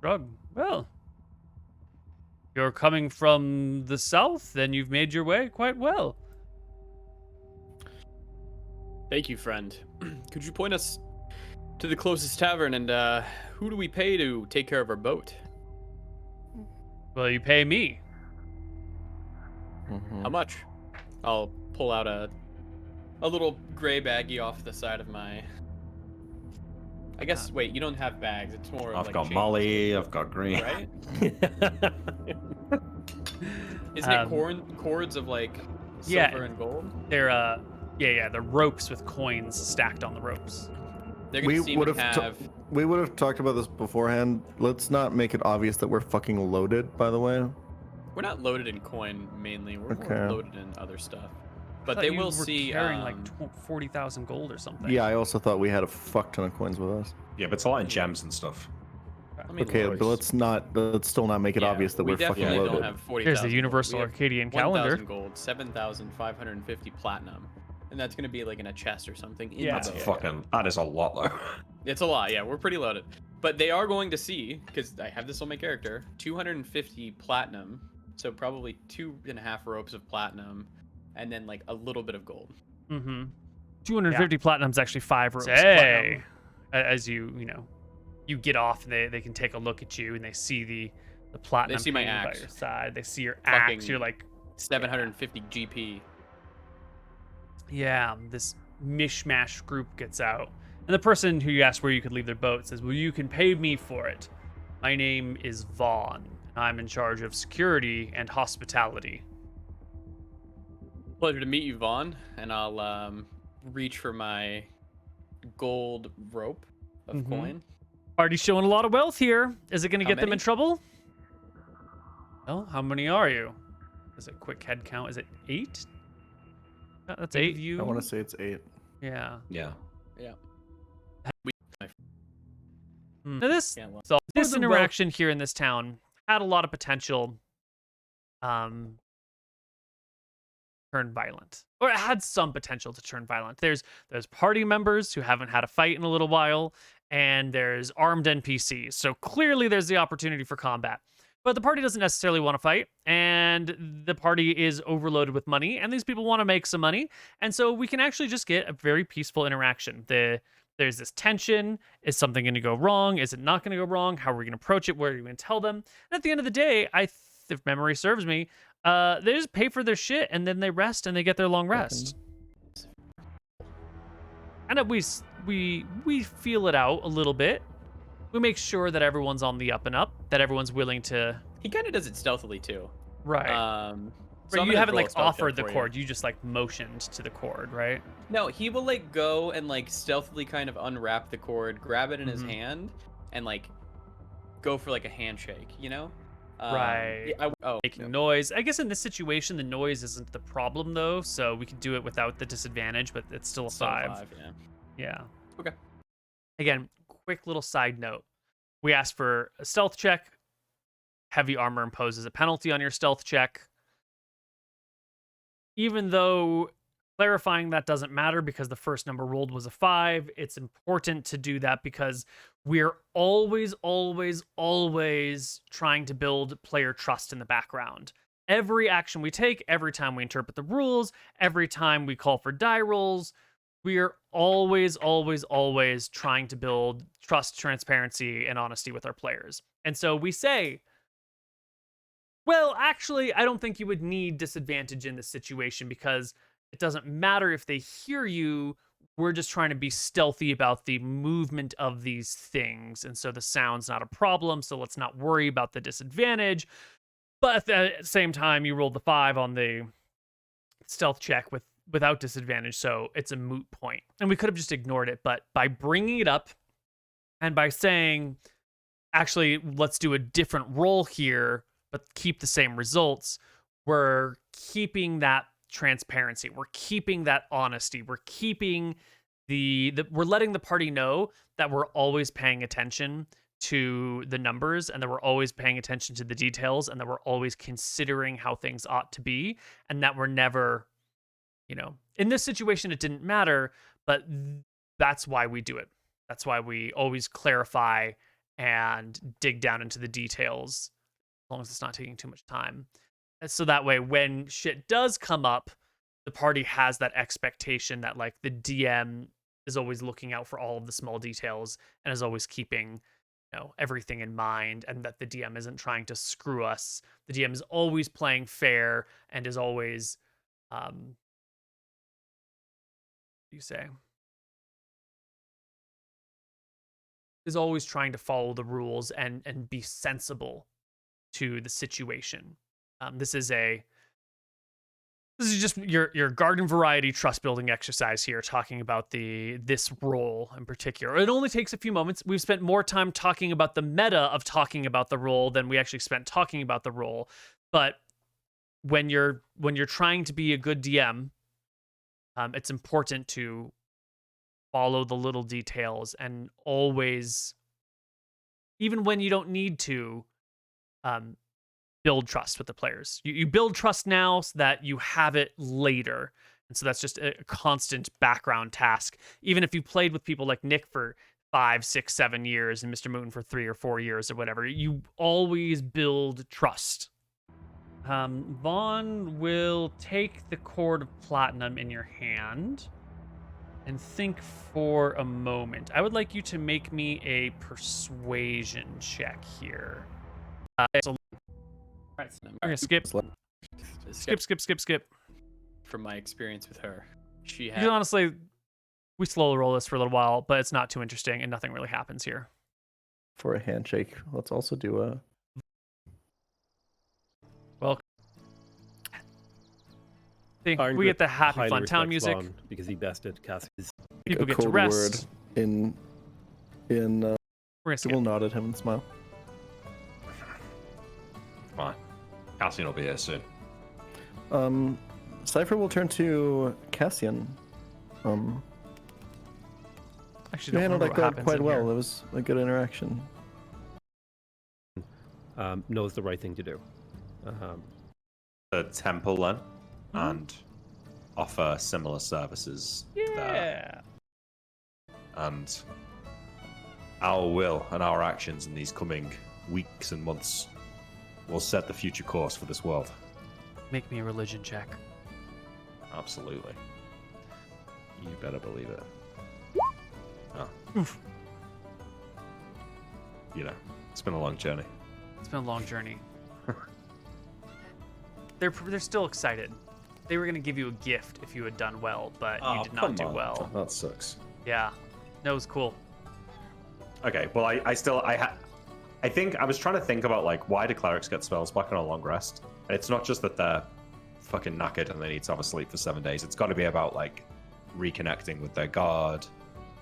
[SPEAKER 6] Krob, well, you're coming from the south, then you've made your way quite well.
[SPEAKER 2] Thank you, friend. Could you point us to the closest tavern, and who do we pay to take care of our boat?
[SPEAKER 6] Well, you pay me.
[SPEAKER 2] How much? I'll pull out a little gray baggie off the side of my... I guess, wait, you don't have bags. It's more of
[SPEAKER 5] I've
[SPEAKER 2] like
[SPEAKER 5] got
[SPEAKER 2] chains,
[SPEAKER 5] Molly, I've got green.
[SPEAKER 2] right? Isn't it cords of like silver and gold?
[SPEAKER 6] They're the ropes with coins stacked on the ropes.
[SPEAKER 2] They're gonna seem to have...
[SPEAKER 3] We would have talked about this beforehand. Let's not make it obvious that we're fucking loaded, by the way.
[SPEAKER 2] We're not loaded in coin mainly. We're
[SPEAKER 3] Okay.
[SPEAKER 2] more loaded in other stuff. But
[SPEAKER 6] I
[SPEAKER 2] they
[SPEAKER 6] thought you
[SPEAKER 2] will
[SPEAKER 6] were
[SPEAKER 2] see
[SPEAKER 6] carrying like 40,000 gold or something.
[SPEAKER 3] Yeah, I also thought we had a fuck ton of coins with us.
[SPEAKER 5] Yeah, but it's a lot of gems and stuff.
[SPEAKER 2] I mean,
[SPEAKER 3] Okay,
[SPEAKER 2] loads.
[SPEAKER 3] but let's still not make it obvious that
[SPEAKER 2] we
[SPEAKER 3] we're fucking
[SPEAKER 2] definitely
[SPEAKER 3] loaded.
[SPEAKER 2] don't have 40,000
[SPEAKER 6] Here's the
[SPEAKER 2] gold.
[SPEAKER 6] Universal
[SPEAKER 2] We have
[SPEAKER 6] Arcadian
[SPEAKER 2] 1,000
[SPEAKER 6] calendar.
[SPEAKER 2] gold, 7,550 platinum, and that's gonna be like in a chest or something. in
[SPEAKER 6] Yeah.
[SPEAKER 2] the
[SPEAKER 5] That's
[SPEAKER 2] boat.
[SPEAKER 5] that is a lot though.
[SPEAKER 2] It's a lot. Yeah, we're pretty loaded. But they are going to see, because I have this on my character, 250 platinum, so probably 2.5 ropes of platinum, and then like a little bit of gold.
[SPEAKER 6] Mm-hmm. 250 platinum's actually 5 ropes.
[SPEAKER 1] Hey.
[SPEAKER 6] Platinum. As you get off, and they can take a look at you, and they see the platinum.
[SPEAKER 2] They see my
[SPEAKER 6] hanging by
[SPEAKER 2] axe.
[SPEAKER 6] your side. They see your
[SPEAKER 2] Fucking
[SPEAKER 6] axe. You're like,
[SPEAKER 2] 750 GP.
[SPEAKER 6] yeah. This mishmash group gets out, and the person who you asked where you could leave their boat says, "Well, you can pay me for it. My name is Vaughn. I'm in charge of security and hospitality."
[SPEAKER 2] Pleasure to meet you, Vaughn. And I'll reach for my gold rope of
[SPEAKER 6] Mhm.
[SPEAKER 2] coin.
[SPEAKER 6] Party's showing a lot of wealth here. Is it going to
[SPEAKER 2] How
[SPEAKER 6] get them in
[SPEAKER 2] many?
[SPEAKER 6] trouble? Well, how many are you? Is it quick head count? Is it 8? That's 8 of you.
[SPEAKER 3] I want to say it's 8.
[SPEAKER 6] Yeah.
[SPEAKER 5] Yeah.
[SPEAKER 2] Yeah.
[SPEAKER 6] Now this
[SPEAKER 2] Can't lie.
[SPEAKER 6] so this
[SPEAKER 1] them
[SPEAKER 6] interaction here in this town had a lot of potential. Turn violent, or it had some potential to turn violent. There's party members who haven't had a fight in a little while, and there's armed NPCs. So clearly there's the opportunity for combat. But the party doesn't necessarily want to fight, and the party is overloaded with money, and these people want to make some money, and so we can actually just get a very peaceful interaction. There's this tension. Is something going to go wrong? Is it not going to go wrong? How are we going to approach it? What are we going to tell them? And at the end of the day, if memory serves me, they just pay for their shit, and then they rest, and they get their long rest. And we feel it out a little bit. We make sure that everyone's on the up and up, that everyone's willing to.
[SPEAKER 2] He kind of does it stealthily too.
[SPEAKER 6] Right.
[SPEAKER 2] So
[SPEAKER 6] you haven't
[SPEAKER 2] roll a
[SPEAKER 6] like
[SPEAKER 2] stealth
[SPEAKER 6] offered
[SPEAKER 2] check
[SPEAKER 6] the
[SPEAKER 2] for
[SPEAKER 6] cord. You just like motioned to the cord, right?
[SPEAKER 2] No, he will like go and like stealthily kind of unwrap the cord, grab it in his hand, and like go for like a handshake. You know?
[SPEAKER 6] Right. Making noise. I guess in this situation, the noise isn't the problem though, so we can do it without the disadvantage, but it's still a 5. Yeah.
[SPEAKER 2] Okay.
[SPEAKER 6] Again, quick little side note. We asked for a stealth check. Heavy armor imposes a penalty on your stealth check. Even though clarifying that doesn't matter because the first number rolled was a 5, it's important to do that because we're always trying to build player trust in the background. Every action we take, every time we interpret the rules, every time we call for die rolls, we're always trying to build trust, transparency, and honesty with our players. And so we say, well, actually, I don't think you would need disadvantage in this situation because it doesn't matter if they hear you. We're just trying to be stealthy about the movement of these things. And so the sound's not a problem. So let's not worry about the disadvantage. But at the same time, you rolled the 5 on the stealth check without disadvantage. So it's a moot point. And we could have just ignored it. But by bringing it up and by saying, actually, let's do a different roll here, but keep the same results, we're keeping that transparency. We're keeping that honesty. We're keeping we're letting the party know that we're always paying attention to the numbers and that we're always paying attention to the details and that we're always considering how things ought to be and that we're never, in this situation, it didn't matter, but that's why we do it. That's why we always clarify and dig down into the details as long as it's not taking too much time. So that way, when shit does come up, the party has that expectation that like the DM is always looking out for all of the small details and is always keeping, everything in mind, and that the DM isn't trying to screw us. The DM is always playing fair and is always, what do you say? Is always trying to follow the rules and be sensible to the situation. This is just your garden variety trust building exercise here, talking about this role in particular. It only takes a few moments. We've spent more time talking about the meta of talking about the role than we actually spent talking about the role. But when you're trying to be a good DM, it's important to follow the little details and always, even when you don't need to, build trust with the players. You build trust now so that you have it later. And so that's just a constant background task. Even if you played with people like Nick for 5, 6, 7 years and Mr. Moon for 3 or 4 years or whatever, you always build trust. Vaughn will take the cord of platinum in your hand and think for a moment. I would like you to make me a persuasion check here. So
[SPEAKER 2] Right.
[SPEAKER 6] we're gonna skip.
[SPEAKER 2] From my experience with her, she
[SPEAKER 6] Because
[SPEAKER 2] had.
[SPEAKER 6] honestly, we slowly roll this for a little while, but it's not too interesting and nothing really happens here.
[SPEAKER 3] For a handshake, let's also do a.
[SPEAKER 6] Well, see,
[SPEAKER 4] Iron
[SPEAKER 6] we
[SPEAKER 4] Grip
[SPEAKER 6] get the happy
[SPEAKER 4] highly
[SPEAKER 6] fun town
[SPEAKER 4] respects
[SPEAKER 6] music.
[SPEAKER 4] Vaughn because he bested Cassie's.
[SPEAKER 6] People
[SPEAKER 3] a
[SPEAKER 6] get to
[SPEAKER 3] code
[SPEAKER 6] rest.
[SPEAKER 3] word in.
[SPEAKER 6] We're gonna
[SPEAKER 3] He
[SPEAKER 6] skip.
[SPEAKER 3] will nod at him and smile.
[SPEAKER 5] Come on. Cassian will be here soon.
[SPEAKER 3] Cypher will turn to Cassian.
[SPEAKER 1] Actually,
[SPEAKER 3] You
[SPEAKER 1] don't
[SPEAKER 3] handled
[SPEAKER 1] remember
[SPEAKER 3] that
[SPEAKER 1] what
[SPEAKER 3] guard
[SPEAKER 1] happens
[SPEAKER 3] quite
[SPEAKER 1] in
[SPEAKER 3] well.
[SPEAKER 1] here.
[SPEAKER 3] It was a good interaction.
[SPEAKER 4] Knows the right thing to do.
[SPEAKER 5] The temple then, and offer similar services there.
[SPEAKER 1] Yeah.
[SPEAKER 5] And our will and our actions in these coming weeks and months will set the future course for this world.
[SPEAKER 1] Make me a religion check.
[SPEAKER 5] Absolutely. You better believe it. Oh. You know, it's been a long journey.
[SPEAKER 1] It's been a long journey. They're still excited. They were gonna give you a gift if you had done well, but you did not do well.
[SPEAKER 5] That sucks.
[SPEAKER 1] Yeah, that was cool.
[SPEAKER 5] Okay, well, I think I was trying to think about, like, why do clerics get spells back on a long rest? And it's not just that they're fucking knackered and they need to have a sleep for 7 days. It's got to be about, like, reconnecting with their god,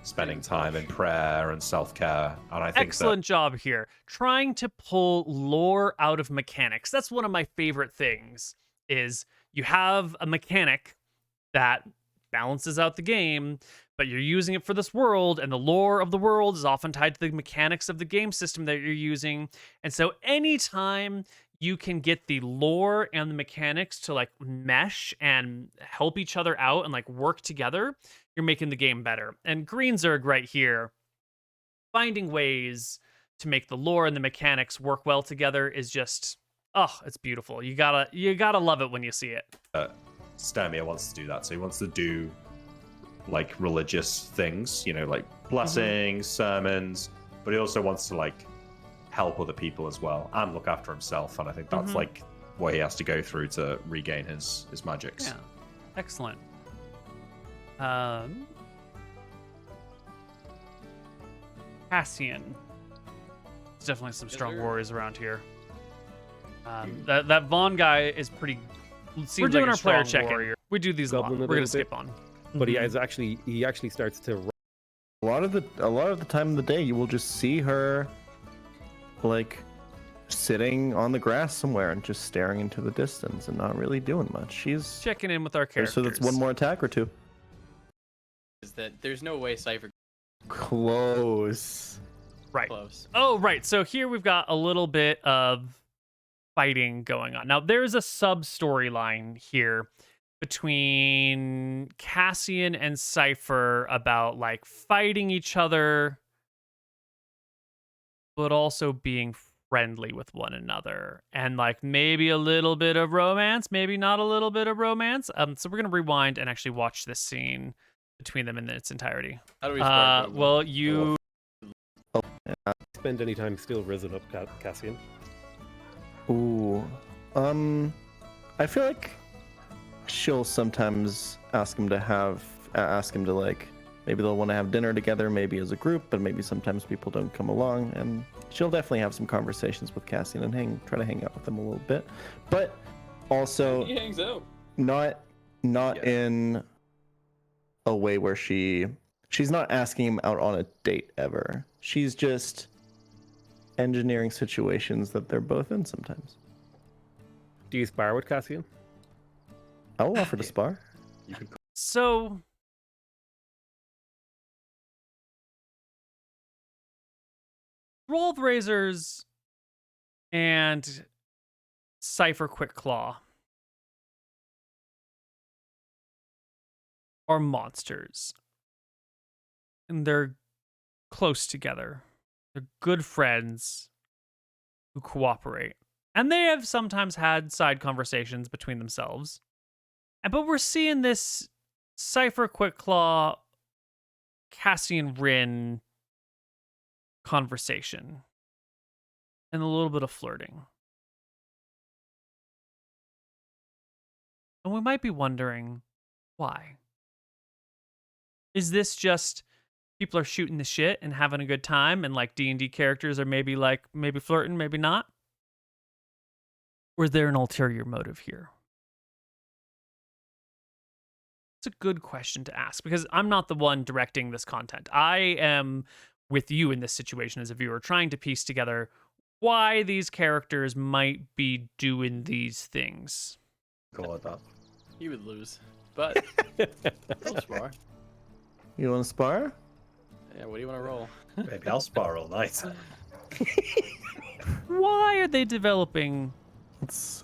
[SPEAKER 5] spending time in prayer and self-care. And I think
[SPEAKER 1] Excellent job here. Trying to pull lore out of mechanics. That's one of my favorite things, is you have a mechanic that balances out the game, but you're using it for this world, and the lore of the world is often tied to the mechanics of the game system that you're using. And so anytime you can get the lore and the mechanics to like mesh and help each other out and like work together, you're making the game better. And Greenzerg right here, finding ways to make the lore and the mechanics work well together is just, oh, it's beautiful. You gotta love it when you see it.
[SPEAKER 5] Stamia wants to do that. So he wants to do, like, religious things, you know, like blessings, sermons, but he also wants to, like, help other people as well and look after himself. And I think that's, like, what he has to go through to regain his magics.
[SPEAKER 1] Yeah, excellent. Cassian. There's definitely some strong warriors around here. That Vaughn guy is pretty. We're doing our player check-in. We do these a lot.
[SPEAKER 4] Goblin a
[SPEAKER 1] We're gonna
[SPEAKER 4] little bit.
[SPEAKER 1] skip on.
[SPEAKER 4] But he actually starts to
[SPEAKER 3] A lot of the time of the day, you will just see her, like, sitting on the grass somewhere and just staring into the distance and not really doing much. She's
[SPEAKER 1] Checking in with our characters.
[SPEAKER 3] so that's one more attack or two.
[SPEAKER 2] Is that there's no way Cypher
[SPEAKER 3] Close.
[SPEAKER 1] Right.
[SPEAKER 2] close.
[SPEAKER 1] Oh, right. So here we've got a little bit of fighting going on. Now, there's a sub-storyline here between Cassian and Cypher about, like, fighting each other, but also being friendly with one another. And, like, maybe a little bit of romance, maybe not a little bit of romance. So we're going to rewind and actually watch this scene between them in its entirety.
[SPEAKER 2] How do we start?
[SPEAKER 1] Well, you...
[SPEAKER 4] spend any time still risen up Cassian.
[SPEAKER 3] Ooh. I feel like she'll sometimes ask him to, like, maybe they'll want to have dinner together, maybe as a group, but maybe sometimes people don't come along, and she'll definitely have some conversations with Cassian and try to hang out with him a little bit, but also
[SPEAKER 2] He hangs out.
[SPEAKER 3] not in a way where she's not asking him out on a date ever. She's just engineering situations that they're both in sometimes.
[SPEAKER 4] Do you spar with Cassian?
[SPEAKER 3] I'll offer to spar.
[SPEAKER 1] So... Rolf Razors and Cypher Quickclaw are monsters. And they're close together. They're good friends who cooperate. And they have sometimes had side conversations between themselves. But we're seeing this Cypher Quickclaw, Cassian Rin conversation. And a little bit of flirting. And we might be wondering, why? Is this just people are shooting the shit and having a good time, and like D&D characters are maybe flirting, maybe not? Or is there an ulterior motive here? It's a good question to ask, because I'm not the one directing this content. I am with you in this situation as a viewer, trying to piece together why these characters might be doing these things.
[SPEAKER 5] Call it that.
[SPEAKER 2] You would lose, but I'll spar.
[SPEAKER 3] You want to spar?
[SPEAKER 2] Yeah, what do you want to roll?
[SPEAKER 5] Maybe I'll spar all night.
[SPEAKER 6] Why are they developing?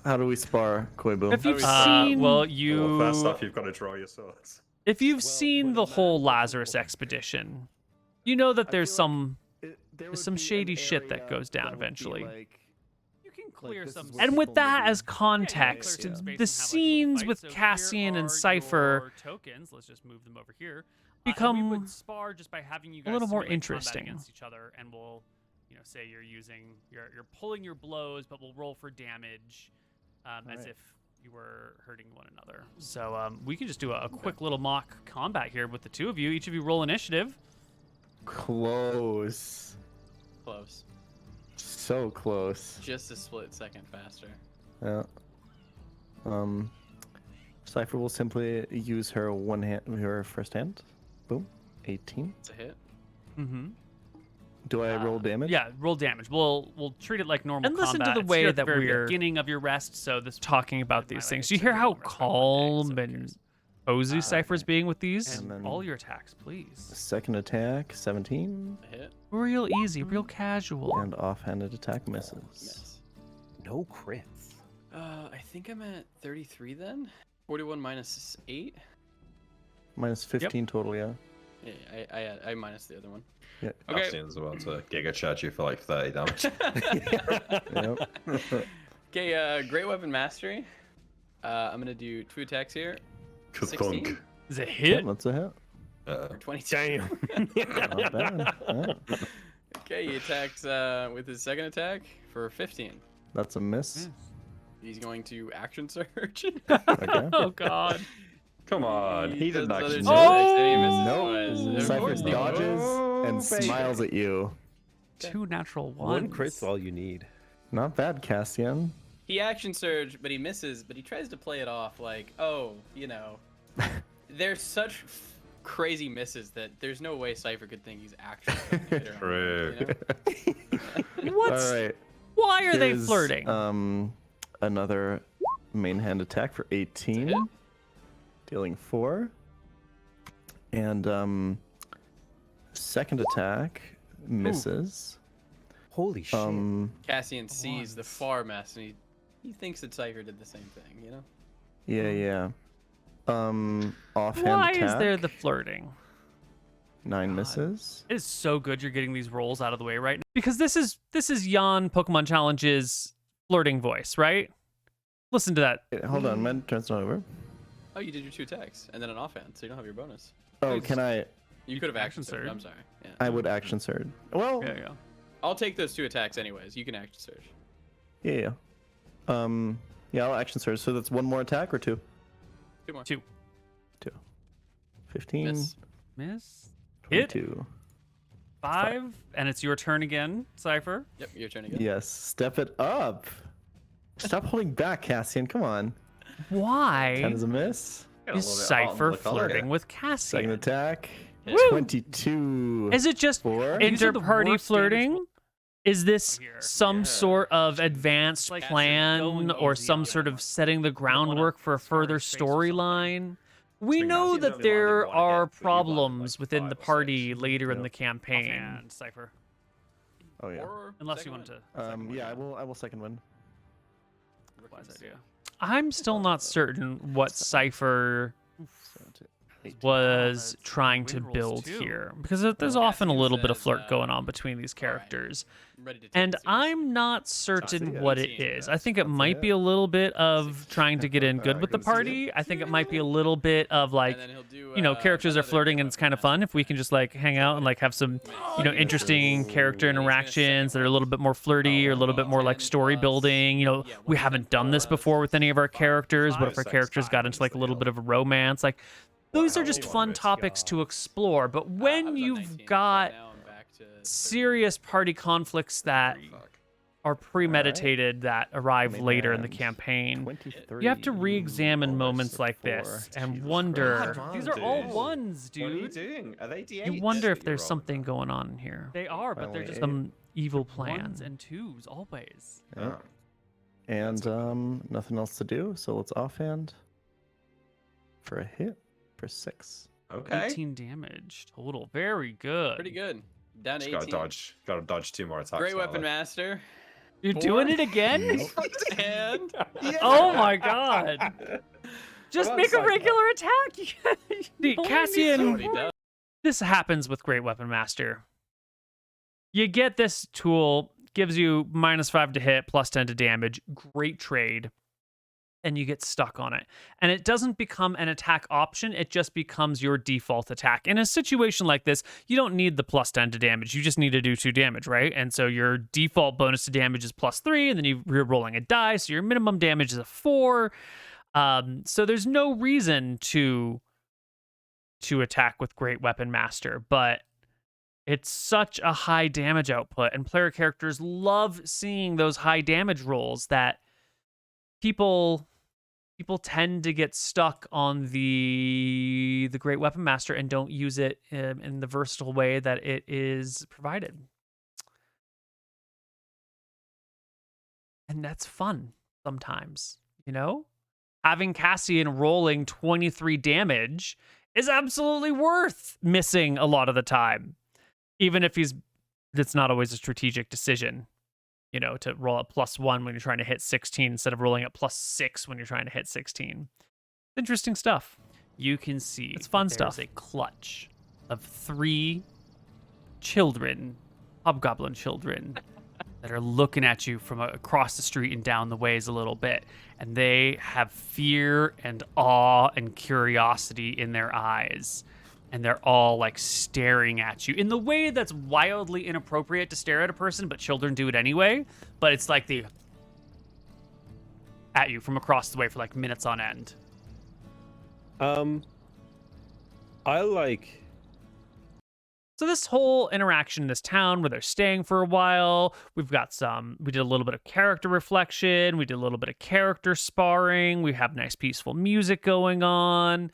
[SPEAKER 3] How do we spar, Koibu?
[SPEAKER 6] If you've
[SPEAKER 2] spar?
[SPEAKER 6] seen,
[SPEAKER 5] Well, first off, you've got to draw your swords.
[SPEAKER 6] if you've seen the whole Lazarus expedition, you know that there's some shady shit that goes down eventually.
[SPEAKER 1] You can clear some.
[SPEAKER 6] And with that as context,
[SPEAKER 1] clear some space and have,
[SPEAKER 6] the
[SPEAKER 1] like, a little
[SPEAKER 6] scenes
[SPEAKER 1] fight.
[SPEAKER 6] with
[SPEAKER 1] So
[SPEAKER 6] Cassian
[SPEAKER 1] here
[SPEAKER 6] and
[SPEAKER 1] are
[SPEAKER 6] Cypher
[SPEAKER 1] your tokens. Let's just move them over here.
[SPEAKER 6] become
[SPEAKER 1] And we would spar just by having you guys
[SPEAKER 6] a little more
[SPEAKER 1] simulate combat
[SPEAKER 6] interesting.
[SPEAKER 1] against each other, and we'll, say you're pulling your blows, but we'll roll for damage, as if you were hurting one another. So we can just do a quick little mock combat here with the two of you. Each of you roll initiative.
[SPEAKER 3] Close.
[SPEAKER 2] Close.
[SPEAKER 3] So close.
[SPEAKER 2] Just a split second faster.
[SPEAKER 3] Yeah. Cypher will simply use her first hand. Boom. 18.
[SPEAKER 2] It's a hit.
[SPEAKER 6] Mm-hmm.
[SPEAKER 3] Do I roll damage?
[SPEAKER 1] Yeah, roll damage. We'll treat it like normal
[SPEAKER 6] And listen to
[SPEAKER 1] combat.
[SPEAKER 6] the
[SPEAKER 1] It's
[SPEAKER 6] way
[SPEAKER 1] here at the
[SPEAKER 6] that
[SPEAKER 1] very
[SPEAKER 6] we're
[SPEAKER 1] beginning of your rest. So this
[SPEAKER 6] talking about these things. You hear how calm and cozy Cypher's being with these?
[SPEAKER 3] And then
[SPEAKER 1] all your attacks, please.
[SPEAKER 3] second attack, 17.
[SPEAKER 2] A hit.
[SPEAKER 6] Real easy, real casual.
[SPEAKER 3] And offhanded attack misses.
[SPEAKER 2] Miss.
[SPEAKER 4] No crits.
[SPEAKER 2] I think I'm at 33 then. 41 minus 8.
[SPEAKER 3] Minus 15 total, yeah.
[SPEAKER 2] Yeah, I minus the other one.
[SPEAKER 3] Yeah.
[SPEAKER 2] Okay.
[SPEAKER 5] I've seen as well to Giga charge you for like 30 damage.
[SPEAKER 3] Yep.
[SPEAKER 2] Okay, Great Weapon Mastery. I'm gonna do 2 attacks here. 16
[SPEAKER 1] Is it
[SPEAKER 3] Yeah,
[SPEAKER 1] hit?
[SPEAKER 3] that's a hit.
[SPEAKER 2] or 22.
[SPEAKER 3] Not bad. Yeah.
[SPEAKER 2] Okay, he attacks with his second attack for 15.
[SPEAKER 3] That's a miss.
[SPEAKER 2] He's going to action surge.
[SPEAKER 3] Okay.
[SPEAKER 1] Oh God.
[SPEAKER 5] Come on, he
[SPEAKER 2] does
[SPEAKER 5] didn't
[SPEAKER 2] other
[SPEAKER 5] actually.
[SPEAKER 2] two attacks and he misses
[SPEAKER 3] Nope.
[SPEAKER 2] twice. Of
[SPEAKER 3] Cypher
[SPEAKER 2] course he would.
[SPEAKER 3] dodges and
[SPEAKER 5] baby.
[SPEAKER 3] smiles at you.
[SPEAKER 1] 2 natural ones.
[SPEAKER 4] One crit's all you need.
[SPEAKER 3] Not bad, Cassian.
[SPEAKER 2] He action surge, but he misses. But he tries to play it off like, oh, there's such crazy misses that there's no way Cypher could think he's actually.
[SPEAKER 5] True.
[SPEAKER 6] What's
[SPEAKER 3] All right.
[SPEAKER 6] Why are they
[SPEAKER 3] Here's,
[SPEAKER 6] flirting?
[SPEAKER 3] Another main hand attack for 18. Dealing 4. And second attack misses.
[SPEAKER 4] Holy shit.
[SPEAKER 2] Cassian sees the far mess and he thinks that Cypher did the same thing,
[SPEAKER 3] Yeah. Offhand
[SPEAKER 6] Why
[SPEAKER 3] attack.
[SPEAKER 6] is there the flirting?
[SPEAKER 3] 9 misses.
[SPEAKER 1] It is so good you're getting these rolls out of the way right now.
[SPEAKER 6] Because this is Jan Pokemon Challenge's flirting voice, right? Listen to that.
[SPEAKER 3] Wait, hold on, my turn's not over.
[SPEAKER 2] Oh, you did your 2 attacks and then an offhand, so you don't have your bonus.
[SPEAKER 3] Oh, can I?
[SPEAKER 2] You could have
[SPEAKER 1] action
[SPEAKER 2] action surged.
[SPEAKER 1] surge.
[SPEAKER 2] I'm sorry. Yeah.
[SPEAKER 3] I would action surge. Well,
[SPEAKER 1] Yeah.
[SPEAKER 2] I'll take those 2 attacks anyways. You can action surge.
[SPEAKER 3] yeah. Yeah, I'll action surge. So that's 1 more attack or 2?
[SPEAKER 2] 2 more.
[SPEAKER 1] 2.
[SPEAKER 3] 15.
[SPEAKER 2] Miss.
[SPEAKER 1] Miss. Hit.
[SPEAKER 3] 22.
[SPEAKER 1] 5. And it's your turn again, Cypher.
[SPEAKER 2] Yep, your turn again.
[SPEAKER 3] Yes, step it up. Stop holding back, Cassian. Come on. 10
[SPEAKER 6] Why
[SPEAKER 3] is a miss.
[SPEAKER 6] is Cypher flirting with
[SPEAKER 3] Second
[SPEAKER 6] Cassian?
[SPEAKER 3] attack.
[SPEAKER 2] Woo!
[SPEAKER 3] 22.
[SPEAKER 6] Is it just
[SPEAKER 3] 4.
[SPEAKER 1] These are the
[SPEAKER 6] inter-party
[SPEAKER 1] worst
[SPEAKER 6] flirting? Is this
[SPEAKER 1] here.
[SPEAKER 6] some sort of advanced
[SPEAKER 1] Like,
[SPEAKER 6] plan
[SPEAKER 1] going
[SPEAKER 6] or
[SPEAKER 1] easy
[SPEAKER 6] some
[SPEAKER 1] on
[SPEAKER 6] sort
[SPEAKER 1] them.
[SPEAKER 6] of setting the
[SPEAKER 1] wanna
[SPEAKER 6] groundwork for a
[SPEAKER 1] scar
[SPEAKER 6] further
[SPEAKER 1] his face or something.
[SPEAKER 6] storyline? We
[SPEAKER 5] Sting
[SPEAKER 6] know
[SPEAKER 5] Cassian
[SPEAKER 6] that
[SPEAKER 5] only
[SPEAKER 6] there
[SPEAKER 5] landed one
[SPEAKER 6] are
[SPEAKER 5] hit, but you landed,
[SPEAKER 6] problems
[SPEAKER 5] like,
[SPEAKER 6] within
[SPEAKER 5] 5
[SPEAKER 6] the
[SPEAKER 5] or 6.
[SPEAKER 6] party later in
[SPEAKER 3] Yep.
[SPEAKER 6] the campaign.
[SPEAKER 1] And Cypher.
[SPEAKER 3] Oh yeah.
[SPEAKER 2] Or
[SPEAKER 1] Unless you
[SPEAKER 2] second
[SPEAKER 1] want
[SPEAKER 2] one.
[SPEAKER 1] to.
[SPEAKER 3] Yeah, I will second win.
[SPEAKER 1] Wise idea.
[SPEAKER 6] I'm still not certain what Cypher
[SPEAKER 3] 18.
[SPEAKER 6] was
[SPEAKER 1] that's
[SPEAKER 6] trying
[SPEAKER 1] win
[SPEAKER 6] to
[SPEAKER 1] rolls
[SPEAKER 6] build
[SPEAKER 1] too.
[SPEAKER 6] here because there's
[SPEAKER 2] Well,
[SPEAKER 6] often a
[SPEAKER 2] Cassian
[SPEAKER 6] little bit of
[SPEAKER 2] says,
[SPEAKER 6] flirt going on between these
[SPEAKER 2] all right.
[SPEAKER 6] characters.
[SPEAKER 2] I'm ready to take
[SPEAKER 6] And
[SPEAKER 2] this seriously.
[SPEAKER 6] I'm not certain
[SPEAKER 3] it.
[SPEAKER 6] what it
[SPEAKER 2] 18,
[SPEAKER 6] is.
[SPEAKER 2] yeah.
[SPEAKER 6] I think it might be a little bit of trying to get in good with the party. I think it might be a little bit of like,
[SPEAKER 2] And then he'll do,
[SPEAKER 6] characters are
[SPEAKER 2] another
[SPEAKER 6] flirting and
[SPEAKER 2] Great
[SPEAKER 6] it's kind of
[SPEAKER 2] Weapon
[SPEAKER 6] fun if we can just like hang out and like have some, interesting character interactions that are a little bit more flirty or a little bit more like story building. We haven't done this before with any of our characters. What if our characters got into like a little bit of a romance? Like, those are just fun topics to explore. But
[SPEAKER 2] I
[SPEAKER 6] when
[SPEAKER 2] was on
[SPEAKER 6] you've
[SPEAKER 2] 19, so
[SPEAKER 6] got
[SPEAKER 2] now I'm back to 30.
[SPEAKER 6] serious party conflicts that are premeditated that arrive
[SPEAKER 3] Main
[SPEAKER 6] later in the
[SPEAKER 3] hand.
[SPEAKER 6] campaign,
[SPEAKER 3] 23.
[SPEAKER 6] you have to re-examine moments like
[SPEAKER 3] four.
[SPEAKER 6] this and
[SPEAKER 3] Jesus
[SPEAKER 6] wonder.
[SPEAKER 3] Christ.
[SPEAKER 6] These are all
[SPEAKER 5] Dude.
[SPEAKER 6] ones,
[SPEAKER 5] What are you
[SPEAKER 6] dude.
[SPEAKER 5] doing? Are they D8s?
[SPEAKER 6] You wonder if
[SPEAKER 5] that
[SPEAKER 6] there's
[SPEAKER 5] you're
[SPEAKER 6] something
[SPEAKER 5] rolling?
[SPEAKER 6] going on in here.
[SPEAKER 1] They are, but they're
[SPEAKER 3] Finally,
[SPEAKER 1] just
[SPEAKER 6] Some evil plan.
[SPEAKER 1] ones and twos always.
[SPEAKER 3] Yeah. And nothing else to do, so let's offhand for a hit for 6.
[SPEAKER 5] Okay.
[SPEAKER 6] 18 damage total. Very good.
[SPEAKER 2] Pretty good. Down to
[SPEAKER 5] Just
[SPEAKER 2] 18.
[SPEAKER 5] gotta dodge 2 more attacks.
[SPEAKER 2] Great
[SPEAKER 5] now,
[SPEAKER 2] weapon
[SPEAKER 5] though.
[SPEAKER 2] master.
[SPEAKER 6] You're
[SPEAKER 2] 4.
[SPEAKER 6] doing it again?
[SPEAKER 2] And
[SPEAKER 6] Oh my god. Just
[SPEAKER 5] Well,
[SPEAKER 6] make
[SPEAKER 5] that's
[SPEAKER 6] a
[SPEAKER 5] like
[SPEAKER 6] regular attack.
[SPEAKER 2] so
[SPEAKER 6] Cassian,
[SPEAKER 2] many down.
[SPEAKER 6] this happens with Great Weapon Master. You get this tool, gives you -5 to hit, +10 to damage. Great trade. And you get stuck on it. And it doesn't become an attack option, it just becomes your default attack. In a situation like this, you don't need the +10 to damage, you just need to do 2 damage, right? And so your default bonus to damage is +3, and then you're rolling a die, so your minimum damage is a 4. So there's no reason to attack with Great Weapon Master, but it's such a high damage output, and player characters love seeing those high damage rolls that people tend to get stuck on the Great Weapon Master and don't use it in the versatile way that it is provided. And that's fun sometimes, you know? Having Cassian rolling 23 damage is absolutely worth missing a lot of the time. Even if it's not always a strategic decision. You know, to roll at +1 when you're trying to hit 16 instead of rolling at +6 when you're trying to hit 16. Interesting stuff. You can see it's fun stuff. There's a clutch of 3 children, hobgoblin children, that are looking at you from across the street and down the ways a little bit. And they have fear and awe and curiosity in their eyes. And they're all like staring at you in the way that's wildly inappropriate to stare at a person, but children do it anyway. But it's like at you from across the way for like minutes on end.
[SPEAKER 4] I like.
[SPEAKER 6] So this whole interaction in this town where they're staying for a while, we did a little bit of character reflection. We did a little bit of character sparring. We have nice peaceful music going on.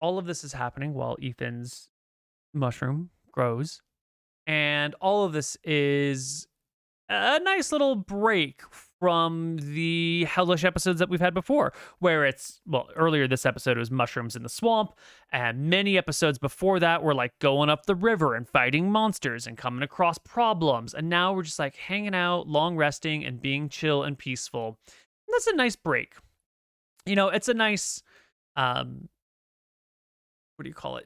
[SPEAKER 6] All of this is happening while Ethan's mushroom grows. And all of this is a nice little break from the hellish episodes that we've had before, where earlier this episode was mushrooms in the swamp, and many episodes before that were like going up the river and fighting monsters and coming across problems. And now we're just like hanging out, long resting, and being chill and peaceful. And that's a nice break. You know, it's a nice...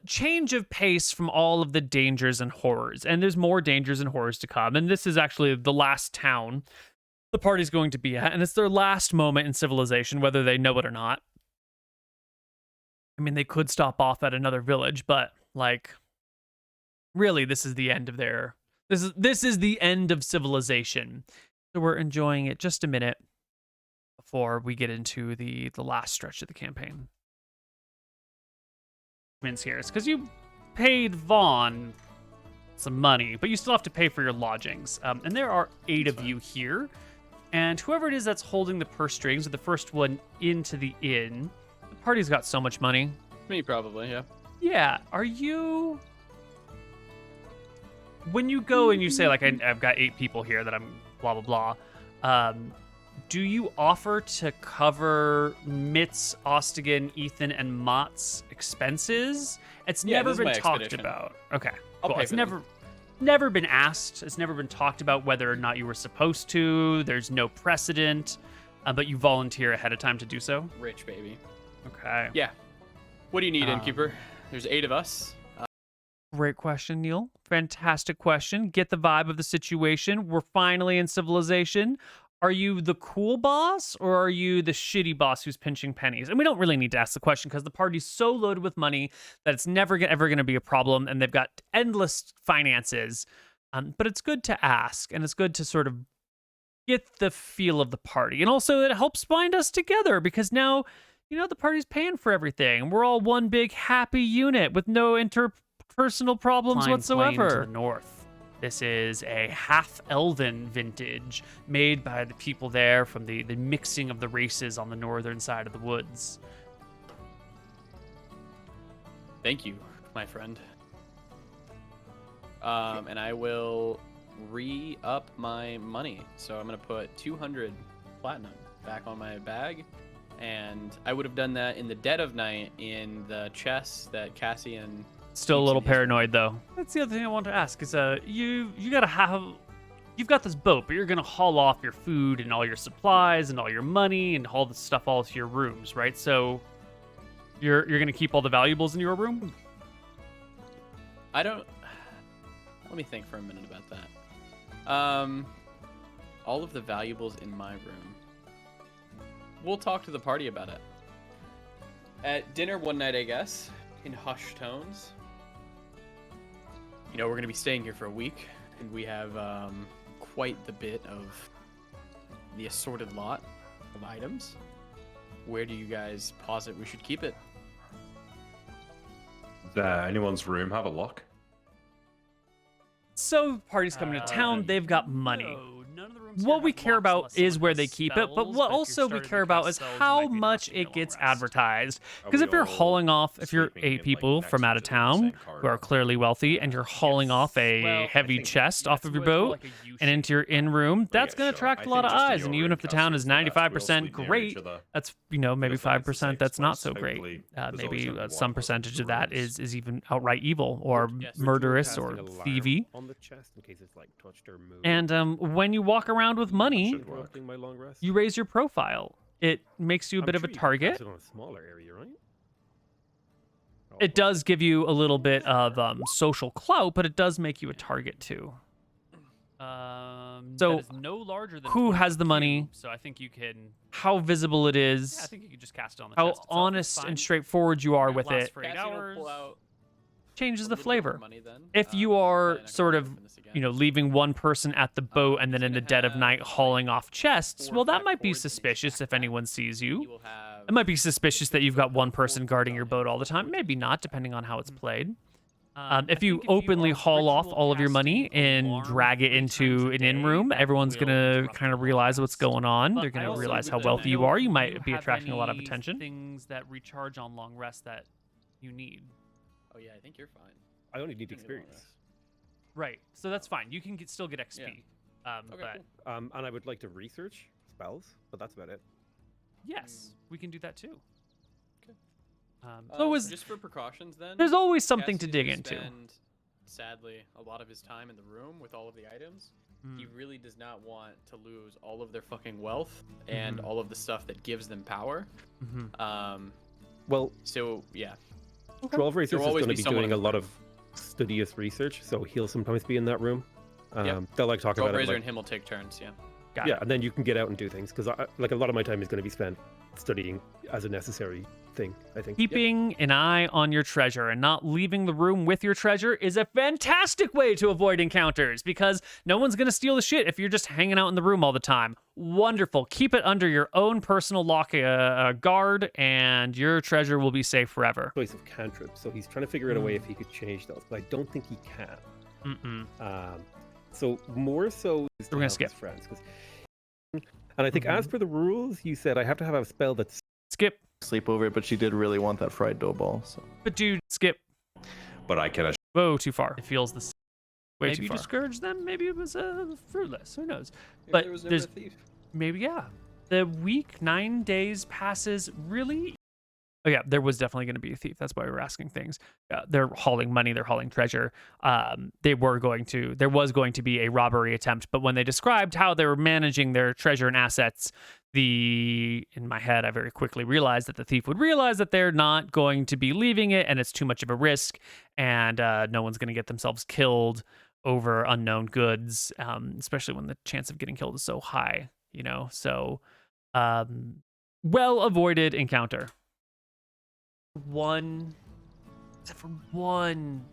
[SPEAKER 6] change of pace from all of the dangers and horrors. And there's more dangers and horrors to come. And this is actually the last town the party's going to be at. And it's their last moment in civilization, whether they know it or not. I mean, they could stop off at another village, but like, really, this is the end of this is the end of civilization. So we're enjoying it just a minute before we get into the last stretch of the campaign. Here, it's because you paid Vaughn some money, but you still have to pay for your lodgings. And there are 8 of you here, and whoever it is that's holding the purse strings, or the first one into the inn, the party's got so much money.
[SPEAKER 2] Me, probably, yeah.
[SPEAKER 6] Yeah, are you... When you go and you say, like, I've got 8 people here that I'm blah, blah, blah, do you offer to cover Mitz, Ostigan, Ethan, and Mott's expenses? It's never been talked about. Okay, cool. It's never been asked. It's never been talked about whether or not you were supposed to. There's no precedent, but you volunteer ahead of time to do so.
[SPEAKER 2] Rich, baby.
[SPEAKER 6] Okay.
[SPEAKER 2] Yeah. What do you need, innkeeper? There's 8 of us.
[SPEAKER 6] Great question, Neal. Fantastic question. Get the vibe of the situation. We're finally in civilization. Are you the cool boss, or are you the shitty boss who's pinching pennies? And we don't really need to ask the question because the party's so loaded with money that it's never ever going to be a problem, and they've got endless finances. But it's good to ask, and it's good to sort of get the feel of the party. And also it helps bind us together because now, you know, the party's paying for everything. We're all one big happy unit with no interpersonal problems whatsoever. To the north. This is a half-elven vintage made by the people there from the mixing of the races on the northern side of the woods.
[SPEAKER 2] Thank you, my friend. And I will re-up my money. So I'm going to put 200 platinum back on my bag. And I would have done that in the dead of night in the chest that Cassian.
[SPEAKER 6] Still a
[SPEAKER 2] keeps
[SPEAKER 6] little
[SPEAKER 2] in his room.
[SPEAKER 6] paranoid though. That's the other thing I want to ask is you've got this boat, but you're gonna haul off your food and all your supplies and all your money and all the stuff all to your rooms, right? So you're gonna keep all the valuables in your room?
[SPEAKER 2] I don't. Let me think for a minute about that. All of the valuables in my room. We'll talk to the party about it. At dinner one night, I guess, in hushed tones. You know, we're going to be staying here for a week, and we have quite the bit of the assorted lot of items. Where do you guys posit we should keep it?
[SPEAKER 5] Does anyone's room have a lock?
[SPEAKER 6] So parties coming to town, they've got money. What we care about is where they keep it, but what also we care about is how much it gets advertised. Because if you're hauling off, if you're 8 people from out of town who are clearly wealthy and you're hauling off a heavy chest off of your boat and into your in-room, that's going to attract a lot of eyes. And even if the town is 95% great, that's, maybe 5% that's not so great. Maybe some percentage of that is even outright evil or murderous or thievy. And when you walk around with money, you raise your profile. It makes you a bit of a target. It does give you a little bit of social clout, but it does make you a target too. So no larger than who has the money? So I think you can. How visible it is. Yeah, I think you can just cast it on the chest. How honest and straightforward you are with it.
[SPEAKER 2] For 8 hours.
[SPEAKER 6] Changes the flavor. If you are sort of, leaving one person at the boat and then in the dead of night hauling off chests, well, that might be suspicious if anyone sees you. It might be suspicious that you've got one person guarding your boat all the time. Maybe not, depending on how it's played. If you openly haul off all of your money and drag it into an in-room, everyone's going to kind of realize what's going on. They're going to realize how wealthy you are. You might be attracting a lot of attention. Things that recharge on long rest that you need.
[SPEAKER 2] Oh yeah, I think you're fine.
[SPEAKER 4] I only need experience.
[SPEAKER 6] Right, so that's fine. You can still get XP.
[SPEAKER 2] Okay,
[SPEAKER 6] but
[SPEAKER 2] cool.
[SPEAKER 4] And I would like to research spells, but that's about it.
[SPEAKER 6] yes, we can do that too.
[SPEAKER 2] Okay.
[SPEAKER 6] So
[SPEAKER 2] just for precautions, then.
[SPEAKER 6] there's always something to
[SPEAKER 2] Cassian
[SPEAKER 6] dig
[SPEAKER 2] will
[SPEAKER 6] into.
[SPEAKER 2] spend, sadly, a lot of his time in the room with all of the items. He really does not want to lose all of their fucking wealth and all of the stuff that gives them power.
[SPEAKER 4] Well,
[SPEAKER 2] so yeah.
[SPEAKER 4] Troll Research is going to be
[SPEAKER 2] someone
[SPEAKER 4] doing
[SPEAKER 2] in
[SPEAKER 4] a
[SPEAKER 2] the
[SPEAKER 4] lot
[SPEAKER 2] room.
[SPEAKER 4] of studious research, so he'll sometimes be in that room. They'll like talk
[SPEAKER 2] Troll
[SPEAKER 4] about it.
[SPEAKER 2] Razor
[SPEAKER 4] Like,
[SPEAKER 2] and him will take turns, yeah.
[SPEAKER 6] Got it.
[SPEAKER 4] and then you can get out and do things because like a lot of my time is going to be spent studying as a necessary thing, I think.
[SPEAKER 6] Keeping an eye on your treasure and not leaving the room with your treasure is a fantastic way to avoid encounters because no one's going to steal the shit if you're just hanging out in the room all the time. Wonderful. Keep it under your own personal lock guard and your treasure will be safe forever.
[SPEAKER 4] Choice of cantrips, so he's trying to figure out a way if he could change those, but I don't think he can. So more so is to
[SPEAKER 6] We're gonna
[SPEAKER 4] help
[SPEAKER 6] skip.
[SPEAKER 4] his friends. And I think as per the rules, you said I have to have a spell that's
[SPEAKER 6] Skip.
[SPEAKER 3] Sleep over it, but she did really want that fried dough ball. So
[SPEAKER 6] But dude, skip.
[SPEAKER 5] But I can.
[SPEAKER 6] Whoa, too far. It feels the same. Way
[SPEAKER 1] Maybe
[SPEAKER 6] too
[SPEAKER 1] you
[SPEAKER 6] far.
[SPEAKER 1] discouraged them. Maybe it was fruitless. Who knows?
[SPEAKER 2] Maybe
[SPEAKER 1] But
[SPEAKER 2] there was never
[SPEAKER 1] there's
[SPEAKER 2] a thief.
[SPEAKER 6] Maybe, yeah. The week, 9 days passes really. Oh, yeah, there was definitely going to be a thief. That's why we were asking things. They're hauling money, they're hauling treasure. There was going to be a robbery attempt, but when they described how they were managing their treasure and assets, in my head, I very quickly realized that the thief would realize that they're not going to be leaving it and it's too much of a risk, and no one's going to get themselves killed over unknown goods, especially when the chance of getting killed is so high, So, well avoided encounter. Except for one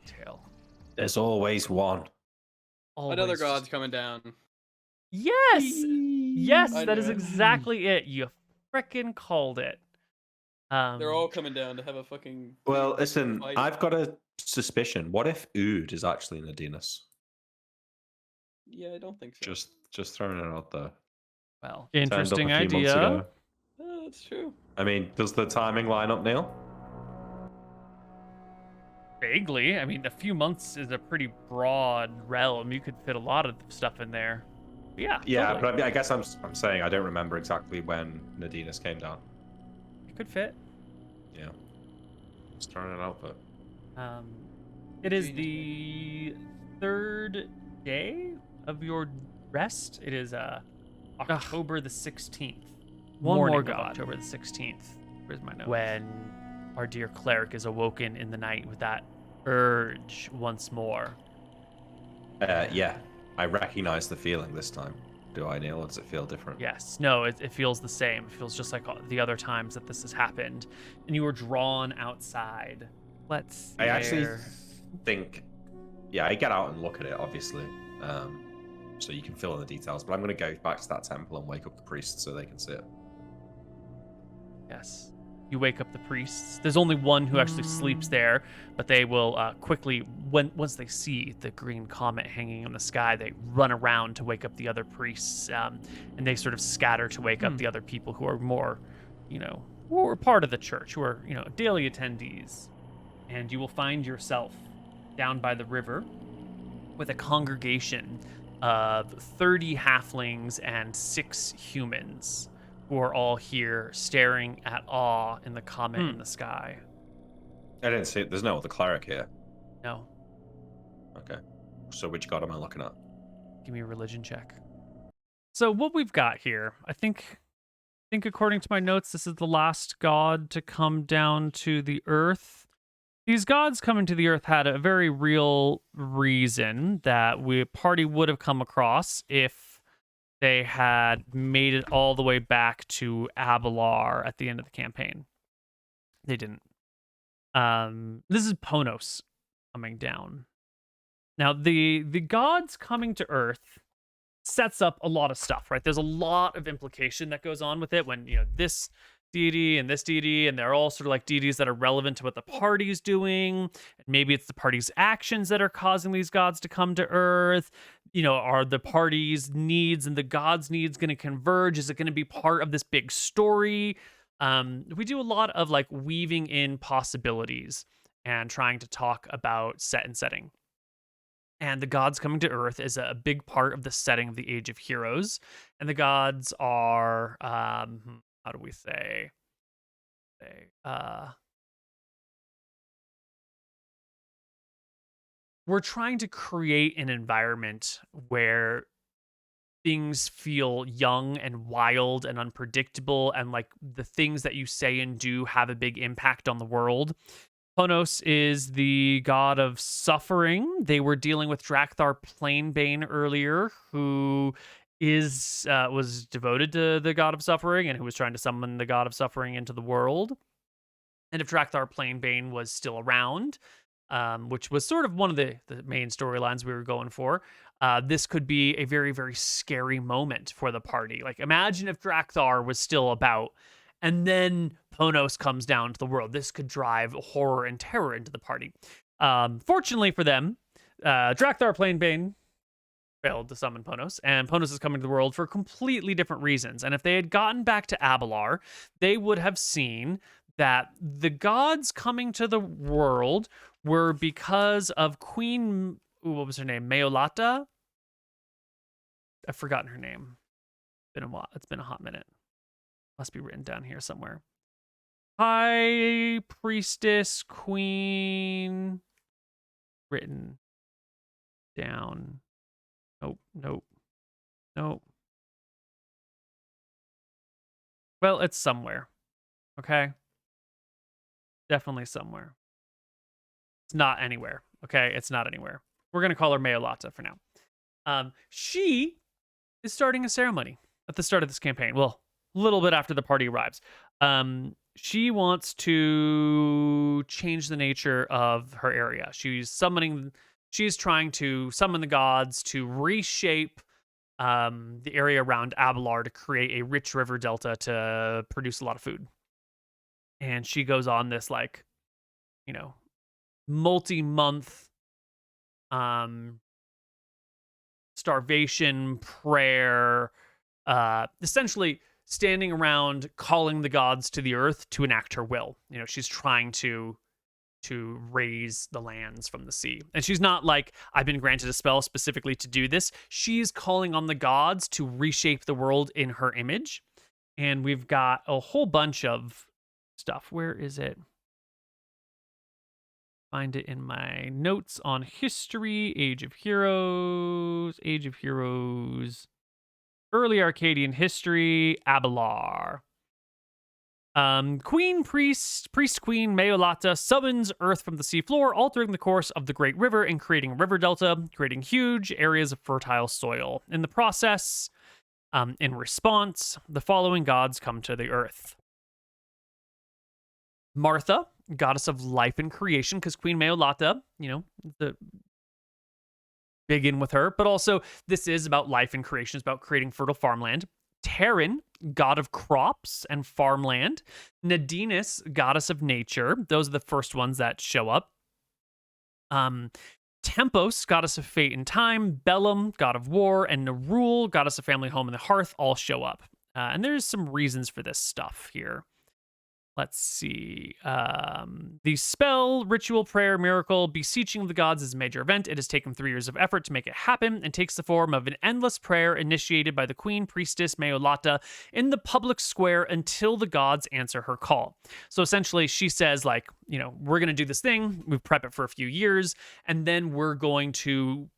[SPEAKER 6] tail.
[SPEAKER 5] There's always one.
[SPEAKER 2] Another
[SPEAKER 6] Always.
[SPEAKER 2] god's coming down.
[SPEAKER 6] Yes,
[SPEAKER 2] I
[SPEAKER 6] that is
[SPEAKER 2] knew it.
[SPEAKER 6] exactly it. You frickin' called it.
[SPEAKER 2] They're all coming down to have a fucking.
[SPEAKER 5] Well, listen,
[SPEAKER 2] fight.
[SPEAKER 5] I've got a suspicion. What if Ood is actually Nadinus?
[SPEAKER 2] Yeah, I don't think so.
[SPEAKER 5] Just throwing it out there.
[SPEAKER 6] Well,
[SPEAKER 5] Turned up
[SPEAKER 6] interesting
[SPEAKER 5] a few months
[SPEAKER 6] idea.
[SPEAKER 5] ago.
[SPEAKER 2] Oh, that's true.
[SPEAKER 5] I mean, does the timing line up, Neal?
[SPEAKER 6] Vaguely. I mean, a few months is a pretty broad realm. You could fit a lot of stuff in there.
[SPEAKER 1] Yeah.
[SPEAKER 5] Yeah,
[SPEAKER 1] totally.
[SPEAKER 5] but I guess I'm saying I don't remember exactly when Nadinus came down.
[SPEAKER 1] It could fit.
[SPEAKER 5] Yeah. Just throwing it out, but
[SPEAKER 1] It is the 3rd day of your rest. It is October the 16th.
[SPEAKER 6] One more
[SPEAKER 1] Morning of
[SPEAKER 6] god.
[SPEAKER 1] October the 16th.
[SPEAKER 6] Where's my note?
[SPEAKER 1] When our dear cleric is awoken in the night with that urge once more.
[SPEAKER 5] yeah, I recognize the feeling this time. Do I, Neal? Or does it feel different?
[SPEAKER 1] Yes. No, it feels the same. It feels just like the other times that this has happened. And you were drawn outside. Let's
[SPEAKER 5] I actually
[SPEAKER 1] there.
[SPEAKER 5] think, yeah, I get out and look at it, obviously, so you can fill in the details. But I'm going to go back to that temple and wake up the priests so they can see it.
[SPEAKER 1] Yes. You wake up the priests. There's only one who actually sleeps there, but they will quickly, once they see the green comet hanging in the sky, they run around to wake up the other priests, and they sort of scatter to wake up the other people who are more, who are part of the church, who are, daily attendees. And you will find yourself down by the river with a congregation of 30 halflings and 6 humans, who are all here staring at awe in the comet in the sky.
[SPEAKER 5] I didn't see it. There's no other cleric here.
[SPEAKER 1] No.
[SPEAKER 5] Okay. So which god am I looking at?
[SPEAKER 1] Give me a religion check. So what we've got here, I think according to my notes, this is the last god to come down to the earth. These gods coming to the earth had a very real reason that party would have come across if they had made it all the way back to Abelar at the end of the campaign. They didn't. This is Ponos coming down. Now, the gods coming to Earth sets up a lot of stuff, right? There's a lot of implication that goes on with it when, this deity and this deity, and they're all sort of like deities that are relevant to what the party's doing. Maybe it's the party's actions that are causing these gods to come to Earth. Are the party's needs and the gods' needs going to converge? Is it going to be part of this big story? We do a lot of like weaving in possibilities and trying to talk about set and setting. And the gods coming to Earth is a big part of the setting of the Age of Heroes. And the gods are, how do we say? We're trying to create an environment where things feel young and wild and unpredictable, and like the things that you say and do have a big impact on the world. Ponos is the god of suffering. They were dealing with Drakthar Planebane earlier, who was devoted to the god of suffering and who was trying to summon the god of suffering into the world. And if Drakthar Planebane was still around, which was sort of one of the main storylines we were going for, this could be a very, very scary moment for the party. Like, imagine if Drakthar was still about, and then Ponos comes down to the world. This could drive horror and terror into the party. Fortunately for them, Drakthar Planebane failed to summon Ponos, and Ponos is coming to the world for completely different reasons. And if they had gotten back to Abelar, they would have seen that the gods coming to the world were because of Queen, what was her name? Meolata? I've forgotten her name. It's been a hot minute. Must be written down here somewhere. High Priestess Queen. Written down. Nope. Well, it's somewhere. Okay? Definitely somewhere. It's not anywhere. Okay? It's not anywhere. We're going to call her Meolata for now. She is starting a ceremony at the start of this campaign. Well, a little bit after the party arrives. She wants to change the nature of her area. She's trying to summon the gods to reshape the area around Abelar to create a rich river delta to produce a lot of food. And she goes on this multi-month starvation prayer, essentially standing around calling the gods to the earth to enact her will. She's trying to
[SPEAKER 6] to raise the lands from the sea. And she's not like, I've been granted a spell specifically to do this. She's calling on the gods to reshape the world in her image. And we've got a whole bunch of stuff. Where is it? Find it in my notes on history. Age of Heroes. Early Arcadian history. Abelar. Queen Priest Queen Meolata summons Earth from the seafloor, altering the course of the Great River and creating a river delta, creating huge areas of fertile soil. In the process, in response, the following gods come to the Earth. Martha, goddess of life and creation, because Queen Meolata, the begin with her, but also this is about life and creation. It's about creating fertile farmland. Terran, god of crops and farmland. Nadinus, goddess of nature. Those are the first ones that show up. Tempos, goddess of fate and time. Bellum, god of war. And Nerul, goddess of family, home, and the hearth, all show up. And there's some reasons for this stuff here. Let's see. The spell, ritual, prayer, miracle, beseeching of the gods is a major event. It has taken 3 years of effort to make it happen and takes the form of an endless prayer initiated by the queen priestess Meolata in the public square until the gods answer her call. So essentially she says we're going to do this thing. We prep it for a few years and then we're going to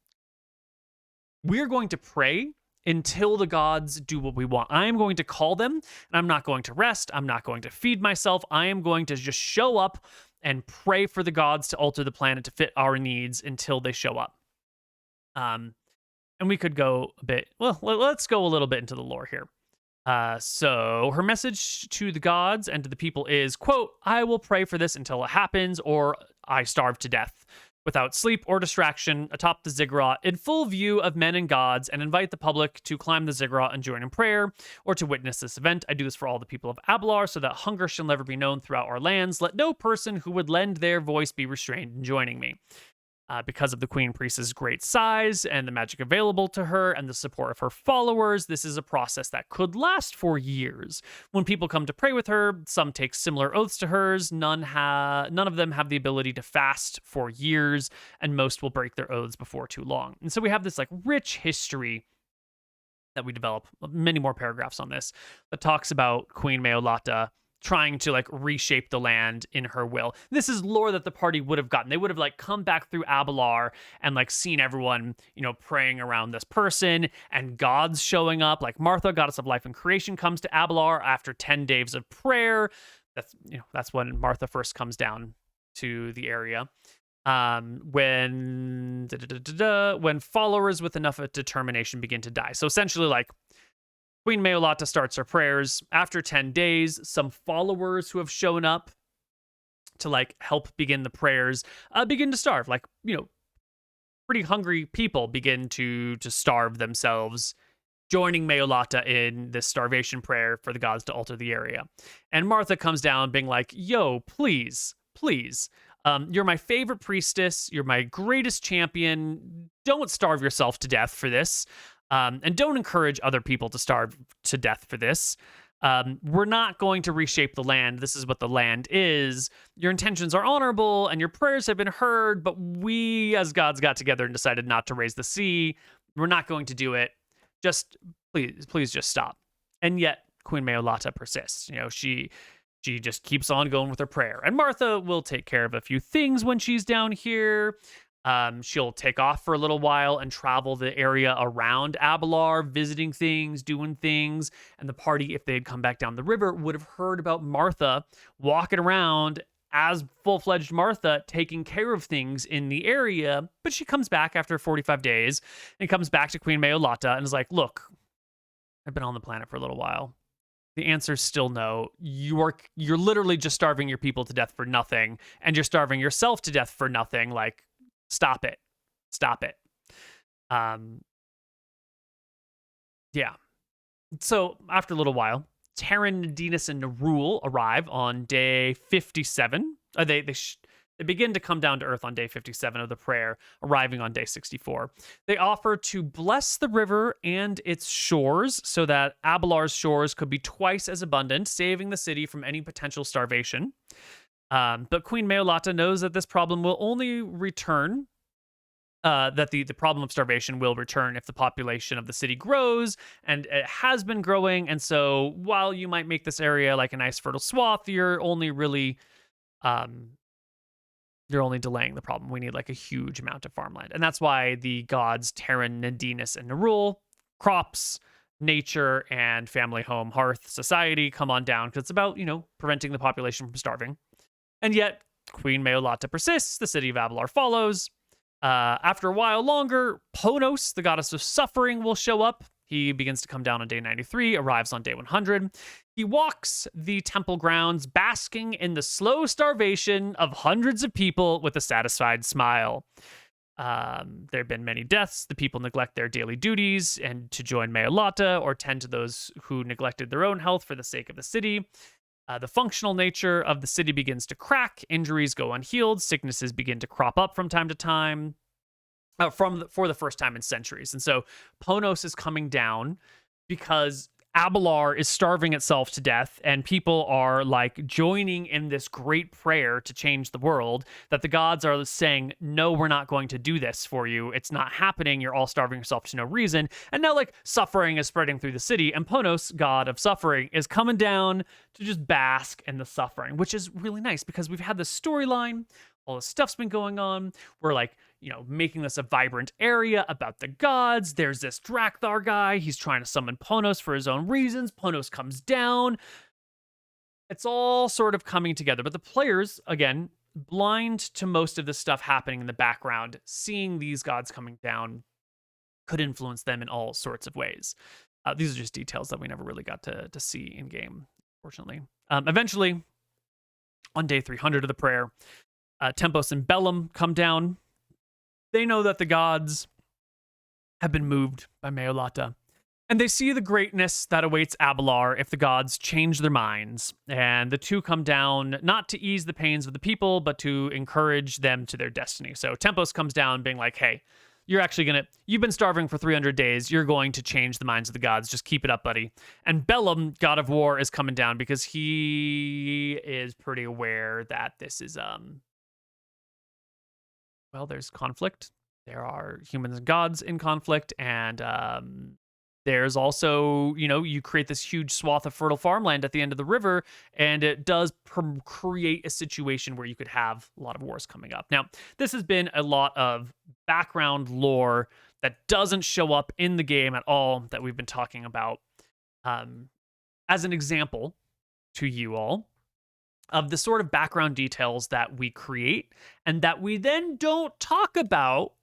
[SPEAKER 6] pray until the gods do what we want. I am going to call them, and I'm not going to rest. I'm not going to feed myself. I am going to just show up and pray for the gods to alter the planet to fit our needs until they show up. And we could go a bit, let's go a little bit into the lore here. So her message to the gods and to the people is, quote, I will pray for this until it happens, or I starve to death. Without sleep or distraction, atop the ziggurat, in full view of men and gods, and invite the public to climb the ziggurat and join in prayer, or to witness this event. I do this for all the people of Abelar, so that hunger shall never be known throughout our lands. Let no person who would lend their voice be restrained in joining me. Because of the Queen Priestess' great size and the magic available to her and the support of her followers, this is a process that could last for years. When people come to pray with her, some take similar oaths to hers. None of them have the ability to fast for years, and most will break their oaths before too long. And so we have this rich history that we develop, many more paragraphs on this, that talks about Queen Meolata trying to reshape the land in her will. This is lore that the party would have gotten. They would have come back through Abelar and seen everyone, praying around this person and gods showing up. Martha, goddess of life and creation, comes to Abelar after 10 days of prayer. That's when Martha first comes down to the area. When followers with enough determination begin to die. So essentially Queen Meolata starts her prayers. After 10 days, some followers who have shown up to help begin the prayers begin to starve. Pretty hungry people begin to starve themselves, joining Meolata in this starvation prayer for the gods to alter the area. And Martha comes down being yo, please, you're my favorite priestess. You're my greatest champion. Don't starve yourself to death for this. And don't encourage other people to starve to death for this. We're not going to reshape the land. This is what the land is. Your intentions are honorable and your prayers have been heard, but we as gods got together and decided not to raise the sea. We're not going to do it. Just please just stop. And yet Queen Meolata persists. She just keeps on going with her prayer. And Martha will take care of a few things when she's down here. She'll take off for a little while and travel the area around Abelar, visiting things, doing things. And the party, if they had come back down the river, would have heard about Martha walking around as full-fledged Martha, taking care of things in the area. But she comes back after 45 days and comes back to Queen Meolata and is look, I've been on the planet for a little while. The answer is still no. You're literally just starving your people to death for nothing, and you're starving yourself to death for nothing. Stop it. Yeah. So after a little while, Terran, Nadinus, and Nerul arrive on day 57. They begin to come down to Earth on day 57 of the prayer, arriving on day 64. They offer to bless the river and its shores so that Abelar's shores could be twice as abundant, saving the city from any potential starvation. But Queen Meolata knows that this problem will only return, that the problem of starvation will return if the population of the city grows, and it has been growing. And so while you might make this area like a nice fertile swath, you're only really you're only delaying the problem. We need like a huge amount of farmland. And that's why the gods Terran, Nadinus, and Nerul, crops, nature, and family home, hearth, society come on down, because it's about, preventing the population from starving. And yet, Queen Meolata persists, the city of Abelar follows. After a while longer, Ponos, the goddess of suffering, will show up. He begins to come down on day 93, arrives on day 100. He walks the temple grounds, basking in the slow starvation of hundreds of people with a satisfied smile. There have been many deaths. The people neglect their daily duties and to join Meolata, or tend to those who neglected their own health for the sake of the city. The functional nature of the city begins to crack. Injuries go unhealed. Sicknesses begin to crop up from time to time. For the first time in centuries. And so Ponos is coming down because Abelar is starving itself to death, and people are like joining in this great prayer to change the world, that the gods are saying, no, we're not going to do this for you. It's not happening. You're all starving yourself to no reason. And now like suffering is spreading through the city, and Ponos, god of suffering, is coming down to just bask in the suffering, which is really nice because we've had this storyline. All this stuff's been going on. We're like, making this a vibrant area about the gods. There's this Drakthar guy. He's trying to summon Ponos for his own reasons. Ponos comes down. It's all sort of coming together. But the players, again, blind to most of this stuff happening in the background, seeing these gods coming down could influence them in all sorts of ways. These are just details that we never really got to see in game, fortunately. Eventually, on day 300 of the prayer, Tempos and Bellum come down. They know that the gods have been moved by Meolata, and they see the greatness that awaits Abelar if the gods change their minds. And the two come down not to ease the pains of the people, but to encourage them to their destiny. So Tempos comes down being like, hey, you've been starving for 300 days. You're going to change the minds of the gods. Just keep it up, buddy. And Bellum, god of war, is coming down because he is pretty aware that this is, there's conflict. There are humans and gods in conflict, and there's also, you create this huge swath of fertile farmland at the end of the river, and it does create a situation where you could have a lot of wars coming up. Now, this has been a lot of background lore that doesn't show up in the game at all that we've been talking about. As an example to you all, of the sort of background details that we create and that we then don't talk about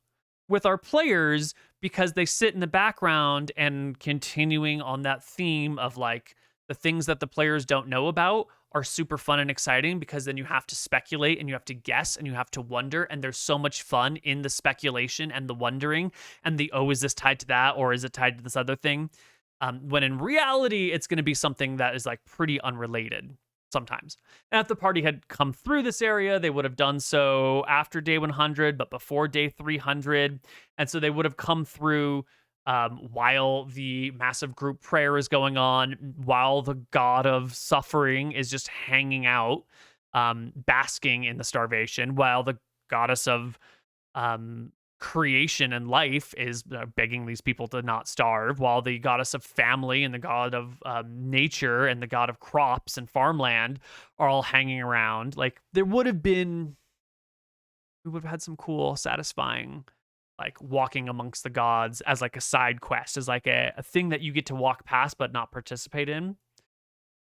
[SPEAKER 6] with our players because they sit in the background, and continuing on that theme of like the things that the players don't know about are super fun and exciting, because then you have to speculate and you have to guess and you have to wonder, and there's so much fun in the speculation and the wondering and the, oh, is this tied to that, or is it tied to this other thing? When in reality, it's going to be something that is like pretty unrelated sometimes. And if the party had come through this area, they would have done so after day 100, but before day 300. And so they would have come through while the massive group prayer is going on, while the god of suffering is just hanging out, basking in the starvation, while the goddess of creation and life is begging these people to not starve, while the goddess of family and the god of nature and the god of crops and farmland are all hanging around. Like, we would have had some cool, satisfying, like, walking amongst the gods as like a side quest, as like a thing that you get to walk past but not participate in,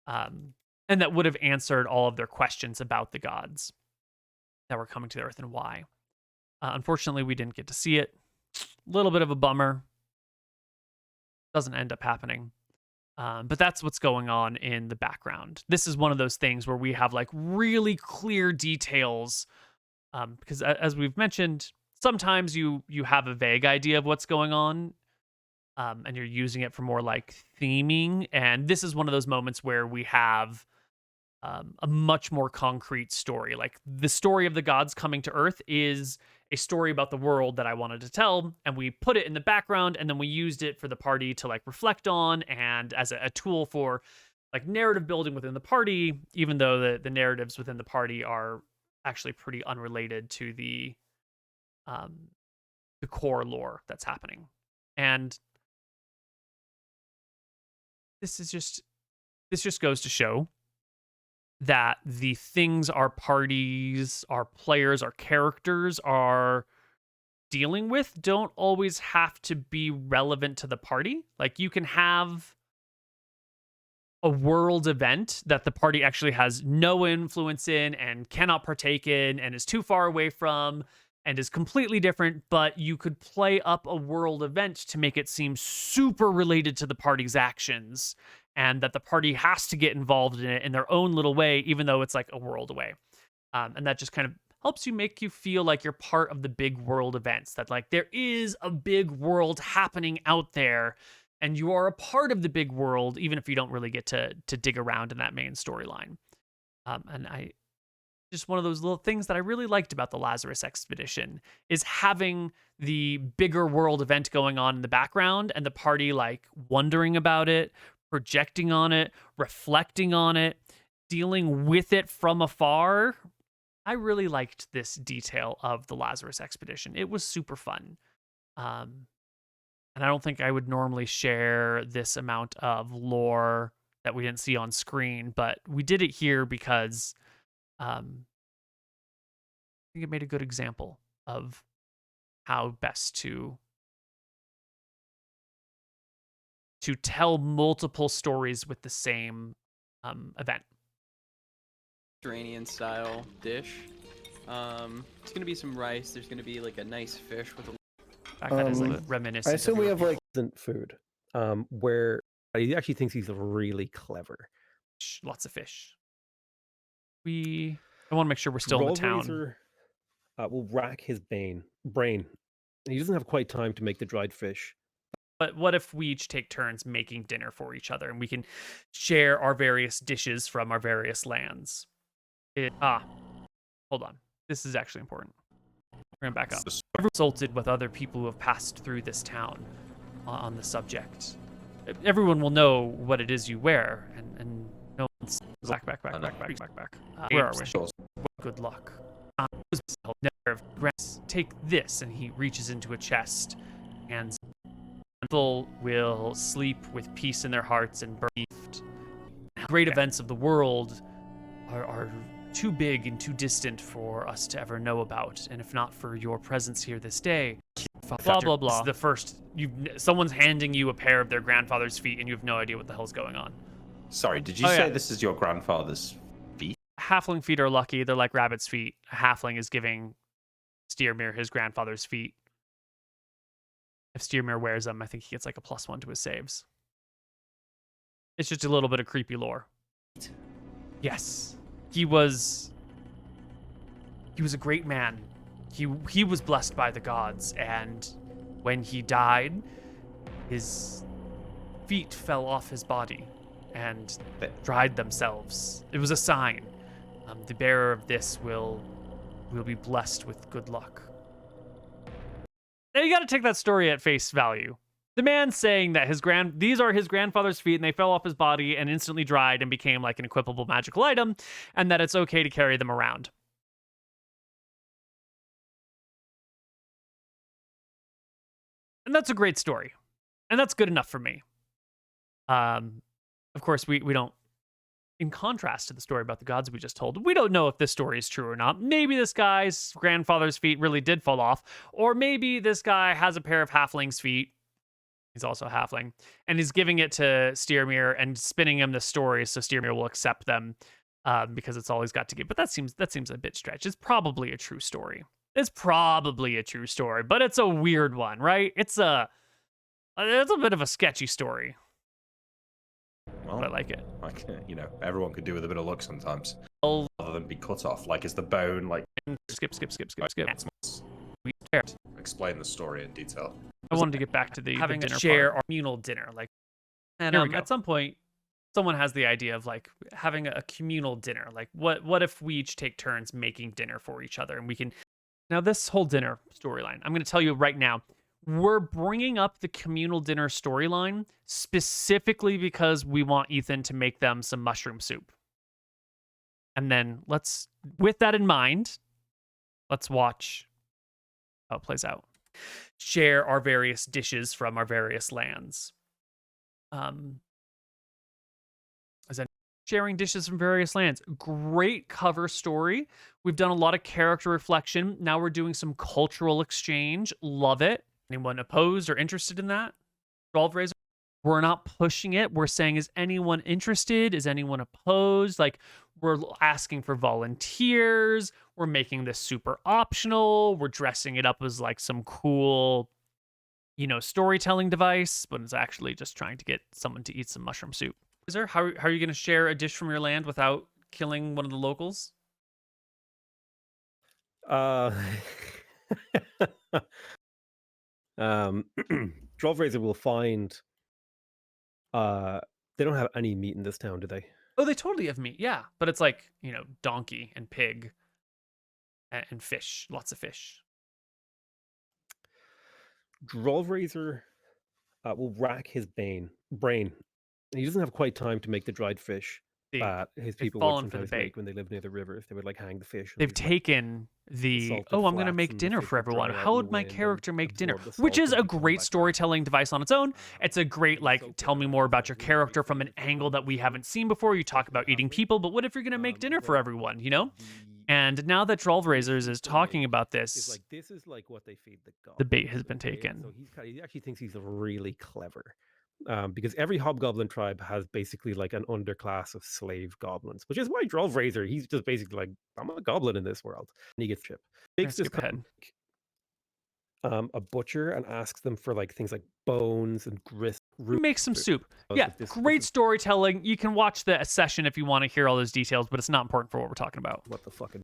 [SPEAKER 6] and that would have answered all of their questions about the gods that were coming to the earth and why. Unfortunately, we didn't get to see it. A little bit of a bummer. Doesn't end up happening. But that's what's going on in the background. This is one of those things where we have like really clear details, because as we've mentioned, sometimes you have a vague idea of what's going on, and you're using it for more like theming. And this is one of those moments where we have a much more concrete story. Like, the story of the gods coming to Earth is a story about the world that I wanted to tell, and we put it in the background, and then we used it for the party to like reflect on, and as a tool for like narrative building within the party, even though the narratives within the party are actually pretty unrelated to the core lore that's happening. And this just goes to show that the things our parties, our players, our characters are dealing with don't always have to be relevant to the party. Like, you can have a world event that the party actually has no influence in and cannot partake in and is too far away from and is completely different, but you could play up a world event to make it seem super related to the party's actions, and that the party has to get involved in it in their own little way, even though it's like a world away. And that just kind of helps you make you feel like you're part of the big world events, that like there is a big world happening out there and you are a part of the big world, even if you don't really get to dig around in that main storyline. And just one of those little things that I really liked about the Lazarus expedition is having the bigger world event going on in the background and the party like wondering about it, projecting on it, reflecting on it, dealing with it from afar. I really liked this detail of the Lazarus expedition. It was super fun. And I don't think I would normally share this amount of lore that we didn't see on screen, but we did it here because I think it made a good example of how best to tell multiple stories with the same event.
[SPEAKER 2] Mediterranean style dish. It's gonna be some rice. There's gonna be like a nice fish with a.
[SPEAKER 6] That is like reminiscent.
[SPEAKER 3] I assume we have like
[SPEAKER 4] food, where he actually thinks he's really clever.
[SPEAKER 6] Lots of fish. I want to make sure we're still in the town.
[SPEAKER 4] Will rack his brain. He doesn't have quite time to make the dried fish.
[SPEAKER 6] But what if we each take turns making dinner for each other and we can share our various dishes from our various lands? Hold on. This is actually important. We're going to back up. I've consulted with other people who have passed through this town on the subject. Everyone will know what it is you wear, and no one's back. Where are we? Good luck. Take this, and he reaches into a chest, and people will sleep with peace in their hearts and bereaved. Great events of the world are too big and too distant for us to ever know about, and if not for your presence here this day, blah blah blah. This is the first someone's handing you a pair of their grandfather's feet, and you have no idea what the hell's going on.
[SPEAKER 5] Sorry, did you say this is your grandfather's feet?
[SPEAKER 6] Halfling feet are lucky; they're like rabbit's feet. A halfling is giving Steermere his grandfather's feet. If Steermere wears them, I think he gets like a +1 to his saves. It's just a little bit of creepy lore. Yes. He was a great man. He was blessed by the gods, and when he died, his feet fell off his body and dried themselves. It was a sign. The bearer of this will be blessed with good luck. Now you got to take that story at face value. The man saying that these are his grandfather's feet and they fell off his body and instantly dried and became like an equipable magical item, and that it's okay to carry them around. And that's a great story. And that's good enough for me. Of course, we don't, in contrast to the story about the gods we just told, we don't know if this story is true or not. Maybe this guy's grandfather's feet really did fall off, or maybe this guy has a pair of halfling's feet. He's also a halfling, and he's giving it to Steermere and spinning him the story so Steermere will accept them because it's all he's got to give. But that seems a bit stretched. It's probably a true story. But it's a weird one, right? It's a bit of a sketchy story.
[SPEAKER 5] Well,
[SPEAKER 6] but I like it.
[SPEAKER 5] Like, everyone could do with a bit of luck sometimes, rather than be cut off. Like, is the bone like
[SPEAKER 6] skip?
[SPEAKER 5] Explain the story in detail.
[SPEAKER 6] I wanted to get back to having a share or communal dinner, and at some point, someone has the idea of like having a communal dinner. Like, what if we each take turns making dinner for each other, and we can. Now, this whole dinner storyline, I'm going to tell you right now, we're bringing up the communal dinner storyline specifically because we want Ethan to make them some mushroom soup. And then with that in mind, let's watch how it plays out. Share our various dishes from our various lands. Sharing dishes from various lands. Great cover story. We've done a lot of character reflection. Now we're doing some cultural exchange. Love it. Anyone opposed or interested in that? Razor? We're not pushing it. We're saying, is anyone interested? Is anyone opposed? Like, we're asking for volunteers. We're making this super optional. We're dressing it up as like some cool, storytelling device, but it's actually just trying to get someone to eat some mushroom soup. How are you going to share a dish from your land without killing one of the locals?
[SPEAKER 4] Razor will find. They don't have any meat in this town, do they?
[SPEAKER 6] Oh, they totally have meat, yeah. But it's like, donkey and pig and fish, lots of fish.
[SPEAKER 4] Razor will rack his brain. He doesn't have quite time to make the dried fish. But his people would sometimes make when they live near the river. They would like hang the fish.
[SPEAKER 6] They've taken I'm going to make dinner for everyone. How would my character make dinner? Which is a great storytelling device on its own. It's a great, tell me more about your character from an angle that we haven't seen before. You talk about eating people, but what if you're going to make dinner for everyone, And now that Razors is talking about this,
[SPEAKER 4] this is like what they feed the goblins.
[SPEAKER 6] The bait has been taken.
[SPEAKER 4] So he actually thinks he's really clever. Because every hobgoblin tribe has basically like an underclass of slave goblins, which is why Razor, he's just basically like, I'm a goblin in this world. And he gets chip. Takes this a butcher and asks them for like things like bones and grist.
[SPEAKER 6] Make some soup. Yeah, great storytelling. You can watch the session if you want to hear all those details, but it's not important for what we're talking about.
[SPEAKER 4] What the fucking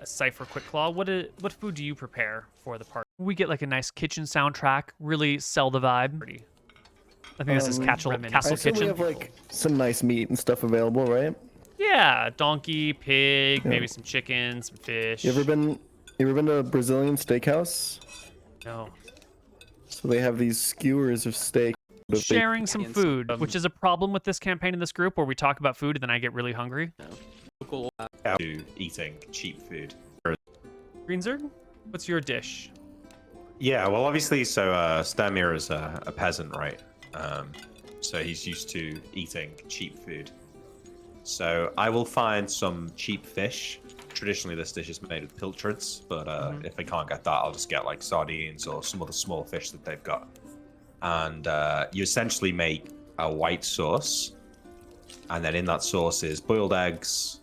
[SPEAKER 6] Cypher Quick Claw. What food do you prepare for the party? We get like a nice kitchen soundtrack, really sell the vibe. I think this is Castle Kitchen.
[SPEAKER 3] We have like some nice meat and stuff available, right?
[SPEAKER 6] Yeah, donkey, pig, maybe some chicken, some fish.
[SPEAKER 3] You ever been to a Brazilian steakhouse?
[SPEAKER 6] No.
[SPEAKER 3] So they have these skewers of steak.
[SPEAKER 6] Sharing some food, which is a problem with this campaign in this group where we talk about food and then I get really hungry.
[SPEAKER 5] Eating cheap food.
[SPEAKER 6] Greenzer, what's your dish?
[SPEAKER 5] Yeah, well, obviously, so Stamir is a peasant, right? So he's used to eating cheap food. So I will find some cheap fish. Traditionally, this dish is made with pilchards, but if I can't get that, I'll just get like sardines or some other small fish that they've got. And you essentially make a white sauce, and then in that sauce is boiled eggs.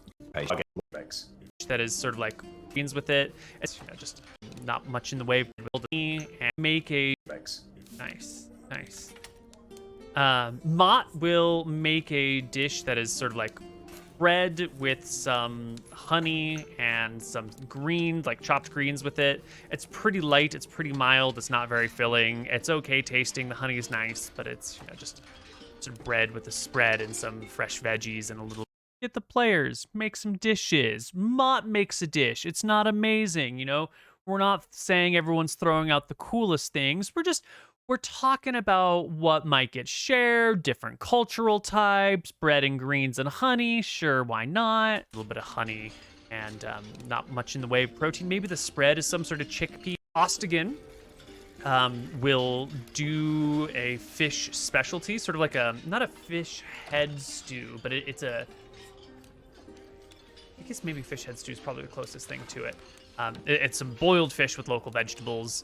[SPEAKER 6] That is sort of like beans with it. It's just not much in the way of and make a nice. Mott will make a dish that is sort of like bread with some honey and some greens, like chopped greens with it. It's pretty light, it's pretty mild, it's not very filling. It's okay tasting, the honey is nice, but it's just sort of bread with a spread and some fresh veggies and a little. Get the players, make some dishes. Mott makes a dish. It's not amazing, We're not saying everyone's throwing out the coolest things. We're talking about what might get shared, different cultural types, bread and greens and honey. Sure, why not? A little bit of honey and not much in the way of protein. Maybe the spread is some sort of chickpea. Ostigan will do a fish specialty, sort of like not a fish head stew, but it's a... I guess maybe fish head stew is probably the closest thing to it. It's some boiled fish with local vegetables.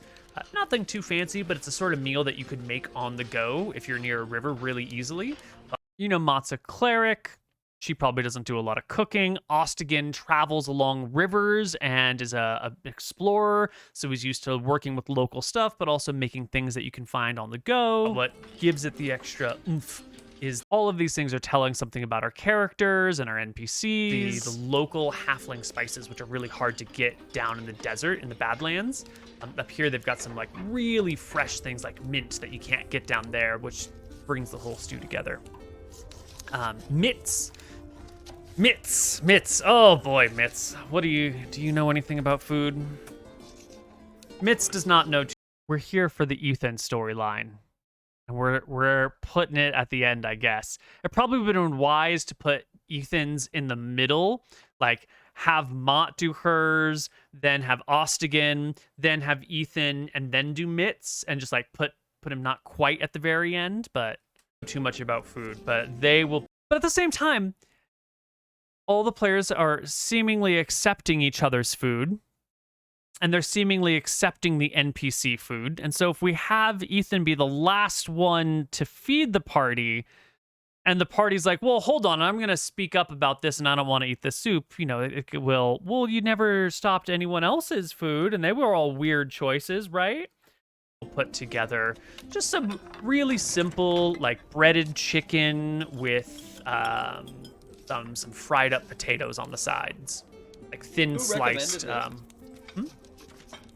[SPEAKER 6] Nothing too fancy, but it's a sort of meal that you could make on the go if you're near a river really easily. Mott's a cleric. She probably doesn't do a lot of cooking. Ostigan travels along rivers and is an explorer, so he's used to working with local stuff, but also making things that you can find on the go. What gives it the extra oomph is all of these things are telling something about our characters and our NPCs. The local halfling spices, which are really hard to get down in the desert, in the Badlands. Up here, they've got some like really fresh things like mint that you can't get down there, which brings the whole stew together. Mitts. Oh boy, Mitts. Do you know anything about food? Mitz does not know. We're here for the Ethan storyline. And we're putting it at the end, I guess. It probably would have been wise to put Ethan's in the middle, like have Mott do hers, then have Ostigan, then have Ethan, and then do Mitz, and just like put him not quite at the very end, but too much about food. But they will. But at the same time, all the players are seemingly accepting each other's food. And they're seemingly accepting the NPC food. And so if we have Ethan be the last one to feed the party, and the party's like, well, hold on, I'm going to speak up about this and I don't want to eat the soup, you know, it will, well, you never stopped anyone else's food and they were all weird choices, right? We'll put together just some really simple, like breaded chicken with some fried up potatoes on the sides, like thin sliced.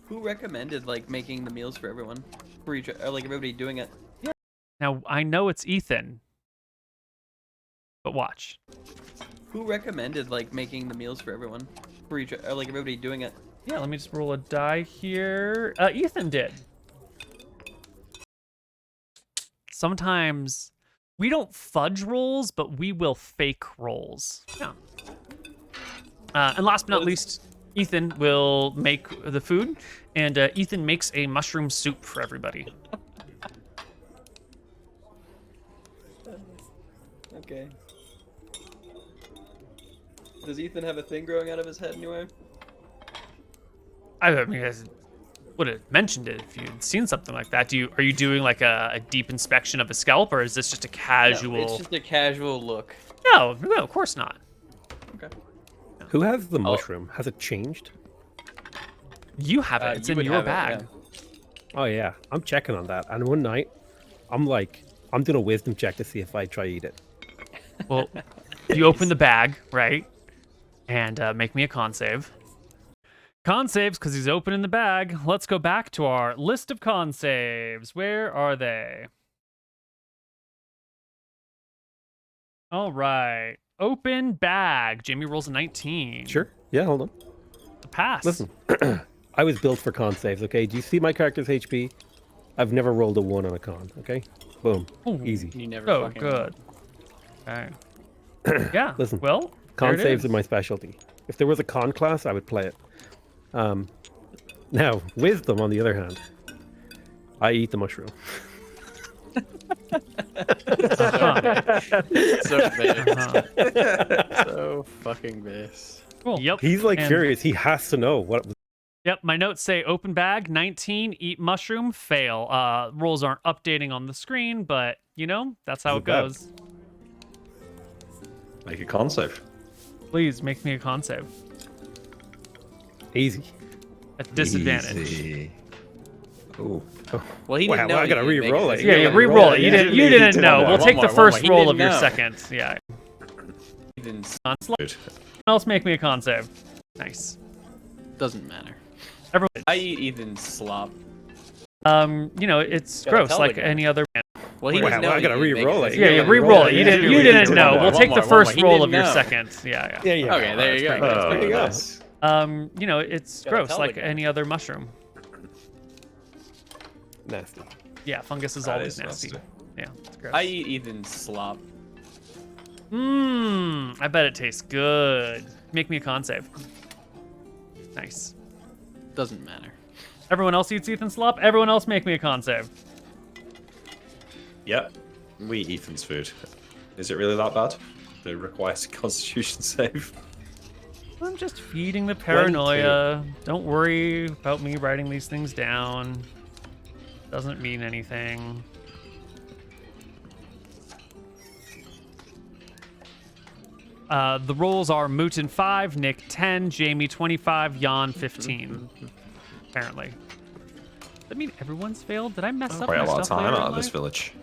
[SPEAKER 8] Who recommended like making the meals for everyone? For each, or, like everybody doing it?
[SPEAKER 6] Yeah. Now I know it's Ethan, but watch.
[SPEAKER 8] Who recommended like making the meals for everyone? For each, or, like everybody doing it?
[SPEAKER 6] Yeah, let me just roll a die here. Ethan did. Sometimes we don't fudge rolls, but we will fake rolls. Yeah. And last but not least, Ethan will make the food, and Ethan makes a mushroom soup for everybody.
[SPEAKER 8] Okay. Does Ethan have a thing growing out of his head anyway?
[SPEAKER 6] I mean, I would have mentioned it if you'd seen something like that. Are you doing like a deep inspection of his scalp, or is this just a casual?
[SPEAKER 8] No, it's just a casual look.
[SPEAKER 6] No, of course not.
[SPEAKER 8] Okay.
[SPEAKER 4] Who has the mushroom? Has it changed?
[SPEAKER 6] You have it. It's in your bag.
[SPEAKER 4] Oh yeah, I'm checking on that. And one night, I'm doing a wisdom check to see if I try eat it.
[SPEAKER 6] Well, you open the bag, right? And make me a con save. Con saves, because he's opening the bag. Let's go back to our list of con saves. Where are they? All right. Open bag. Jamie rolls a 19.
[SPEAKER 4] Sure. Yeah, hold on.
[SPEAKER 6] The pass.
[SPEAKER 4] Listen, I was built for con saves, okay? Do you see my character's HP? I've never rolled a 1 on a con, okay? Boom.
[SPEAKER 6] Ooh.
[SPEAKER 4] Easy.
[SPEAKER 2] You never
[SPEAKER 6] Oh,
[SPEAKER 2] fucking
[SPEAKER 6] good. Okay. Yeah.
[SPEAKER 4] Listen,
[SPEAKER 6] well,
[SPEAKER 4] con saves are my specialty. If there was a con class, I would play it. Now, wisdom, on the other hand, I eat the mushroom.
[SPEAKER 2] So base. So fucking base.
[SPEAKER 6] Cool. Yep.
[SPEAKER 4] He's like furious. He has to know what.
[SPEAKER 6] Yep, my notes say open bag, 19, eat mushroom, fail. Rolls aren't updating on the screen, but, you know, that's how it goes.
[SPEAKER 5] Make a con save.
[SPEAKER 6] Please, make me a con save.
[SPEAKER 4] Easy.
[SPEAKER 6] At disadvantage.
[SPEAKER 5] Easy. Ooh.
[SPEAKER 2] Well, he didn't know.
[SPEAKER 4] I gotta re-roll it.
[SPEAKER 6] Yeah, re-roll it. You didn't know. We'll take the first roll of your
[SPEAKER 2] know.
[SPEAKER 6] second. Yeah.
[SPEAKER 2] Ethan's
[SPEAKER 5] Good.
[SPEAKER 6] Someone else make me a con save. Nice.
[SPEAKER 2] doesn't matter.
[SPEAKER 6] Everyone.
[SPEAKER 2] I eat Ethan's slop.
[SPEAKER 6] You know, it's
[SPEAKER 2] Gotta
[SPEAKER 6] gross
[SPEAKER 2] tell
[SPEAKER 6] like
[SPEAKER 2] the guy.
[SPEAKER 6] any other.
[SPEAKER 2] Well, he
[SPEAKER 4] Wow,
[SPEAKER 2] doesn't know.
[SPEAKER 4] I gotta
[SPEAKER 2] he didn't make
[SPEAKER 4] re-roll
[SPEAKER 2] it.
[SPEAKER 4] it.
[SPEAKER 6] Yeah, you re-roll it. You didn't know. We'll take the
[SPEAKER 2] One
[SPEAKER 6] first
[SPEAKER 2] more.
[SPEAKER 6] roll
[SPEAKER 2] He
[SPEAKER 6] of your
[SPEAKER 2] didn't know.
[SPEAKER 6] second. Yeah.
[SPEAKER 4] Yeah.
[SPEAKER 2] Okay, there you go.
[SPEAKER 4] There you go.
[SPEAKER 5] Nice.
[SPEAKER 6] You know, it's
[SPEAKER 2] Gotta
[SPEAKER 6] gross
[SPEAKER 2] tell
[SPEAKER 6] like
[SPEAKER 2] the guy.
[SPEAKER 6] any other mushroom.
[SPEAKER 4] Nasty.
[SPEAKER 6] Yeah, fungus is
[SPEAKER 5] That
[SPEAKER 6] always
[SPEAKER 5] is
[SPEAKER 6] nasty.
[SPEAKER 5] nasty.
[SPEAKER 6] Yeah, it's gross.
[SPEAKER 2] I eat Ethan's slop.
[SPEAKER 6] I bet it tastes good. Make me a con save. Nice.
[SPEAKER 2] Doesn't matter.
[SPEAKER 6] Everyone else eats Ethan's slop. Everyone else make me a con save.
[SPEAKER 5] Yep. We eat Ethan's food. Is it really that bad? It requires a constitution save.
[SPEAKER 6] I'm just feeding the paranoia. Don't worry about me writing these things down. Doesn't mean anything. The rolls are Mootin 5, Nick 10, Jamie 25, Jan 15. Apparently. Does that mean everyone's failed? Did I mess up
[SPEAKER 5] Quite
[SPEAKER 6] my
[SPEAKER 5] a lot of
[SPEAKER 6] stuff
[SPEAKER 5] time
[SPEAKER 6] later
[SPEAKER 5] out
[SPEAKER 6] in
[SPEAKER 5] of this
[SPEAKER 6] life?
[SPEAKER 5] village.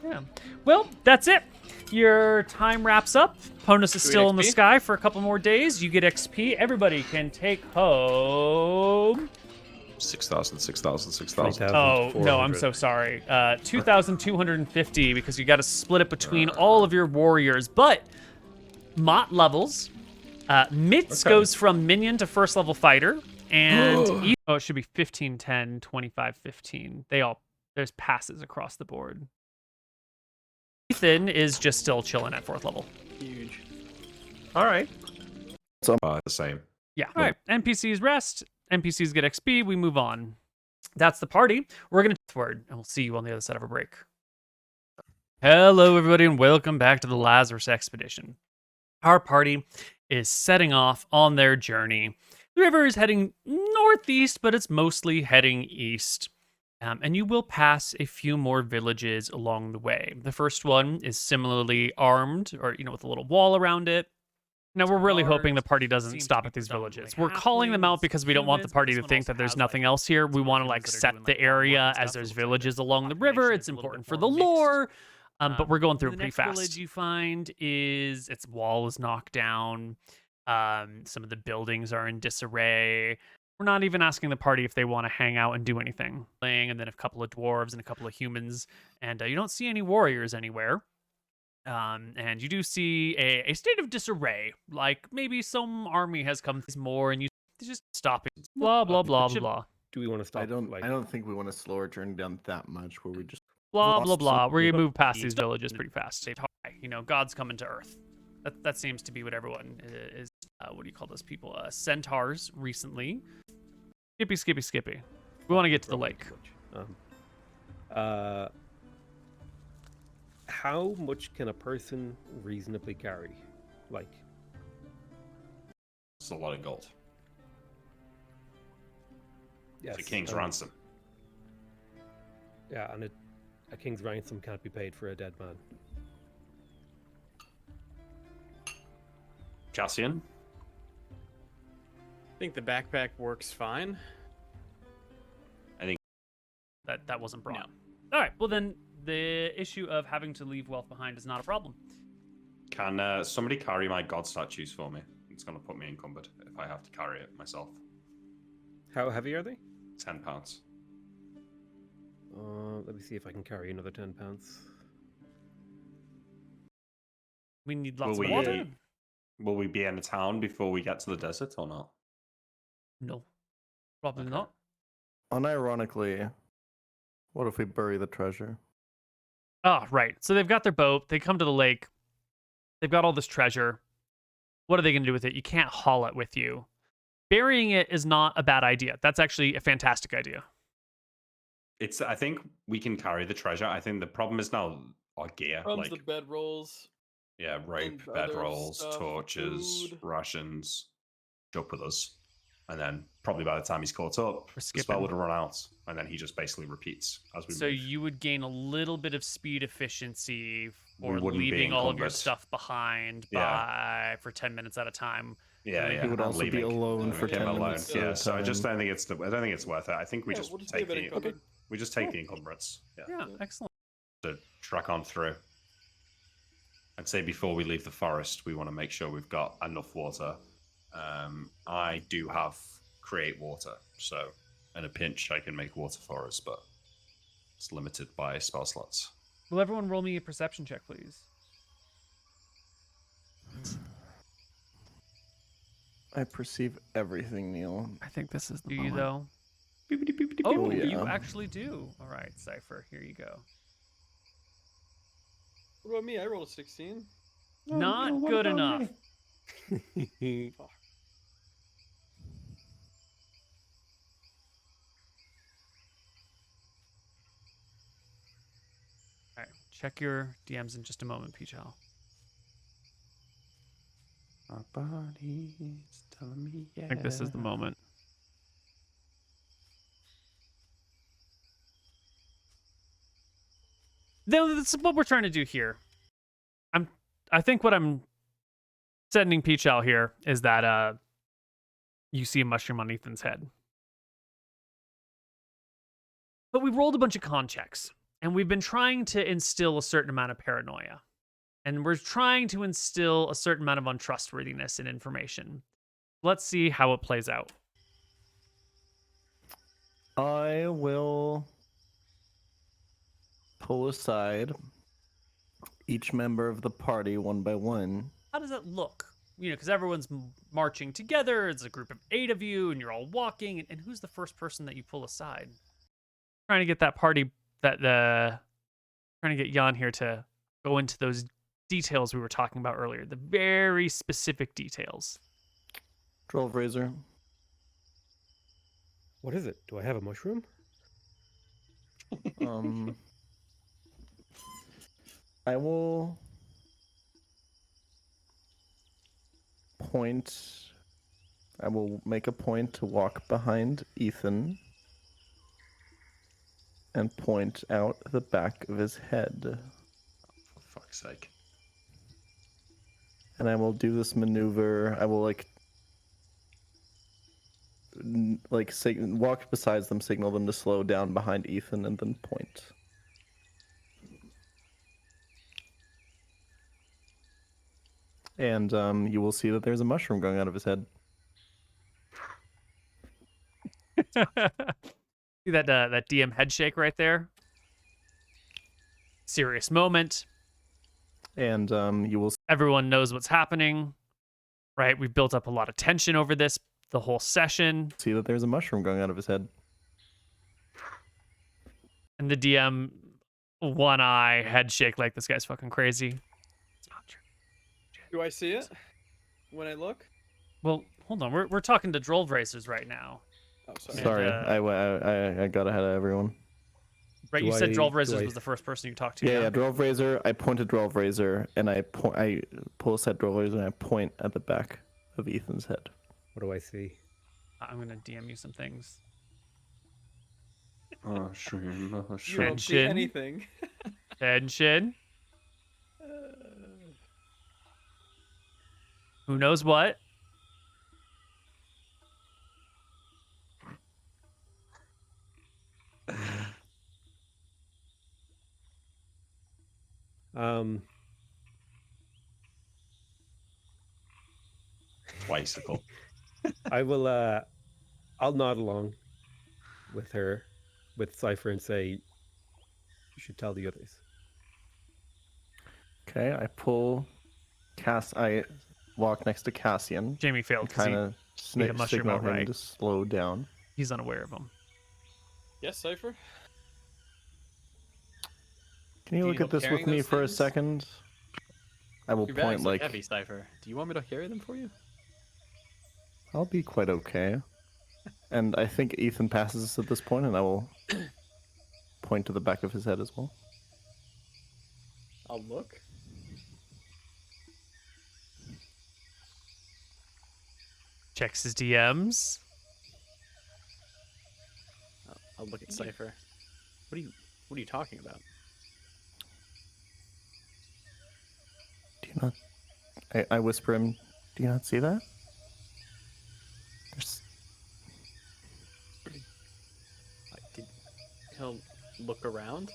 [SPEAKER 6] Yeah. Well, that's it. Your time wraps up. Ponus is
[SPEAKER 2] Do we
[SPEAKER 6] still in the
[SPEAKER 2] XP?
[SPEAKER 6] sky for a couple more days. You get XP. Everybody can take home.
[SPEAKER 5] 6,000, 6,000, 6,000.
[SPEAKER 6] Oh, no, I'm so sorry. 2,250 because you got to split it between all of your warriors. But Mott levels. Mitz
[SPEAKER 5] Okay.
[SPEAKER 6] goes from minion to first level fighter. And oh, it should be 15, 10, 25, 15. There's passes across the board. Ethan is just still chilling at 4th level.
[SPEAKER 2] Huge.
[SPEAKER 5] All right. So the same.
[SPEAKER 6] Yeah. All right. NPCs rest. NPCs get XP. We move on. That's the party. We're going to forward, and we'll see you on the other side of a break. Hello, everybody, and welcome back to the Lazarus expedition. Our party is setting off on their journey. The river is heading northeast, but it's mostly heading east. And you will pass a few more villages along the way. The first one is similarly armed, or, with a little wall around it. Now, we're really hoping the party doesn't stop at these villages. We're calling them out because we don't want the party to think that there's nothing else here. We want to, set the area as there's villages along the river. It's important for the lore. But we're going through it pretty fast. The next village you find is its wall is knocked down. Some of the buildings are in disarray. We're not even asking the party if they want to hang out and do anything. And then a couple of dwarves and a couple of humans. And you don't see any warriors anywhere. And you do see a state of disarray. Like maybe some army has come more and you just stopping. Blah, blah, blah, blah.
[SPEAKER 4] Do we want to stop?
[SPEAKER 3] I don't think we want to slow our journey down that much where we just...
[SPEAKER 6] Blah, blah, blah. We're going to move past these villages pretty fast. God's coming to Earth. That seems to be what everyone is. What do you call those people? Centaurs recently. Skippy. We want to get to the lake.
[SPEAKER 4] How much can a person reasonably carry?
[SPEAKER 5] It's a lot of gold.
[SPEAKER 4] Yes,
[SPEAKER 5] It's a king's ransom.
[SPEAKER 4] Yeah, and a king's ransom can't be paid for a dead man.
[SPEAKER 5] Cassian?
[SPEAKER 2] I think the backpack works fine.
[SPEAKER 6] That wasn't brought. No. All right. Well, then the issue of having to leave wealth behind is not a problem.
[SPEAKER 5] Can somebody carry my god statues for me? It's going to put me encumbered if I have to carry it myself.
[SPEAKER 4] How heavy are they?
[SPEAKER 5] 10 pounds.
[SPEAKER 4] Let me see if I can carry another 10 pounds.
[SPEAKER 6] We need lots of water.
[SPEAKER 5] Will we be in a town before we get to the desert or not?
[SPEAKER 6] No. Probably not.
[SPEAKER 3] Unironically, what if we bury the treasure?
[SPEAKER 6] Oh, right. So they've got their boat. They come to the lake. They've got all this treasure. What are they going to do with it? You can't haul it with you. Burying it is not a bad idea. That's actually a fantastic idea.
[SPEAKER 5] I think we can carry the treasure. I think the problem is now our gear.
[SPEAKER 2] Comes the bedrolls.
[SPEAKER 5] Yeah, rope,
[SPEAKER 2] and other
[SPEAKER 5] bedrolls,
[SPEAKER 2] stuff,
[SPEAKER 5] torches,
[SPEAKER 2] food.
[SPEAKER 5] rations. Jump with us. And then probably by the time he's caught up, the spell
[SPEAKER 6] skipping.
[SPEAKER 5] would have run out. And then he just basically repeats as we
[SPEAKER 6] So
[SPEAKER 5] move.
[SPEAKER 6] you would gain a little bit of speed efficiency for
[SPEAKER 5] We wouldn't be
[SPEAKER 6] leaving all of your
[SPEAKER 5] encumbered.
[SPEAKER 6] stuff behind for 10 minutes at a time.
[SPEAKER 5] Yeah.
[SPEAKER 3] He would
[SPEAKER 5] I'm
[SPEAKER 3] also be
[SPEAKER 5] leaving.
[SPEAKER 3] alone for
[SPEAKER 5] Leave
[SPEAKER 3] 10
[SPEAKER 5] him alone.
[SPEAKER 3] minutes.
[SPEAKER 5] Yeah,
[SPEAKER 3] at a
[SPEAKER 5] so I just
[SPEAKER 3] time.
[SPEAKER 5] don't think it's worth it. I think we just
[SPEAKER 2] we'll just
[SPEAKER 5] take
[SPEAKER 2] leave it encumbered.
[SPEAKER 5] we just take the encumbrance.
[SPEAKER 6] Yeah, excellent.
[SPEAKER 5] To track on through. I'd say before we leave the forest, we want to make sure we've got enough water. I do have create water, so in a pinch I can make water for us, but it's limited by spell slots.
[SPEAKER 6] Will everyone roll me a perception check, please?
[SPEAKER 3] I perceive everything, Neal.
[SPEAKER 6] I think this is the
[SPEAKER 3] moment.
[SPEAKER 6] though.
[SPEAKER 5] Boop-a-dee-boop-a-dee-boop.
[SPEAKER 6] Oh,
[SPEAKER 3] yeah.
[SPEAKER 6] you actually do. All right, Cypher, here you go.
[SPEAKER 2] What about me? I rolled a 16.
[SPEAKER 6] Not good enough. All right, check your DMs in just a moment, Peachal.
[SPEAKER 5] Our body's telling me yeah.
[SPEAKER 6] I think this is the moment. This is what we're trying to do here. I think what I'm sending Peach out here is that you see a mushroom on Ethan's head. But we've rolled a bunch of con checks, and we've been trying to instill a certain amount of paranoia. And we're trying to instill a certain amount of untrustworthiness in information. Let's see how it plays out.
[SPEAKER 3] I will pull aside each member of the party one by one.
[SPEAKER 6] How does it look? because everyone's marching together. It's a group of 8 of you, and you're all walking. And who's the first person that you pull aside? Trying to get that party, trying to get Jan here to go into those details we were talking about earlier, the very specific details.
[SPEAKER 3] Drove Razor.
[SPEAKER 4] What is it? Do I have a mushroom?
[SPEAKER 3] I will make a point to walk behind Ethan and point out the back of his head.
[SPEAKER 5] For fuck's sake.
[SPEAKER 3] And I will do this maneuver. I will walk beside them, signal them to slow down behind Ethan, and then point. And you will see that there's a mushroom growing out of his head.
[SPEAKER 6] See that DM head shake right there? Serious moment.
[SPEAKER 3] And you will
[SPEAKER 6] Everyone knows what's happening, right? We've built up a lot of tension over this the whole session.
[SPEAKER 3] see that there's a mushroom growing out of his head.
[SPEAKER 6] And the DM, one eye, head shake like this guy's fucking crazy. It's not true.
[SPEAKER 2] Do I see it when I look?
[SPEAKER 6] Well, hold on. We're talking to Droll Racers right now.
[SPEAKER 2] Oh, sorry.
[SPEAKER 3] Sorry,
[SPEAKER 6] And,
[SPEAKER 3] I got ahead of everyone.
[SPEAKER 6] Right,
[SPEAKER 4] Do
[SPEAKER 6] you said
[SPEAKER 4] I-
[SPEAKER 6] Droll
[SPEAKER 4] do
[SPEAKER 6] Racers
[SPEAKER 4] I-
[SPEAKER 6] was the first person you talked to.
[SPEAKER 3] Yeah, Drove Razor. I pointed Drove Razor, and I pull aside Drove Razor, and I point at the back of Ethan's head.
[SPEAKER 4] What do I see?
[SPEAKER 6] I'm gonna DM you some things.
[SPEAKER 5] Mushroom,
[SPEAKER 2] You
[SPEAKER 5] mushroom.
[SPEAKER 2] don't see
[SPEAKER 6] Tension.
[SPEAKER 2] anything.
[SPEAKER 6] Tension. Who knows what?
[SPEAKER 5] Bicycle.
[SPEAKER 4] I will. I'll nod along with her, with Cypher, and say, "You should tell the others."
[SPEAKER 3] Okay, I walk next to Cassian.
[SPEAKER 6] Jamie failed because
[SPEAKER 3] Kind of
[SPEAKER 6] ate a mushroom
[SPEAKER 3] signal him
[SPEAKER 6] outright.
[SPEAKER 3] to slow down.
[SPEAKER 6] he's unaware of them.
[SPEAKER 2] Yes, Cypher?
[SPEAKER 3] Can you
[SPEAKER 2] Do you
[SPEAKER 3] look
[SPEAKER 2] need
[SPEAKER 3] at
[SPEAKER 2] help
[SPEAKER 3] this with
[SPEAKER 2] carrying
[SPEAKER 3] me
[SPEAKER 2] those
[SPEAKER 3] for a
[SPEAKER 2] things?
[SPEAKER 3] second? I will
[SPEAKER 2] Your
[SPEAKER 3] point
[SPEAKER 2] bags look
[SPEAKER 3] like
[SPEAKER 2] heavy, Cypher. Do you want me to carry them for you?
[SPEAKER 3] I'll be quite okay. And I think Ethan passes us at this point, and I will point to the back of his head as well.
[SPEAKER 2] I'll look.
[SPEAKER 6] Checks his DMs.
[SPEAKER 2] I'll look at Cypher. What are you talking about?
[SPEAKER 3] Do you not? I whisper him. Do you not see that? There's...
[SPEAKER 2] He'll look around.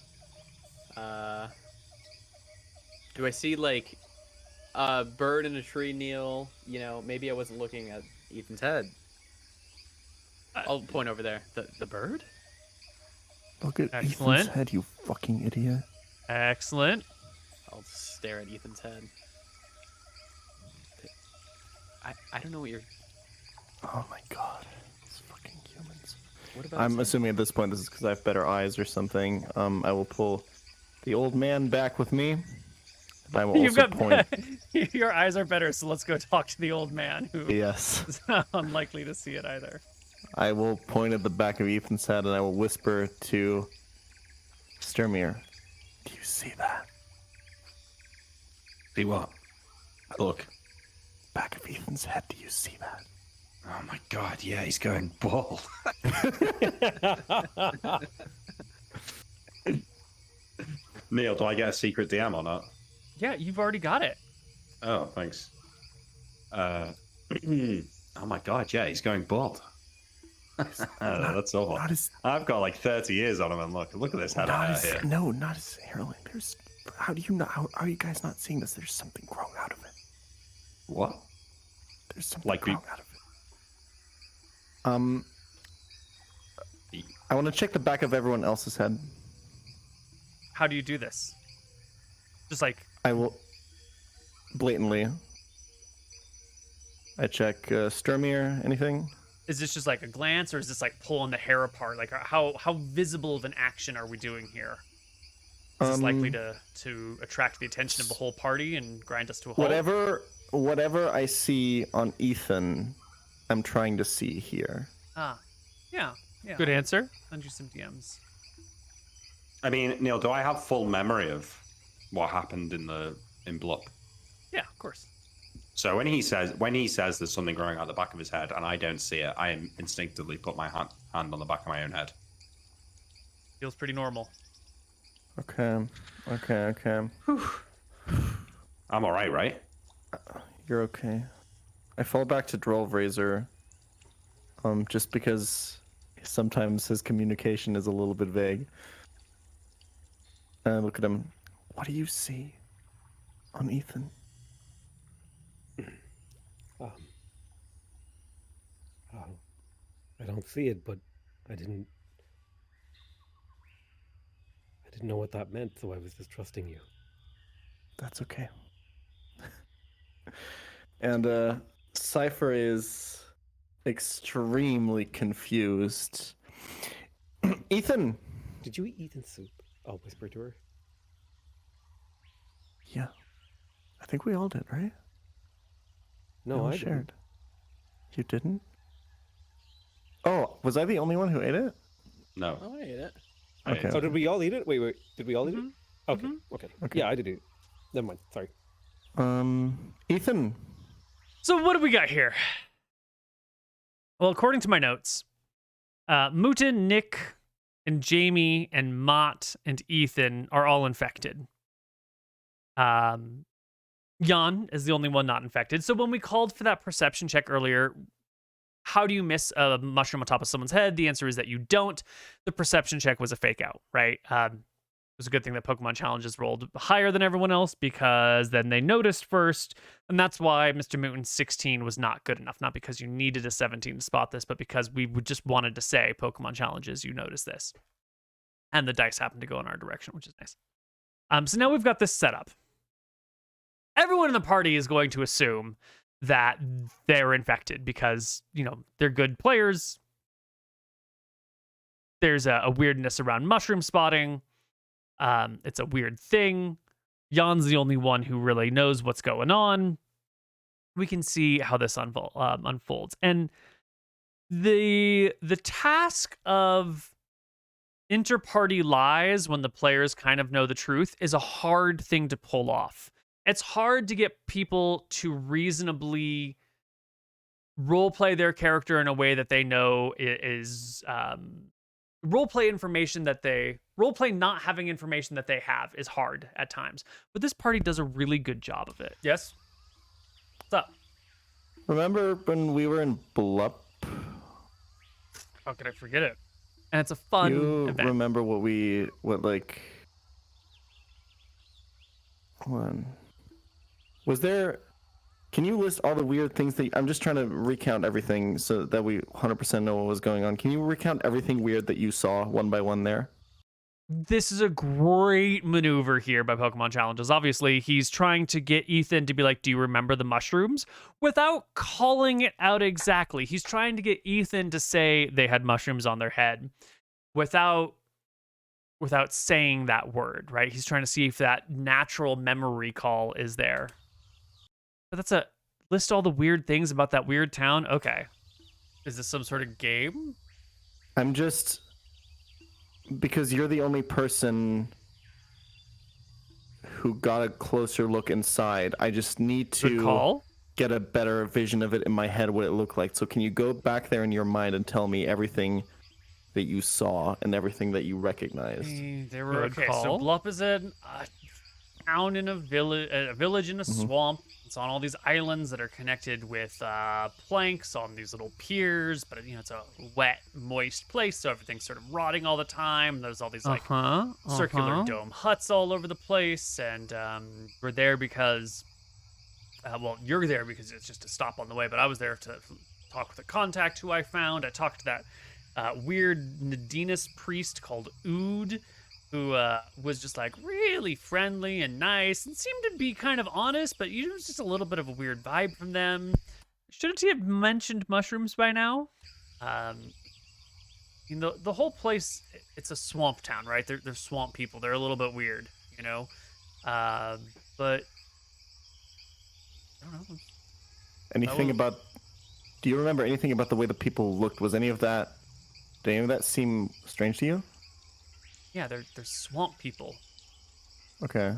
[SPEAKER 2] Do I see like a bird in a tree, Neal? You know, maybe I wasn't looking at Ethan's head. I'll point over there. The bird?
[SPEAKER 3] Look at
[SPEAKER 6] Excellent.
[SPEAKER 3] Ethan's head, you fucking idiot.
[SPEAKER 6] Excellent.
[SPEAKER 2] I'll stare at Ethan's head. I don't know what you're.
[SPEAKER 3] Oh my god. These fucking humans.
[SPEAKER 2] What about?
[SPEAKER 3] I'm
[SPEAKER 2] his head?
[SPEAKER 3] assuming at this point this is because I have better eyes or something. I will pull the old man back with me. And I will
[SPEAKER 6] You've
[SPEAKER 3] also
[SPEAKER 6] got
[SPEAKER 3] point.
[SPEAKER 6] your eyes are better, so let's go talk to the old man who
[SPEAKER 3] Yes.
[SPEAKER 6] is unlikely to see it either.
[SPEAKER 3] I will point at the back of Ethan's head and I will whisper to Sturmir. Do you see that?
[SPEAKER 5] See what? Look.
[SPEAKER 3] Back of Ethan's head, do you see that?
[SPEAKER 5] Oh my god, yeah, he's going bald. Neal, do I get a secret DM or not?
[SPEAKER 6] Yeah, you've already got it.
[SPEAKER 5] Oh, thanks. Oh my god, yeah, he's going bald. That's awful.
[SPEAKER 3] Not his,
[SPEAKER 5] I've got like 30 years on him, and look at this head
[SPEAKER 3] not
[SPEAKER 5] out
[SPEAKER 3] his,
[SPEAKER 5] here.
[SPEAKER 3] no, not his hairline. There's, how do you not, how are you guys not seeing this? There's something growing out of it.
[SPEAKER 5] What?
[SPEAKER 3] There's something
[SPEAKER 5] Like
[SPEAKER 3] growing out of it. I want to check the back of everyone else's head.
[SPEAKER 6] How do you do this? Just like
[SPEAKER 3] I will blatantly I check Sturmir. Anything?
[SPEAKER 6] Is this just like a glance, or is this like pulling the hair apart? Like how visible of an action are we doing here? Is this likely to attract the attention of the whole party and grind us to a halt?
[SPEAKER 3] Whatever I see on Ethan, I'm trying to see here.
[SPEAKER 6] Yeah. Good answer. Send you some DMs.
[SPEAKER 5] I mean, Neal, do I have full memory of what happened in Blup?
[SPEAKER 6] Yeah, of course.
[SPEAKER 5] So when he says there's something growing out the back of his head and I don't see it, I instinctively put my hand on the back of my own head.
[SPEAKER 6] Feels pretty normal.
[SPEAKER 3] Okay.
[SPEAKER 5] I'm all right, right?
[SPEAKER 3] You're okay. I fall back to Drollrazor, just because sometimes his communication is a little bit vague. And I look at him. What do you see on Ethan?
[SPEAKER 4] I don't see it, but I didn't know what that meant, so I was just trusting you.
[SPEAKER 3] That's okay. And Cypher is extremely confused. Ethan!
[SPEAKER 4] Did you eat Ethan's soup? I'll whisper to her.
[SPEAKER 3] Yeah. I think we all did, right?
[SPEAKER 4] No, I
[SPEAKER 3] shared. You didn't? Oh, was I the only one who ate it?
[SPEAKER 5] No.
[SPEAKER 2] Oh, I ate it.
[SPEAKER 3] Okay.
[SPEAKER 4] Oh, did we all eat it? Wait. Did we all eat it?
[SPEAKER 6] Mm-hmm.
[SPEAKER 4] Okay. Yeah, I did eat it. Never mind. Sorry.
[SPEAKER 3] Ethan.
[SPEAKER 6] So what do we got here? Well, according to my notes, Mutin, Nick, and Jamie, and Mott, and Ethan are all infected. Jan is the only one not infected. So when we called for that perception check earlier, how do you miss a mushroom on top of someone's head? The answer is that you don't. The perception check was a fake out, right? It was a good thing that Pokemon Challenges rolled higher than everyone else, because then they noticed first. And that's why Mr. Mutin's 16 was not good enough. Not because you needed a 17 to spot this, but because we just wanted to say Pokemon Challenges, you notice this. And the dice happened to go in our direction, which is nice. So now we've got this set up. Everyone in the party is going to assume that they're infected because, they're good players. There's a weirdness around mushroom spotting. It's a weird thing. Jan's the only one who really knows what's going on. We can see how this unfolds. And the task of inter-party lies when the players kind of know the truth is a hard thing to pull off. It's hard to get people to reasonably roleplay their character in a way that they know is roleplay not having information that they have is hard at times. But this party does a really good job of it. Yes? What's up?
[SPEAKER 3] Remember when we were in Blup?
[SPEAKER 6] How could I forget it? And it's a fun event.
[SPEAKER 3] You remember Hold on. Was there... Can you list all the weird things that... I'm just trying to recount everything so that we 100% know what was going on. Can you recount everything weird that you saw one by one there?
[SPEAKER 6] This is a great maneuver here by Pokemon Challenges. Obviously, he's trying to get Ethan to be like, do you remember the mushrooms? Without calling it out exactly. He's trying to get Ethan to say they had mushrooms on their head without saying that word, right? He's trying to see if that natural memory recall is there. But that's a list all the weird things about that weird town. Okay. Is this some sort of game?
[SPEAKER 3] I'm just... Because you're the only person who got a closer look inside. I just need to get a better vision of it in my head, what it looked like. So can you go back there in your mind and tell me everything that you saw and everything that you recognized?
[SPEAKER 6] There were so Blup is a town in a village in a swamp. It's on all these islands that are connected with planks on these little piers, but it's a wet, moist place, so everything's sort of rotting all the time. There's all these circular dome huts all over the place, and we're there because, you're there because it's just a stop on the way, but I was there to talk with a contact who I found. I talked to that weird Nadinus priest called Ood, who was just like really friendly and nice and seemed to be kind of honest, but it was just a little bit of a weird vibe from them. shouldn't he have mentioned mushrooms by now? You know, the whole place, it's a swamp town, right? They're swamp people. They're a little bit weird, you know? But, I don't know.
[SPEAKER 3] Anything about... Do you remember anything about the way the people looked? Was any of that... Did any of that seem strange to you?
[SPEAKER 6] Yeah, they're swamp people.
[SPEAKER 3] Okay.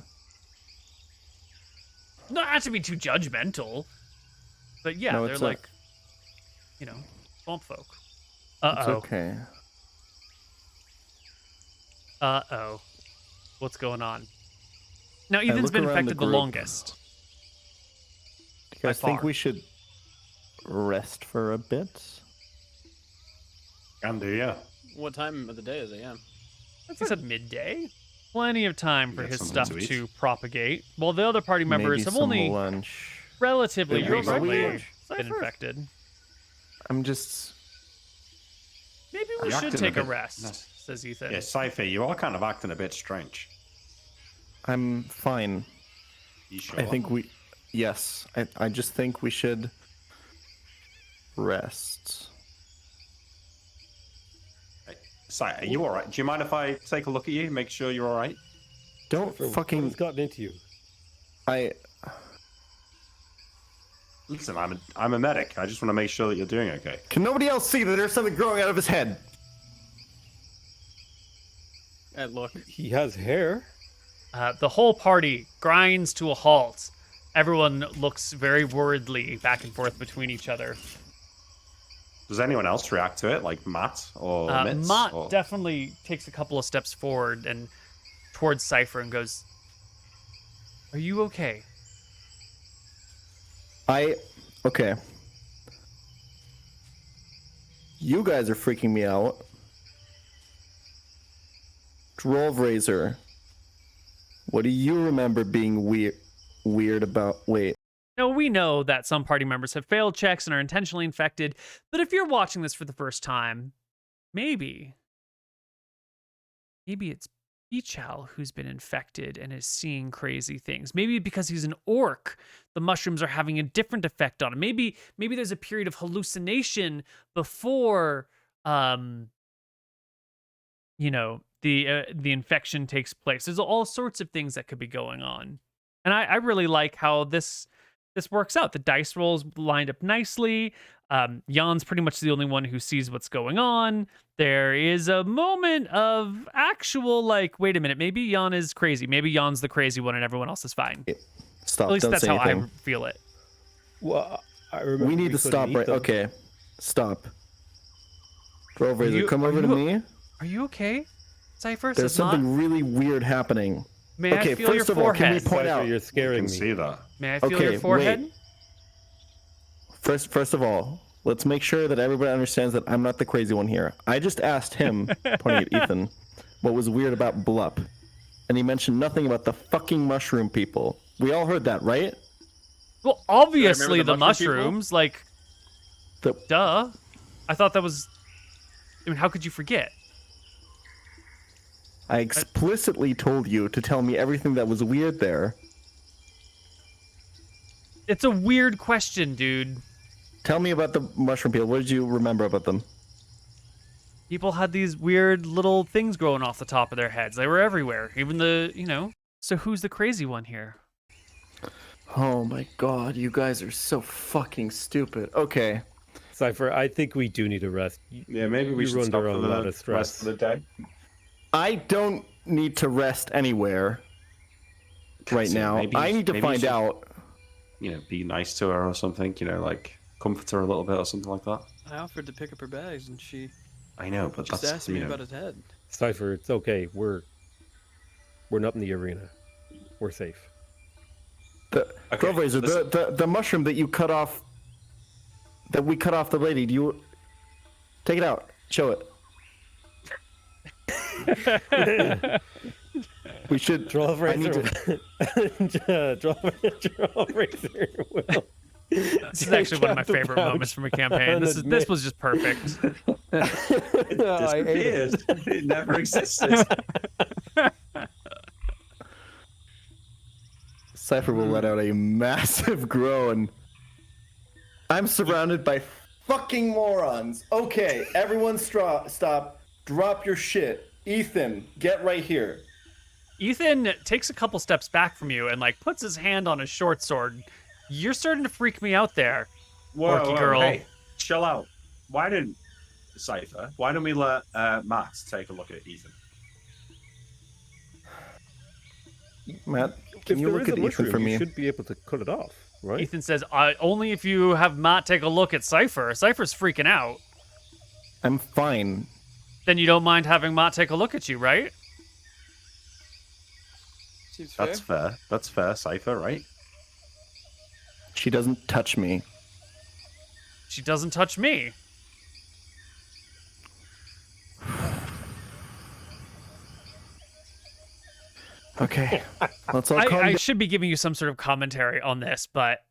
[SPEAKER 6] Not to be too judgmental, but yeah,
[SPEAKER 3] No,
[SPEAKER 6] they're
[SPEAKER 3] it's
[SPEAKER 6] like, you know, swamp folk.
[SPEAKER 3] It's okay.
[SPEAKER 6] What's going on? Now, Ethan's
[SPEAKER 3] look
[SPEAKER 6] been
[SPEAKER 3] around the
[SPEAKER 6] infected the
[SPEAKER 3] group.
[SPEAKER 6] longest.
[SPEAKER 3] Do you guys
[SPEAKER 6] by
[SPEAKER 3] think
[SPEAKER 6] far.
[SPEAKER 3] we should rest for a bit?
[SPEAKER 5] Can do, yeah.
[SPEAKER 2] What time of the day is it? Yeah.
[SPEAKER 6] He said midday. Plenty of time for
[SPEAKER 5] Get
[SPEAKER 6] his
[SPEAKER 5] something
[SPEAKER 6] stuff
[SPEAKER 5] to eat.
[SPEAKER 6] to propagate. Well, the other party members
[SPEAKER 3] Maybe
[SPEAKER 6] have
[SPEAKER 3] some
[SPEAKER 6] only
[SPEAKER 3] lunch.
[SPEAKER 6] relatively
[SPEAKER 3] Are you
[SPEAKER 6] recently
[SPEAKER 3] alright?
[SPEAKER 6] been infected.
[SPEAKER 3] I'm just...
[SPEAKER 6] Maybe we
[SPEAKER 5] You're
[SPEAKER 6] should
[SPEAKER 5] acting a
[SPEAKER 6] take a
[SPEAKER 5] bit-
[SPEAKER 6] rest,
[SPEAKER 5] no.
[SPEAKER 6] says Ethan.
[SPEAKER 5] Yeah, Cypher, you are kind of acting a bit strange.
[SPEAKER 3] I'm fine.
[SPEAKER 5] You sure?
[SPEAKER 3] I think we... Yes. I just think we should... rest.
[SPEAKER 5] Are you all right? Do you mind if I take a look at you, make sure you're all right?
[SPEAKER 3] Don't fucking...
[SPEAKER 4] What's gotten into you?
[SPEAKER 5] Listen, I'm a medic. I just want to make sure that you're doing okay.
[SPEAKER 3] Can nobody else see that there's something growing out of his head?
[SPEAKER 2] Look.
[SPEAKER 4] He has hair.
[SPEAKER 6] The whole party grinds to a halt. Everyone looks very worriedly back and forth between each other.
[SPEAKER 5] Does anyone else react to it, like Matt or Mitz?
[SPEAKER 6] Matt
[SPEAKER 5] or...
[SPEAKER 6] definitely takes a couple of steps forward and towards Cypher and goes, "Are you okay?"
[SPEAKER 3] Okay. You guys are freaking me out. Drove Razor. What do you remember being weird about... Wait.
[SPEAKER 6] Now, we know that some party members have failed checks and are intentionally infected, but if you're watching this for the first time, maybe it's Beachal who's been infected and is seeing crazy things. Maybe because he's an orc, the mushrooms are having a different effect on him. Maybe there's a period of hallucination before, the infection takes place. There's all sorts of things that could be going on, and I really like how this works out. The dice rolls lined up nicely. Jan's pretty much the only one who sees what's going on. There is a moment of actual, like, wait a minute, maybe Jan is crazy. Maybe Jan's the crazy one and everyone else is fine.
[SPEAKER 3] Stop.
[SPEAKER 6] At least
[SPEAKER 3] Don't
[SPEAKER 6] that's
[SPEAKER 3] say
[SPEAKER 6] how
[SPEAKER 3] anything.
[SPEAKER 6] I feel it.
[SPEAKER 4] Well, I remember
[SPEAKER 3] We need to
[SPEAKER 4] couldn't
[SPEAKER 3] stop
[SPEAKER 4] eat
[SPEAKER 3] right...
[SPEAKER 4] them.
[SPEAKER 3] Okay. Stop. Drove Razor, come over to me.
[SPEAKER 6] Are you okay, Cypher?
[SPEAKER 3] There's something really weird happening.
[SPEAKER 6] May I
[SPEAKER 3] Okay,
[SPEAKER 6] feel your
[SPEAKER 3] first of all, can we
[SPEAKER 6] forehead?
[SPEAKER 3] point
[SPEAKER 4] Cypher,
[SPEAKER 3] out...
[SPEAKER 4] you're
[SPEAKER 5] I
[SPEAKER 4] scaring
[SPEAKER 5] can
[SPEAKER 4] me.
[SPEAKER 5] see that.
[SPEAKER 6] May I feel
[SPEAKER 3] Okay,
[SPEAKER 6] your forehead?
[SPEAKER 3] wait. First of all, let's make sure that everybody understands that I'm not the crazy one here. I just asked him, pointing at Ethan, what was weird about Blup. And he mentioned nothing about the fucking mushroom people. We all heard that, right?
[SPEAKER 6] Well, obviously
[SPEAKER 2] the
[SPEAKER 6] the
[SPEAKER 2] mushroom people?
[SPEAKER 6] mushrooms, like, duh. I thought that was... I mean, how could you forget?
[SPEAKER 3] I explicitly told you to tell me everything that was weird there.
[SPEAKER 6] It's a weird question, dude.
[SPEAKER 3] Tell me about the mushroom people. What did you remember about them?
[SPEAKER 6] People had these weird little things growing off the top of their heads. They were everywhere. Even So who's the crazy one here?
[SPEAKER 3] Oh my god, you guys are so fucking stupid. Okay.
[SPEAKER 4] Cypher, I think we do need a rest.
[SPEAKER 5] Yeah, maybe we
[SPEAKER 4] You
[SPEAKER 5] should
[SPEAKER 4] run
[SPEAKER 5] stop
[SPEAKER 4] under
[SPEAKER 5] for
[SPEAKER 4] a
[SPEAKER 5] the
[SPEAKER 4] lot of stress.
[SPEAKER 5] rest of the day.
[SPEAKER 3] I don't need to rest anywhere right
[SPEAKER 5] So
[SPEAKER 3] now.
[SPEAKER 5] maybe-
[SPEAKER 3] I need to
[SPEAKER 5] maybe you
[SPEAKER 3] find
[SPEAKER 5] should-
[SPEAKER 3] out.
[SPEAKER 5] Be nice to her or something, like comfort her a little bit or something like that.
[SPEAKER 8] I offered to pick up her bags, and she
[SPEAKER 5] I know, but
[SPEAKER 8] just
[SPEAKER 5] that's,
[SPEAKER 8] asked me about his head.
[SPEAKER 4] Cypher, it's okay. We're not in the arena. We're safe.
[SPEAKER 3] Drove Razor, the mushroom that you cut off, that we cut off the lady, do you... Take it out. Show it. We should...
[SPEAKER 4] Draw
[SPEAKER 3] I need
[SPEAKER 4] razor.
[SPEAKER 3] to...
[SPEAKER 4] Draw razor. Will.
[SPEAKER 6] This is actually one of my favorite moments from a campaign. This was just perfect.
[SPEAKER 5] It disappeared. It never existed.
[SPEAKER 3] Cypher will let out a massive groan. I'm surrounded by fucking morons. Okay, everyone stop. Drop your shit. Ethan, get right here.
[SPEAKER 6] Ethan takes a couple steps back from you and like puts his hand on his short sword. You're starting to freak me out there, Orky girl.
[SPEAKER 5] Hey, chill out. Why don't we let Matt take a look at Ethan?
[SPEAKER 3] Matt, can
[SPEAKER 4] If
[SPEAKER 3] you
[SPEAKER 4] there
[SPEAKER 3] look
[SPEAKER 4] is
[SPEAKER 3] at
[SPEAKER 4] a
[SPEAKER 3] Ethan
[SPEAKER 4] mushroom,
[SPEAKER 3] for me?
[SPEAKER 4] you should be able to cut it off, right?
[SPEAKER 6] Ethan says, only if you have Matt take a look at Cypher. Cypher's freaking out.
[SPEAKER 3] I'm fine.
[SPEAKER 6] Then you don't mind having Matt take a look at you, right?
[SPEAKER 8] Seems fair.
[SPEAKER 5] That's fair. That's fair, Cypher, right?
[SPEAKER 3] She doesn't touch me.
[SPEAKER 6] She doesn't touch me.
[SPEAKER 3] Okay, let's all calm
[SPEAKER 6] I
[SPEAKER 3] down.
[SPEAKER 6] should be giving you some sort of commentary on this, but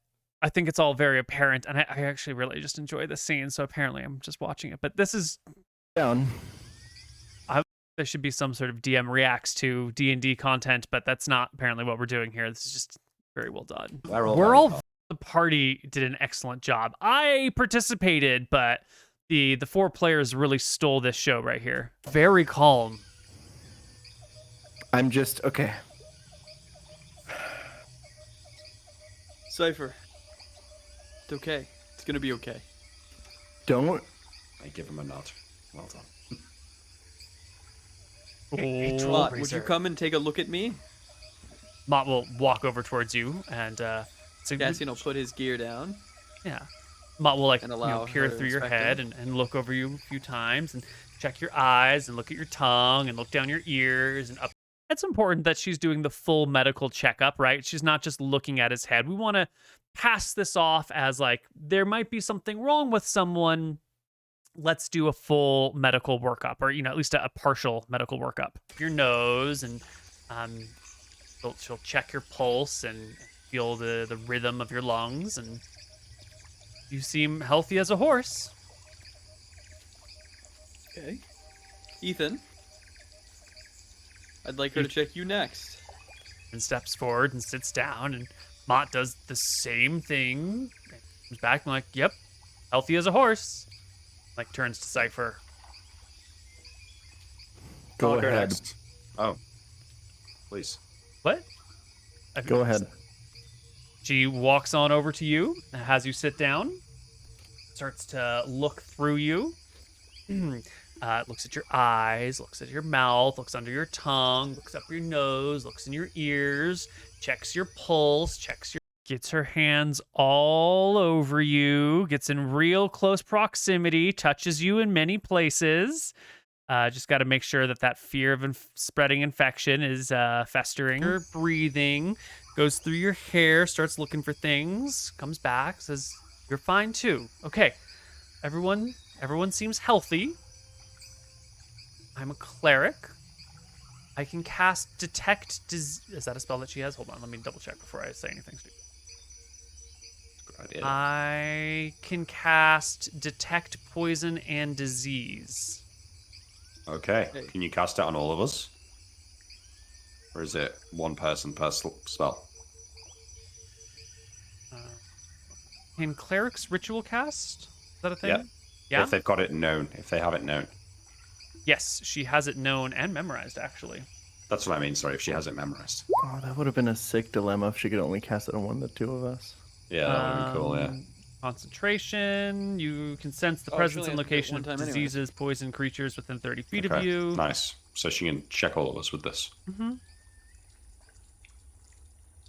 [SPEAKER 6] I think it's all very apparent, and I actually really just enjoy the scene, so apparently I'm just watching it. But this is...
[SPEAKER 3] Down.
[SPEAKER 6] There should be some sort of DM reacts to D&D content, but that's not apparently what we're doing here. This is just very well done. The party did an excellent job. I participated, but the 4 players really stole this show right here. Very calm.
[SPEAKER 3] I'm just okay.
[SPEAKER 8] Cypher. It's okay. It's gonna be okay.
[SPEAKER 3] Don't.
[SPEAKER 5] I give him a nod. Well done.
[SPEAKER 8] Mott, would you come and take a look at me?
[SPEAKER 6] Mott will walk over towards you and
[SPEAKER 8] Cassian will put his gear down.
[SPEAKER 6] Yeah. Mott will
[SPEAKER 8] And allow
[SPEAKER 6] peer
[SPEAKER 8] her
[SPEAKER 6] through your
[SPEAKER 8] inspecting.
[SPEAKER 6] head and look over you a few times and check your eyes and look at your tongue and look down your ears and up. It's important that she's doing the full medical checkup, right? She's not just looking at his head. We want to pass this off as like there might be something wrong with someone. Let's do a full medical workup, or at least a partial medical workup. Your nose, and she'll check your pulse and feel the rhythm of your lungs, and you seem healthy as a horse.
[SPEAKER 8] Okay. Ethan. I'd like her to check you next.
[SPEAKER 6] And steps forward and sits down, and Mott does the same thing. Comes back and like, yep, healthy as a horse. Like turns to Cypher.
[SPEAKER 3] Go
[SPEAKER 5] I'll
[SPEAKER 3] ahead.
[SPEAKER 5] next. Oh, please.
[SPEAKER 6] What?
[SPEAKER 3] Go ahead.
[SPEAKER 6] She walks on over to you, has you sit down, starts to look through you. Looks at your eyes, looks at your mouth, looks under your tongue, looks up your nose, looks in your ears, checks your pulse, gets her hands all over you, gets in real close proximity, touches you in many places. Just got to make sure that fear of spreading infection is festering. Your breathing goes through your hair, starts looking for things, comes back, says, "You're fine too." Okay, everyone seems healthy. I'm a cleric. I can cast Detect Is that a spell that she has? Hold on, let me double check before I say anything stupid.
[SPEAKER 5] Good idea.
[SPEAKER 6] I can cast Detect Poison and Disease.
[SPEAKER 5] Okay. Can you cast it on all of us? Or is it one person per spell?
[SPEAKER 6] Can clerics ritual cast? Is that a thing?
[SPEAKER 5] Yeah.
[SPEAKER 6] Yeah?
[SPEAKER 5] If they've got it known. If they have it known.
[SPEAKER 6] Yes, she has it known and memorized, actually.
[SPEAKER 5] That's what I mean. Sorry, if she has it memorized.
[SPEAKER 3] Oh, that would have been a sick dilemma if she could only cast it on one of the 2 of us.
[SPEAKER 5] Yeah, that would have been cool, yeah.
[SPEAKER 6] Concentration. You can sense the
[SPEAKER 8] Oh,
[SPEAKER 6] presence
[SPEAKER 8] she
[SPEAKER 6] and
[SPEAKER 8] only has to do it
[SPEAKER 6] location
[SPEAKER 8] one
[SPEAKER 6] of
[SPEAKER 8] time anyway.
[SPEAKER 6] diseases, poison creatures within 30 feet of
[SPEAKER 5] Okay,
[SPEAKER 6] you.
[SPEAKER 5] nice. So she can check all of us with this.
[SPEAKER 6] Mm-hmm.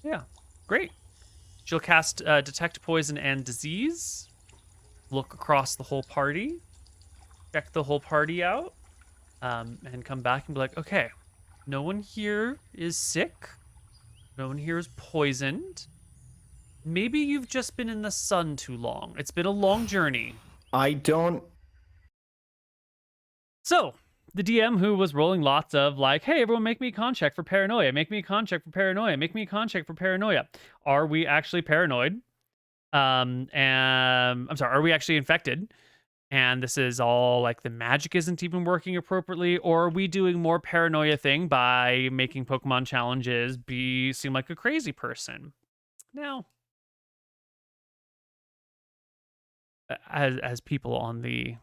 [SPEAKER 6] Yeah, great. She'll cast Detect Poison and Disease. Look across the whole party. Check the whole party out. And come back and be like, okay, no one here is sick. No one here is poisoned. Maybe you've just been in the sun too long. It's been a long journey.
[SPEAKER 3] I don't.
[SPEAKER 6] So, the DM who was rolling lots of like, hey, everyone make me a con check for paranoia. Make me a con check for paranoia. Make me a con check for paranoia. Are we actually paranoid? I'm sorry, are we actually infected? And this is all like the magic isn't even working appropriately, or are we doing more paranoia thing by making Pokemon challenges seem like a crazy person? Now, as people on the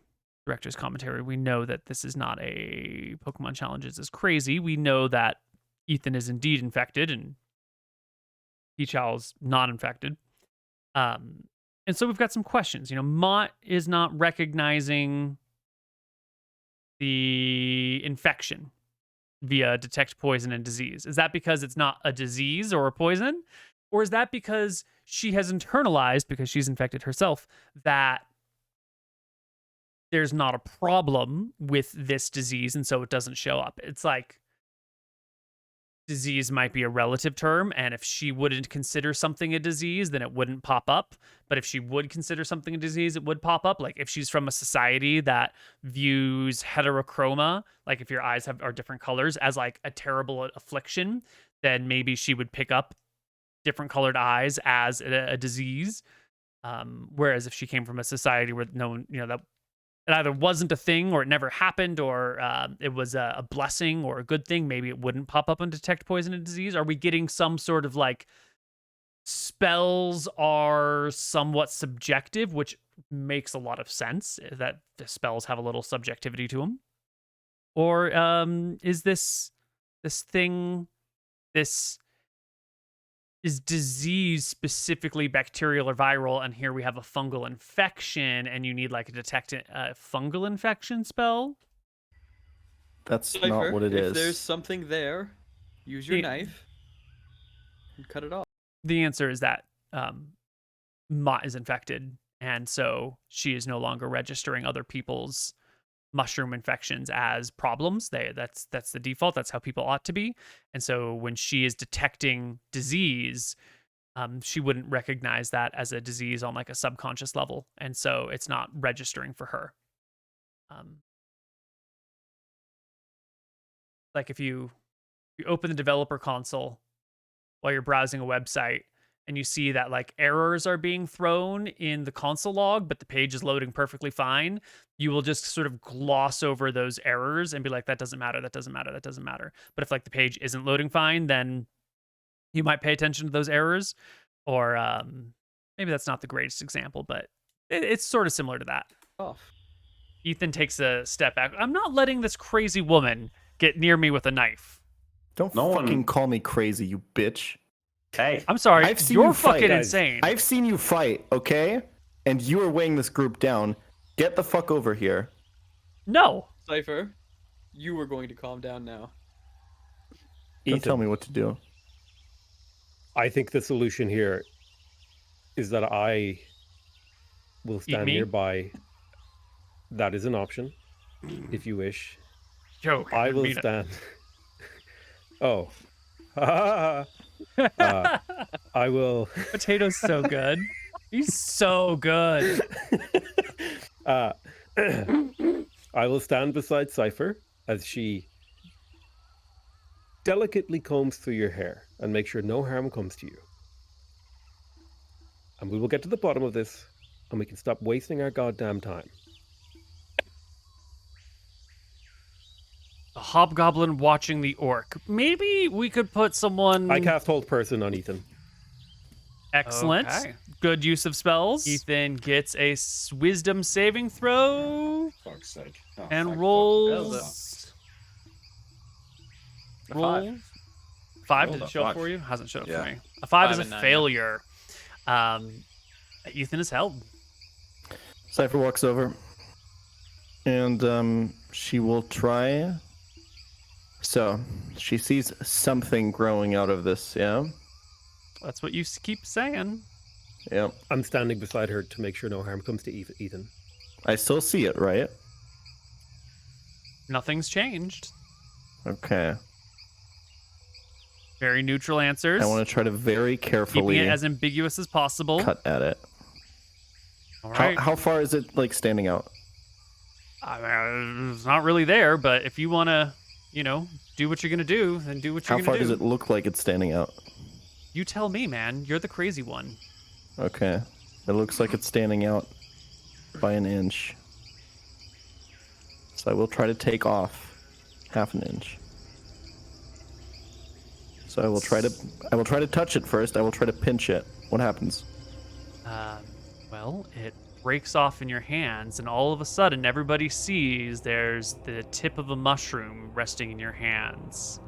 [SPEAKER 6] director's commentary, we know that this is not a Pokemon Challenges is crazy. We know that Ethan is indeed infected and Pichow's not infected. And so we've got some questions. Mott is not recognizing the infection via detect poison and disease. Is that because it's not a disease or a poison? Or is that because she has internalized, because she's infected herself, that there's not a problem with this disease and so it doesn't show up? It's like disease might be a relative term, and if she wouldn't consider something a disease, then it wouldn't pop up. But if she would consider something a disease, it would pop up. Like if she's from a society that views heterochroma, like if your eyes are different colors, as like a terrible affliction, then maybe she would pick up different colored eyes as a disease. Whereas if she came from a society where no one, that it either wasn't a thing or it never happened, or it was a blessing or a good thing, maybe it wouldn't pop up and detect poison and disease. Are we getting some sort of like spells are somewhat subjective, which makes a lot of sense that the spells have a little subjectivity to them? Or is this thing, this is disease specifically bacterial or viral, and here we have a fungal infection, and you need like a detect a fungal infection spell?
[SPEAKER 3] That's not what it is.
[SPEAKER 8] If there's something there, use your knife and cut it off.
[SPEAKER 6] The answer is that Mott is infected, and so she is no longer registering other people's mushroom infections as problems. That's the default. That's how people ought to be. And so when she is detecting disease, she wouldn't recognize that as a disease on like a subconscious level, and so it's not registering for her. Like if you open the developer console while you're browsing a website and you see that like errors are being thrown in the console log, but the page is loading perfectly fine, you will just sort of gloss over those errors and be like, that doesn't matter, that doesn't matter, that doesn't matter. But if like the page isn't loading fine, then you might pay attention to those errors. Or maybe that's not the greatest example, but it's sort of similar to that.
[SPEAKER 8] Off.
[SPEAKER 6] Ethan takes a step back. I'm not letting this crazy woman get near me with a knife.
[SPEAKER 3] Don't fucking call me crazy, you bitch.
[SPEAKER 5] Hey,
[SPEAKER 6] I'm sorry.
[SPEAKER 3] I've seen
[SPEAKER 6] You're
[SPEAKER 3] you fight,
[SPEAKER 6] fucking
[SPEAKER 3] guys.
[SPEAKER 6] insane.
[SPEAKER 3] I've seen you fight, okay? And you are weighing this group down. Get the fuck over here.
[SPEAKER 6] No.
[SPEAKER 8] Cypher, you are going to calm down now.
[SPEAKER 3] Don't tell me what to do.
[SPEAKER 4] I think the solution here is that I will stand nearby. That is an option, if you wish.
[SPEAKER 6] Joke.
[SPEAKER 4] I will stand. Oh. I will.
[SPEAKER 6] Potato's so good. He's so good.
[SPEAKER 4] I will stand beside Cypher as she delicately combs through your hair and make sure no harm comes to you. And we will get to the bottom of this, and we can stop wasting our goddamn time.
[SPEAKER 6] A hobgoblin watching the orc. Maybe we could put someone...
[SPEAKER 4] I cast Hold Person on Ethan.
[SPEAKER 6] Excellent. Okay. Good use of spells. Ethan gets a wisdom saving throw.
[SPEAKER 5] Fuck's sake. Oh,
[SPEAKER 6] and rolls... Roll. 5? Did it show up for you? Hasn't showed up for me. A 5 is a failure. Ethan is held.
[SPEAKER 3] Cypher walks over. And she will try... So, she sees something growing out of this, yeah?
[SPEAKER 6] That's what you keep saying.
[SPEAKER 3] Yep.
[SPEAKER 4] I'm standing beside her to make sure no harm comes to Ethan.
[SPEAKER 3] I still see it, right?
[SPEAKER 6] Nothing's changed.
[SPEAKER 3] Okay.
[SPEAKER 6] Very neutral answers.
[SPEAKER 3] I want to try to very carefully...
[SPEAKER 6] keeping it as ambiguous as possible.
[SPEAKER 3] Cut at it.
[SPEAKER 6] All right.
[SPEAKER 3] How far is it, like, standing out?
[SPEAKER 6] I mean, it's not really there, but if you want to, do what you're going to do, then do what you're going to do.
[SPEAKER 3] How far does it look like it's standing out?
[SPEAKER 6] You tell me, man. You're the crazy one.
[SPEAKER 3] Okay. It looks like it's standing out by an inch. So I will try to take off half an inch. So I will try to touch it first. I will try to pinch it. What happens?
[SPEAKER 6] Well, it breaks off in your hands, and all of a sudden everybody sees there's the tip of a mushroom resting in your hands.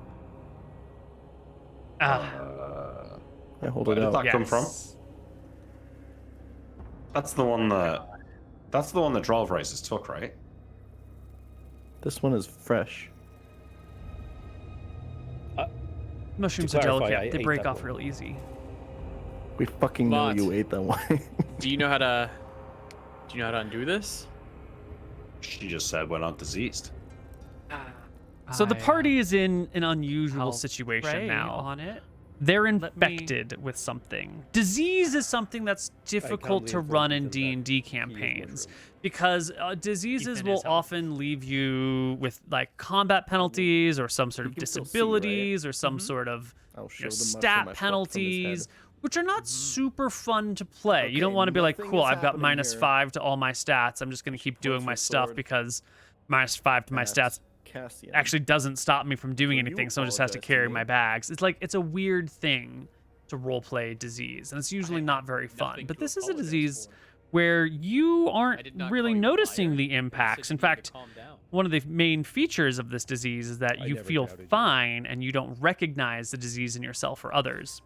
[SPEAKER 3] I hold
[SPEAKER 5] Where
[SPEAKER 3] it
[SPEAKER 5] did
[SPEAKER 3] out.
[SPEAKER 5] that come from? That's the one that Drolv Races took, right?
[SPEAKER 3] This one is fresh.
[SPEAKER 6] Mushrooms
[SPEAKER 4] To
[SPEAKER 6] are
[SPEAKER 4] clarify, I
[SPEAKER 6] delicate. They
[SPEAKER 4] ate
[SPEAKER 6] break
[SPEAKER 4] that
[SPEAKER 6] off
[SPEAKER 4] one.
[SPEAKER 6] real easy.
[SPEAKER 3] We fucking know
[SPEAKER 2] Lot.
[SPEAKER 3] you ate that one.
[SPEAKER 2] Do you know how to undo this?
[SPEAKER 5] She just said we're not diseased.
[SPEAKER 6] So the party is in an unusual
[SPEAKER 1] I'll
[SPEAKER 6] situation
[SPEAKER 1] pray
[SPEAKER 6] now.
[SPEAKER 1] on it.
[SPEAKER 6] They're
[SPEAKER 1] me-
[SPEAKER 6] infected with something. Disease is something that's difficult to
[SPEAKER 4] believe
[SPEAKER 6] run
[SPEAKER 4] that
[SPEAKER 6] in
[SPEAKER 4] Ethan
[SPEAKER 6] D&D
[SPEAKER 4] used
[SPEAKER 6] campaigns
[SPEAKER 4] mushrooms.
[SPEAKER 6] because diseases
[SPEAKER 1] Ethan
[SPEAKER 6] will
[SPEAKER 1] is helpful.
[SPEAKER 6] often leave you with like combat penalties or some sort of
[SPEAKER 3] You can still see, right?
[SPEAKER 6] disabilities or some sort of
[SPEAKER 3] I'll show
[SPEAKER 6] you know,
[SPEAKER 3] the mushroom I
[SPEAKER 6] stat
[SPEAKER 3] plucked from his
[SPEAKER 6] penalties,
[SPEAKER 3] head.
[SPEAKER 6] which are not super fun to play. You don't
[SPEAKER 3] Okay,
[SPEAKER 6] want to be like,
[SPEAKER 3] nothing
[SPEAKER 6] cool,
[SPEAKER 3] is
[SPEAKER 6] I've got
[SPEAKER 3] happening
[SPEAKER 6] -5
[SPEAKER 3] here.
[SPEAKER 6] to all my stats. I'm just going to keep doing
[SPEAKER 3] points
[SPEAKER 6] my
[SPEAKER 3] your
[SPEAKER 6] stuff
[SPEAKER 3] sword
[SPEAKER 6] because -5 to my
[SPEAKER 3] at
[SPEAKER 6] stats
[SPEAKER 3] Cassian.
[SPEAKER 6] actually doesn't stop me from doing
[SPEAKER 3] So you
[SPEAKER 6] anything. Someone just has to
[SPEAKER 3] apologize to
[SPEAKER 6] carry
[SPEAKER 3] me.
[SPEAKER 6] my bags. It's like it's a weird thing to roleplay disease, and it's usually not very fun.
[SPEAKER 2] nothing
[SPEAKER 6] But
[SPEAKER 2] to
[SPEAKER 6] this is a
[SPEAKER 2] apologize
[SPEAKER 6] disease
[SPEAKER 2] for.
[SPEAKER 6] where you
[SPEAKER 2] I
[SPEAKER 6] aren't
[SPEAKER 2] did not
[SPEAKER 6] really
[SPEAKER 2] call you a
[SPEAKER 6] noticing
[SPEAKER 2] liar.
[SPEAKER 6] the
[SPEAKER 2] I just said
[SPEAKER 6] impacts.
[SPEAKER 2] you
[SPEAKER 6] In
[SPEAKER 2] need to
[SPEAKER 6] fact,
[SPEAKER 2] calm down.
[SPEAKER 6] one of the main features of this disease is that
[SPEAKER 4] I
[SPEAKER 6] you
[SPEAKER 4] never
[SPEAKER 6] feel
[SPEAKER 4] doubted you.
[SPEAKER 6] fine and you don't recognize the disease in yourself or others,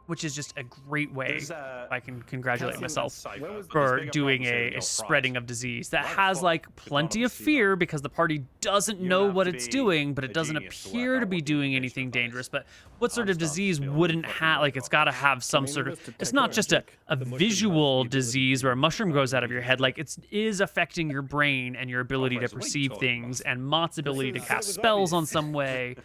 [SPEAKER 6] which is just a great way.
[SPEAKER 5] There's,
[SPEAKER 6] If I can congratulate
[SPEAKER 5] Cassian
[SPEAKER 6] myself
[SPEAKER 5] and Cypher, but there's
[SPEAKER 6] for
[SPEAKER 5] bigger
[SPEAKER 6] doing
[SPEAKER 5] problems here
[SPEAKER 6] a
[SPEAKER 5] with your
[SPEAKER 6] spreading
[SPEAKER 5] fries.
[SPEAKER 6] of disease that
[SPEAKER 5] Why the
[SPEAKER 6] has
[SPEAKER 5] fuck
[SPEAKER 6] like
[SPEAKER 5] did
[SPEAKER 6] plenty
[SPEAKER 5] none
[SPEAKER 6] of
[SPEAKER 5] of us see
[SPEAKER 6] fear
[SPEAKER 5] that?
[SPEAKER 6] because the party doesn't
[SPEAKER 5] You
[SPEAKER 6] know
[SPEAKER 5] don't have
[SPEAKER 6] what
[SPEAKER 5] to
[SPEAKER 6] it's
[SPEAKER 5] be
[SPEAKER 6] doing, but
[SPEAKER 5] a
[SPEAKER 6] it doesn't
[SPEAKER 5] genius to work
[SPEAKER 6] appear
[SPEAKER 5] out
[SPEAKER 6] to be
[SPEAKER 5] what the
[SPEAKER 6] doing
[SPEAKER 5] information
[SPEAKER 6] anything
[SPEAKER 5] applies.
[SPEAKER 6] dangerous. But what sort
[SPEAKER 5] I'm
[SPEAKER 6] of
[SPEAKER 5] starting to
[SPEAKER 6] disease
[SPEAKER 5] feel really
[SPEAKER 6] wouldn't
[SPEAKER 5] fucking
[SPEAKER 6] have like it's got to have some
[SPEAKER 3] Maybe
[SPEAKER 6] sort
[SPEAKER 3] this
[SPEAKER 6] of?
[SPEAKER 3] detect
[SPEAKER 6] It's not just a
[SPEAKER 3] magic.
[SPEAKER 6] a
[SPEAKER 4] The mushroom has
[SPEAKER 6] visual
[SPEAKER 4] the ability
[SPEAKER 6] disease
[SPEAKER 4] to
[SPEAKER 6] where a mushroom grows out of your
[SPEAKER 4] detect
[SPEAKER 6] head. Like it is affecting your brain and your ability to
[SPEAKER 5] Fraser, what are you
[SPEAKER 6] perceive
[SPEAKER 5] talking
[SPEAKER 6] things,
[SPEAKER 5] about?
[SPEAKER 6] and Mott's ability to
[SPEAKER 4] is-
[SPEAKER 6] cast
[SPEAKER 4] that was
[SPEAKER 6] spells on
[SPEAKER 4] obvious.
[SPEAKER 6] some way.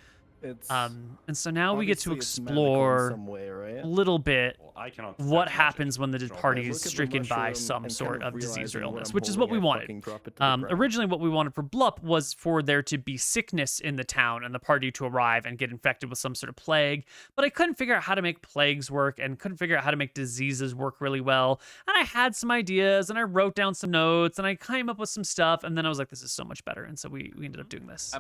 [SPEAKER 3] It's
[SPEAKER 6] And so now we get to
[SPEAKER 3] obviously it's magical in
[SPEAKER 6] explore
[SPEAKER 3] some way, right?
[SPEAKER 6] a little bit
[SPEAKER 5] Well, I cannot
[SPEAKER 6] what
[SPEAKER 5] detect
[SPEAKER 6] happens
[SPEAKER 5] magic.
[SPEAKER 6] when the
[SPEAKER 5] Drop
[SPEAKER 6] party
[SPEAKER 5] it.
[SPEAKER 6] is
[SPEAKER 3] look at the
[SPEAKER 6] stricken by
[SPEAKER 3] mushroom
[SPEAKER 6] some
[SPEAKER 3] and
[SPEAKER 6] sort
[SPEAKER 3] kind
[SPEAKER 6] of disease
[SPEAKER 3] realizing
[SPEAKER 6] or
[SPEAKER 3] what
[SPEAKER 6] illness,
[SPEAKER 3] I'm
[SPEAKER 6] which is what we
[SPEAKER 3] holding, I
[SPEAKER 6] wanted.
[SPEAKER 3] fucking drop it to the ground.
[SPEAKER 6] Originally, what we wanted for Blup was for there to be sickness in the town and the party to arrive and get infected with some sort of plague. But I couldn't figure out how to make plagues work and couldn't figure out how to make diseases work really well. And I had some ideas and I wrote down some notes and I came up with some stuff. And then I was like, this is so much better. And so we ended up doing this.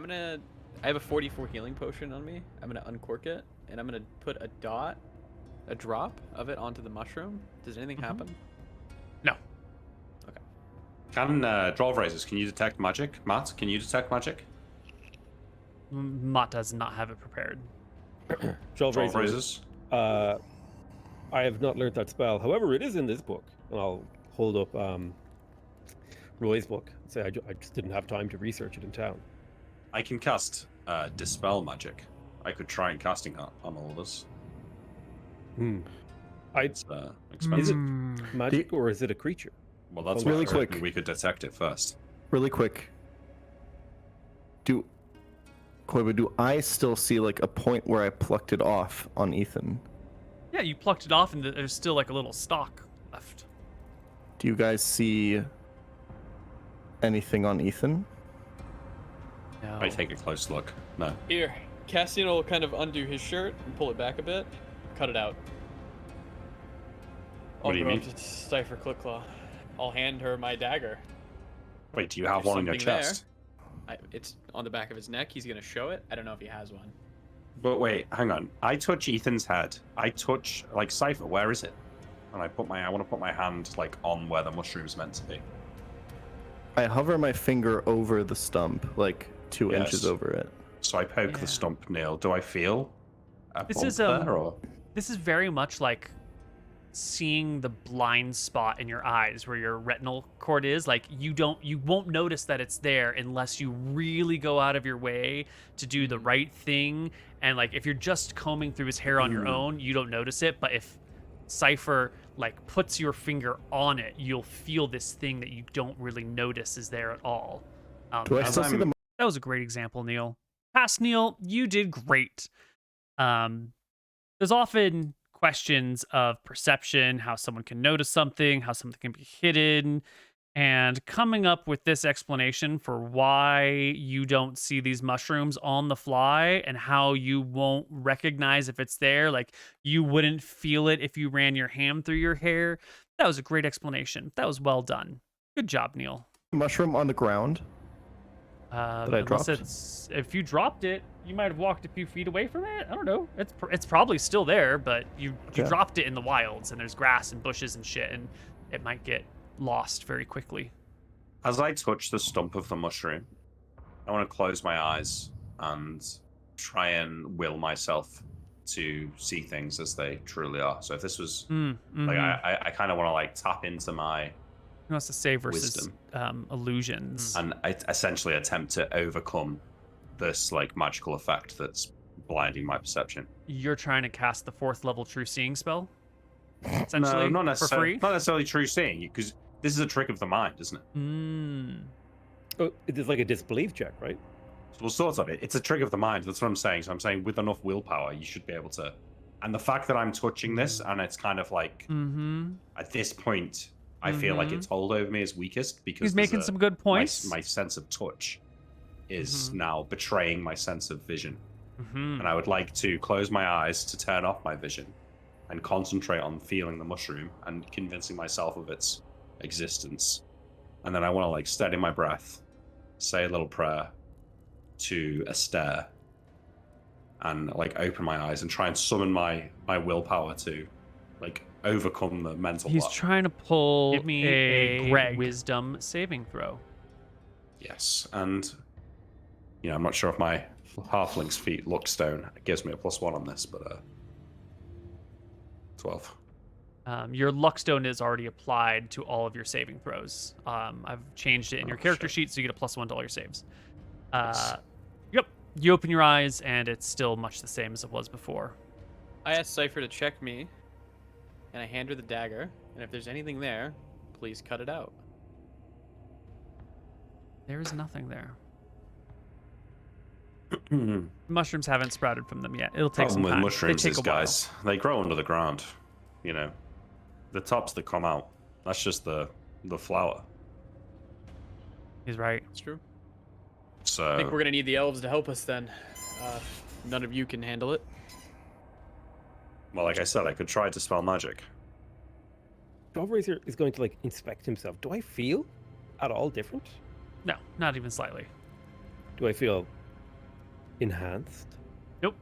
[SPEAKER 2] I have a 44 healing potion on me. I'm gonna uncork it, and I'm gonna put a drop of it onto the mushroom. Does anything happen?
[SPEAKER 6] No.
[SPEAKER 5] Can Drolv Races, can you detect magic? Matt, can you detect magic?
[SPEAKER 6] Mott does not have it prepared.
[SPEAKER 4] Drolv
[SPEAKER 5] Drolv
[SPEAKER 4] Racer,
[SPEAKER 5] Races?
[SPEAKER 4] I have not learnt that spell. However, it is in this book. And I'll hold up Roy's book and say I just didn't have time to research it in town.
[SPEAKER 5] I can cast Dispel Magic. I could try and casting that on all of us. It's expensive.
[SPEAKER 4] Is it magic or is it a creature?
[SPEAKER 5] Well, that's
[SPEAKER 3] Really
[SPEAKER 5] really quick.
[SPEAKER 3] quick.
[SPEAKER 5] We could detect it first.
[SPEAKER 3] Really quick. Koibu, do I still see like a point where I plucked it off on Ethan?
[SPEAKER 6] Yeah, you plucked it off and there's still like a little stalk left.
[SPEAKER 3] Do you guys see anything on Ethan?
[SPEAKER 6] No.
[SPEAKER 5] I take a close look. No.
[SPEAKER 2] Here, Cassian will kind of undo his shirt and pull it back a bit. Cut it out.
[SPEAKER 5] What do you mean?
[SPEAKER 2] To Cypher Clickclaw. I'll hand her my dagger.
[SPEAKER 5] Wait, do you have
[SPEAKER 2] There's
[SPEAKER 5] one on your
[SPEAKER 2] something there.
[SPEAKER 5] chest?
[SPEAKER 2] It's on the back of his neck. He's gonna show it. I don't know if he has one.
[SPEAKER 5] But wait, hang on. I touch Ethan's head. I touch like Cypher. Where is it? And I want to put my hand like on where the mushroom's meant to be.
[SPEAKER 3] I hover my finger over the stump, like 2
[SPEAKER 5] Yes.
[SPEAKER 3] inches over it.
[SPEAKER 5] So I poke
[SPEAKER 6] Yeah.
[SPEAKER 5] the stump, Neal. Do I feel a
[SPEAKER 6] This
[SPEAKER 5] bump
[SPEAKER 6] is,
[SPEAKER 5] there, or
[SPEAKER 6] This is very much like seeing the blind spot in your eyes where your retinal cord is. Like you won't notice that it's there unless you really go out of your way to do the right thing. And like if you're just combing through his hair on your own, you don't notice it. But if Cypher like puts your finger on it, you'll feel this thing that you don't really notice is there at all.
[SPEAKER 3] Do I
[SPEAKER 5] As
[SPEAKER 3] still see
[SPEAKER 5] I'm-
[SPEAKER 3] the
[SPEAKER 6] That was a great example, Neal. Pass, Neal. You did great. There's often questions of perception, how someone can notice something, how something can be hidden, and coming up with this explanation for why you don't see these mushrooms on the fly and how you won't recognize if it's there, like you wouldn't feel it if you ran your hand through your hair. That was a great explanation. That was well done. Good job, Neal.
[SPEAKER 3] mushroom on the ground? That I
[SPEAKER 6] Unless
[SPEAKER 3] dropped?
[SPEAKER 6] if you dropped it, you might have walked a few feet away from it. I don't know. It's probably still there, but you
[SPEAKER 3] Okay.
[SPEAKER 6] dropped it in the wilds, and there's grass and bushes and shit, and it might get lost very quickly.
[SPEAKER 5] As I touch the stump of the mushroom, I want to close my eyes and try and will myself to see things as they truly are. So if this was like, I kind of want to like tap into my
[SPEAKER 6] He wants to say versus illusions.
[SPEAKER 5] and I essentially attempt to overcome this like magical effect that's blinding my perception.
[SPEAKER 6] You're trying to cast the 4th level True Seeing spell? Essentially,
[SPEAKER 5] no, not
[SPEAKER 6] for
[SPEAKER 5] necessarily.
[SPEAKER 6] free?
[SPEAKER 5] Not necessarily true seeing, because this is a trick of the mind, isn't it?
[SPEAKER 4] Oh, it is like a disbelief check, right?
[SPEAKER 5] Well, sort of. It's a trick of the mind. That's what I'm saying. So I'm saying with enough willpower, you should be able to. And the fact that I'm touching this, and it's kind of like at this point, I feel like its hold over me is weakest because
[SPEAKER 6] he's making some good points.
[SPEAKER 5] My sense of touch is now betraying my sense of vision, and I would like to close my eyes to turn off my vision and concentrate on feeling the mushroom and convincing myself of its existence. And then I want to like steady my breath, say a little prayer to Esther, and like open my eyes and try and summon my willpower to like overcome the mental
[SPEAKER 6] He's
[SPEAKER 5] block.
[SPEAKER 6] trying to pull
[SPEAKER 1] Give me
[SPEAKER 6] a wisdom saving throw.
[SPEAKER 5] Yes, and you know, I'm not sure if my halfling's feet Luckstone gives me a +1 on this, but 12.
[SPEAKER 6] Your Luckstone is already applied to all of your saving throws. I've changed it in your character sheet, so you get a +1 to all your saves. Yep. You open your eyes, and it's still much the same as it was before.
[SPEAKER 2] I asked Cypher to check me, and I hand her the dagger, and if there's anything there, please cut it out.
[SPEAKER 6] There is nothing there. Mushrooms haven't sprouted from them yet. It'll take
[SPEAKER 5] Problem
[SPEAKER 6] some
[SPEAKER 5] with
[SPEAKER 6] time.
[SPEAKER 5] mushrooms
[SPEAKER 6] they take
[SPEAKER 5] is,
[SPEAKER 6] a while.
[SPEAKER 5] guys, they grow under the ground. You know, the tops that come out, that's just the flower.
[SPEAKER 6] He's right.
[SPEAKER 2] It's true.
[SPEAKER 5] So
[SPEAKER 2] I think we're gonna need the elves to help us then. None of you can handle it.
[SPEAKER 5] well, like I said, I could try to spell magic.
[SPEAKER 4] Jawbreaker is going to like inspect himself. Do I feel at all different?
[SPEAKER 6] No, not even slightly.
[SPEAKER 4] Do I feel enhanced?
[SPEAKER 6] Nope.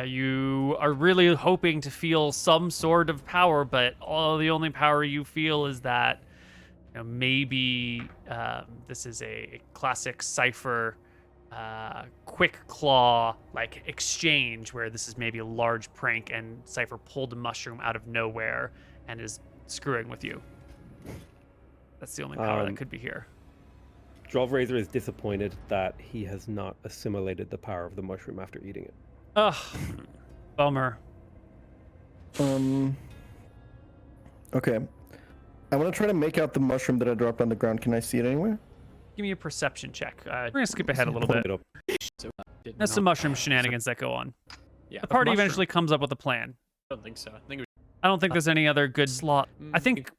[SPEAKER 6] You are really hoping to feel some sort of power, but the only power you feel is that maybe this is a classic Cypher quick claw like exchange where this is maybe a large prank and Cypher pulled a mushroom out of nowhere and is screwing with you. That's the only power that could be here.
[SPEAKER 4] Jawbreaker is disappointed that he has not assimilated the power of the mushroom after eating it.
[SPEAKER 6] Ugh, bummer.
[SPEAKER 3] Okay. I want to try to make out the mushroom that I dropped on the ground. Can I see it anywhere?
[SPEAKER 6] Give me a perception check. We're gonna skip ahead a little bit.
[SPEAKER 4] It up.
[SPEAKER 6] That's some mushroom shenanigans that go on.
[SPEAKER 2] Yeah,
[SPEAKER 6] The party
[SPEAKER 2] mushroom.
[SPEAKER 6] eventually comes up with a plan.
[SPEAKER 2] I don't think so. I think it
[SPEAKER 6] I don't think there's any other good slot. I think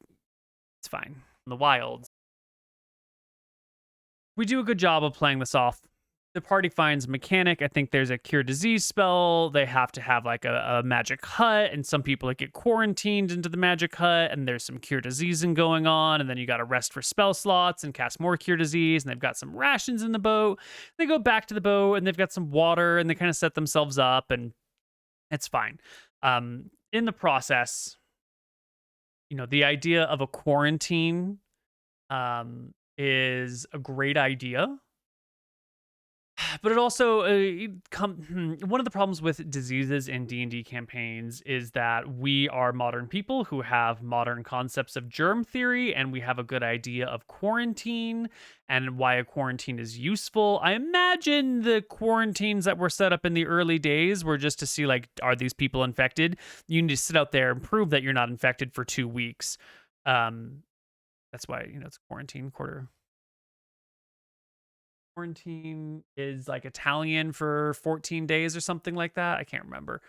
[SPEAKER 6] it's fine. In the wilds, we do a good job of playing this off. The party finds a mechanic. I think there's a cure disease spell. They have to have like a magic hut, and some people that get quarantined into the magic hut, and there's some cure diseasing going on, and then you got to rest for spell slots and cast more cure disease, and they've got some rations in the boat. They go back to the boat, and they've got some water, and they kind of set themselves up, and it's fine. In the process, the idea of a quarantine is a great idea. But it also one of the problems with diseases in D&D campaigns is that we are modern people who have modern concepts of germ theory, and we have a good idea of quarantine and why a quarantine is useful. I imagine the quarantines that were set up in the early days were just to see, like, are these people infected? You need to sit out there and prove that you're not infected for 2 weeks. That's why, it's quarantine quarter. Quarantine is like Italian for 14 days or something like that. I can't remember.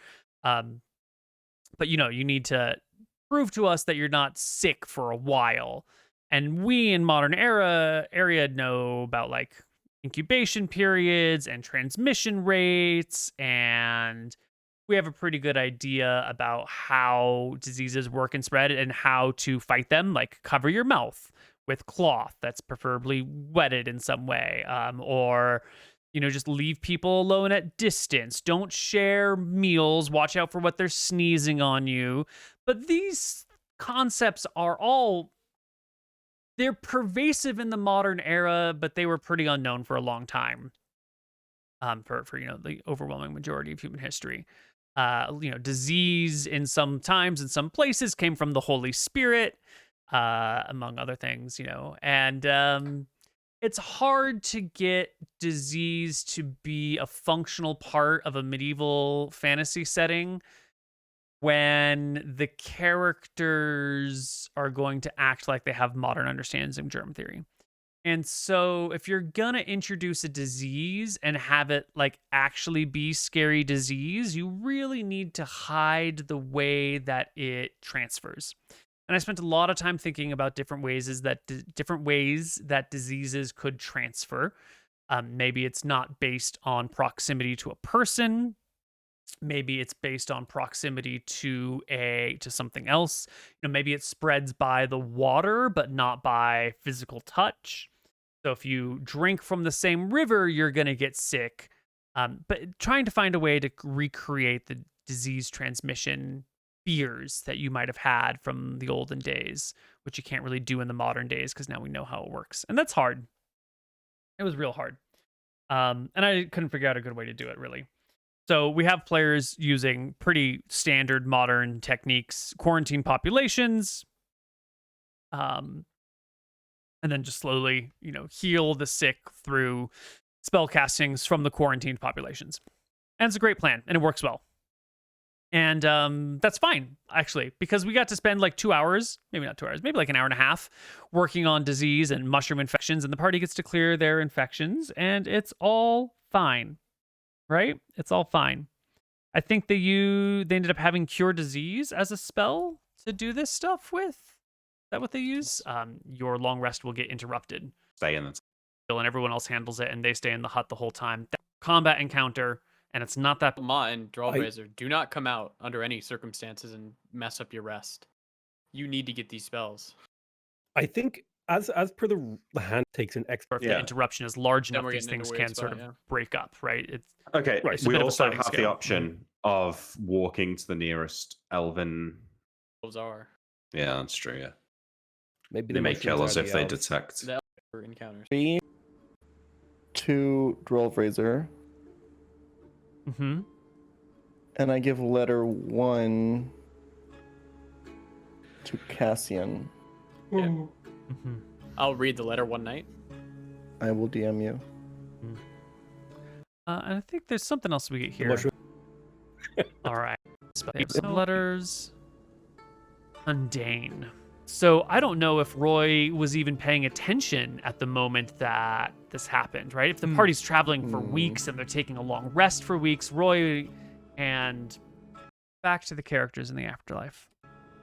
[SPEAKER 6] But you need to prove to us that you're not sick for a while. And we in modern area know about like incubation periods and transmission rates, and we have a pretty good idea about how diseases work and spread and how to fight them. Like, cover your mouth with cloth that's preferably wetted in some way, or just leave people alone at distance. Don't share meals. Watch out for what they're sneezing on you. But these concepts are all they're pervasive in the modern era, but they were pretty unknown for a long time. For the overwhelming majority of human history. Disease in some times in some places came from the Holy Spirit, among other things, and it's hard to get disease to be a functional part of a medieval fantasy setting when the characters are going to act like they have modern understandings of germ theory. And so if you're gonna introduce a disease and have it like actually be scary disease, you really need to hide the way that it transfers. And I spent a lot of time thinking about different ways that diseases could transfer. Maybe it's not based on proximity to a person. Maybe it's based on proximity to something else. Maybe it spreads by the water, but not by physical touch. So if you drink from the same river, you're going to get sick. But trying to find a way to recreate the disease transmission fears that you might have had from the olden days, which you can't really do in the modern days because now we know how it works. And that's hard. It was real hard. And I couldn't figure out a good way to do it, really. So we have players using pretty standard modern techniques, quarantine populations, and then just slowly, heal the sick through spell castings from the quarantined populations. And it's a great plan, and it works well. And that's fine, actually, because we got to spend like 2 hours, maybe not 2 hours, maybe like an hour and a half, working on disease and mushroom infections, and the party gets to clear their infections, and it's all fine, right? It's all fine. I think they ended up having Cure Disease as a spell to do this stuff with. Is that what they use? Your long rest will get interrupted.
[SPEAKER 5] Stay in it.
[SPEAKER 6] And everyone else handles it, and they stay in the hut the whole time. Combat encounter, and it's not that.
[SPEAKER 2] Ma and Drawblazer, do not come out under any circumstances and mess up your rest. You need to get these spells.
[SPEAKER 4] I think as per the hand takes an extra.
[SPEAKER 6] The interruption is large enough, these things can
[SPEAKER 2] spot,
[SPEAKER 6] sort of break up, right? It's
[SPEAKER 5] okay.
[SPEAKER 6] Right,
[SPEAKER 5] We
[SPEAKER 6] a
[SPEAKER 5] also
[SPEAKER 6] sliding
[SPEAKER 5] have the
[SPEAKER 6] scale.
[SPEAKER 5] option of walking to the nearest elven.
[SPEAKER 2] Those are
[SPEAKER 5] Yeah, that's true. Yeah,
[SPEAKER 4] Maybe
[SPEAKER 5] they
[SPEAKER 4] the
[SPEAKER 5] may
[SPEAKER 4] mushrooms
[SPEAKER 5] kill us
[SPEAKER 4] are
[SPEAKER 5] if
[SPEAKER 4] the
[SPEAKER 5] they
[SPEAKER 4] elves.
[SPEAKER 5] detect.
[SPEAKER 2] the encounters.
[SPEAKER 3] 3 to Drollraiser,
[SPEAKER 6] Mm-hmm.
[SPEAKER 3] and I give letter 1 to Cassian.
[SPEAKER 6] Mm-hmm.
[SPEAKER 2] I'll read the letter one night.
[SPEAKER 3] I will DM you.
[SPEAKER 6] And I think there's something else we get
[SPEAKER 4] The
[SPEAKER 6] here.
[SPEAKER 4] mushroom-
[SPEAKER 6] All right. Some letters. Mundane. So I don't know if Roy was even paying attention at the moment that this happened, right? If the party's traveling for weeks and they're taking a long rest for weeks, Roy and back to the characters in the afterlife.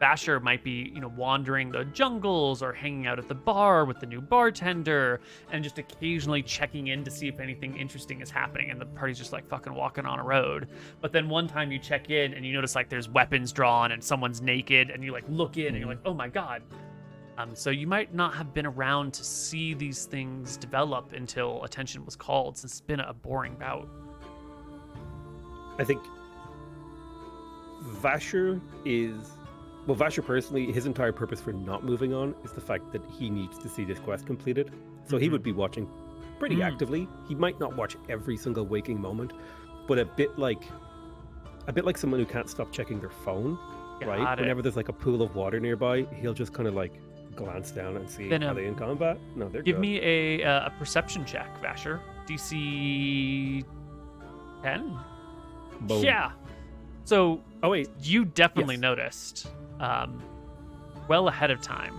[SPEAKER 6] Vasher might be, wandering the jungles or hanging out at the bar with the new bartender and just occasionally checking in to see if anything interesting is happening. And the party's just like fucking walking on a road. But then one time you check in and you notice like there's weapons drawn and someone's naked and you like look in and you're like, oh my God. So you might not have been around to see these things develop until attention was called, since it's been a boring bout.
[SPEAKER 4] I think Vasher personally, his entire purpose for not moving on is the fact that he needs to see this quest completed. So he would be watching pretty actively. He might not watch every single waking moment, but a bit like someone who can't stop checking their phone, right?
[SPEAKER 6] Got it.
[SPEAKER 4] Whenever there's like a pool of water nearby, he'll just kind of like glance down and see,
[SPEAKER 6] Then,
[SPEAKER 4] are they in combat? No, they're
[SPEAKER 6] Give
[SPEAKER 4] good.
[SPEAKER 6] me a perception check, Vasher. DC 10?
[SPEAKER 4] Boom.
[SPEAKER 6] Yeah. So
[SPEAKER 4] Oh wait,
[SPEAKER 6] you definitely
[SPEAKER 4] Yes.
[SPEAKER 6] noticed, well ahead of time,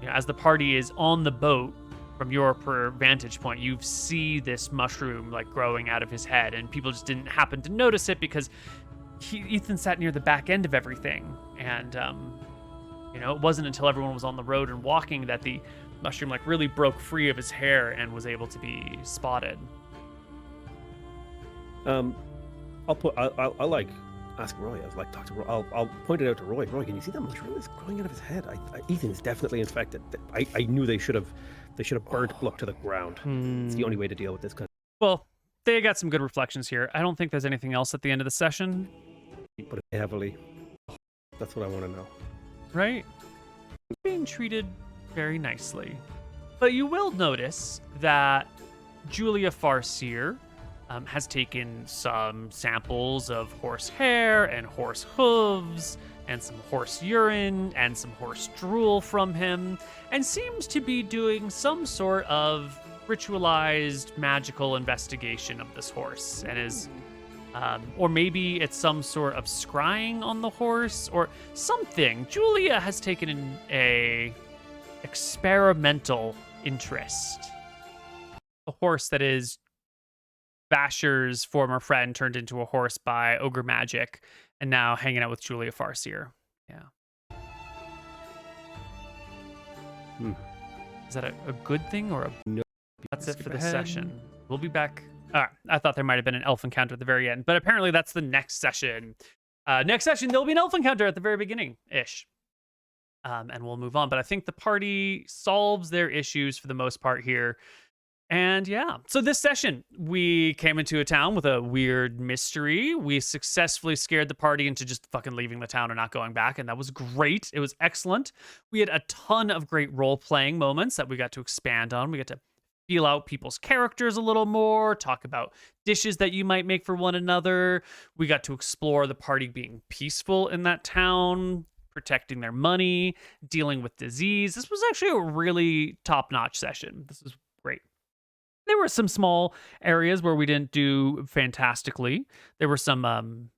[SPEAKER 6] as the party is on the boat, from your vantage point, you see this mushroom like growing out of his head, and people just didn't happen to notice it because Ethan sat near the back end of everything, and it wasn't until everyone was on the road and walking that the mushroom like really broke free of his hair and was able to be spotted.
[SPEAKER 4] I'll like ask Roy. I was like, talk to Roy. I'll point it out to Roy. Roy, can you see that mushroom is growing out of his head? Ethan is definitely infected. I knew they should have burnt Block to the ground. It's the only way to deal with this kind.
[SPEAKER 6] Well, they got some good reflections here. I don't think there's anything else at the end of the session,
[SPEAKER 4] But heavily. That's what I want to know.
[SPEAKER 6] right? Being treated very nicely. But you will notice that Julia Farseer has taken some samples of horse hair and horse hooves and some horse urine and some horse drool from him, and seems to be doing some sort of ritualized magical investigation of this horse, and is or maybe it's some sort of scrying on the horse or something. Julia has taken a experimental interest. A horse that is Basher's former friend turned into a horse by ogre magic, and now hanging out with Julia Farseer. Yeah. Is that a good thing or a...
[SPEAKER 4] No.
[SPEAKER 6] That's it for this session. We'll be back. I thought there might have been an elf encounter at the very end, but apparently that's the next session. Next session, there'll be an elf encounter at the very beginning-ish. And we'll move on. But I think the party solves their issues for the most part here. And yeah, so this session, we came into a town with a weird mystery. We successfully scared the party into just fucking leaving the town and not going back. And that was great. It was excellent. We had a ton of great role-playing moments that we got to expand on. We got to feel out people's characters a little more, talk about dishes that you might make for one another. We got to explore the party being peaceful in that town, protecting their money, dealing with disease. This was actually a really top-notch session. This was great. There were some small areas where we didn't do fantastically. There were some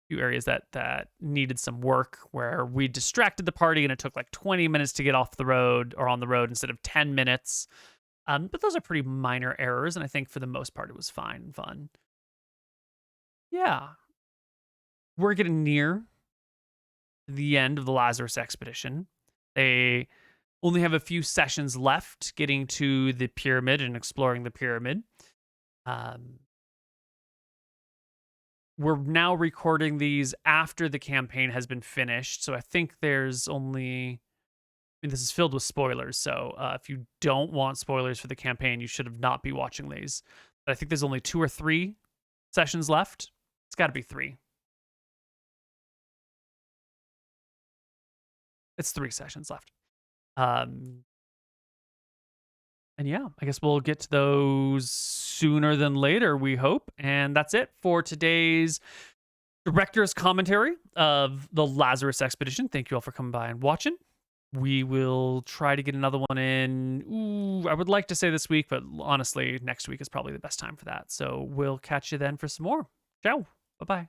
[SPEAKER 6] few areas that needed some work where we distracted the party and it took like 20 minutes to get off the road or on the road instead of 10 minutes. But those are pretty minor errors, and I think for the most part it was fine and fun. Yeah. We're getting near the end of the Lazarus expedition. They only have a few sessions left getting to the pyramid and exploring the pyramid. We're now recording these after the campaign has been finished, so I think there's only... I mean, this is filled with spoilers, so if you don't want spoilers for the campaign, you should have not be watching these. But I think there's only 2 or 3 sessions left. It's got to be 3. It's 3 sessions left. And yeah, I guess we'll get to those sooner than later, we hope. And that's it for today's director's commentary of the Lazarus expedition. Thank you all for coming by and watching. We will try to get another one in. Ooh, I would like to say this week, but honestly, next week is probably the best time for that. So we'll catch you then for some more. Ciao. Bye-bye.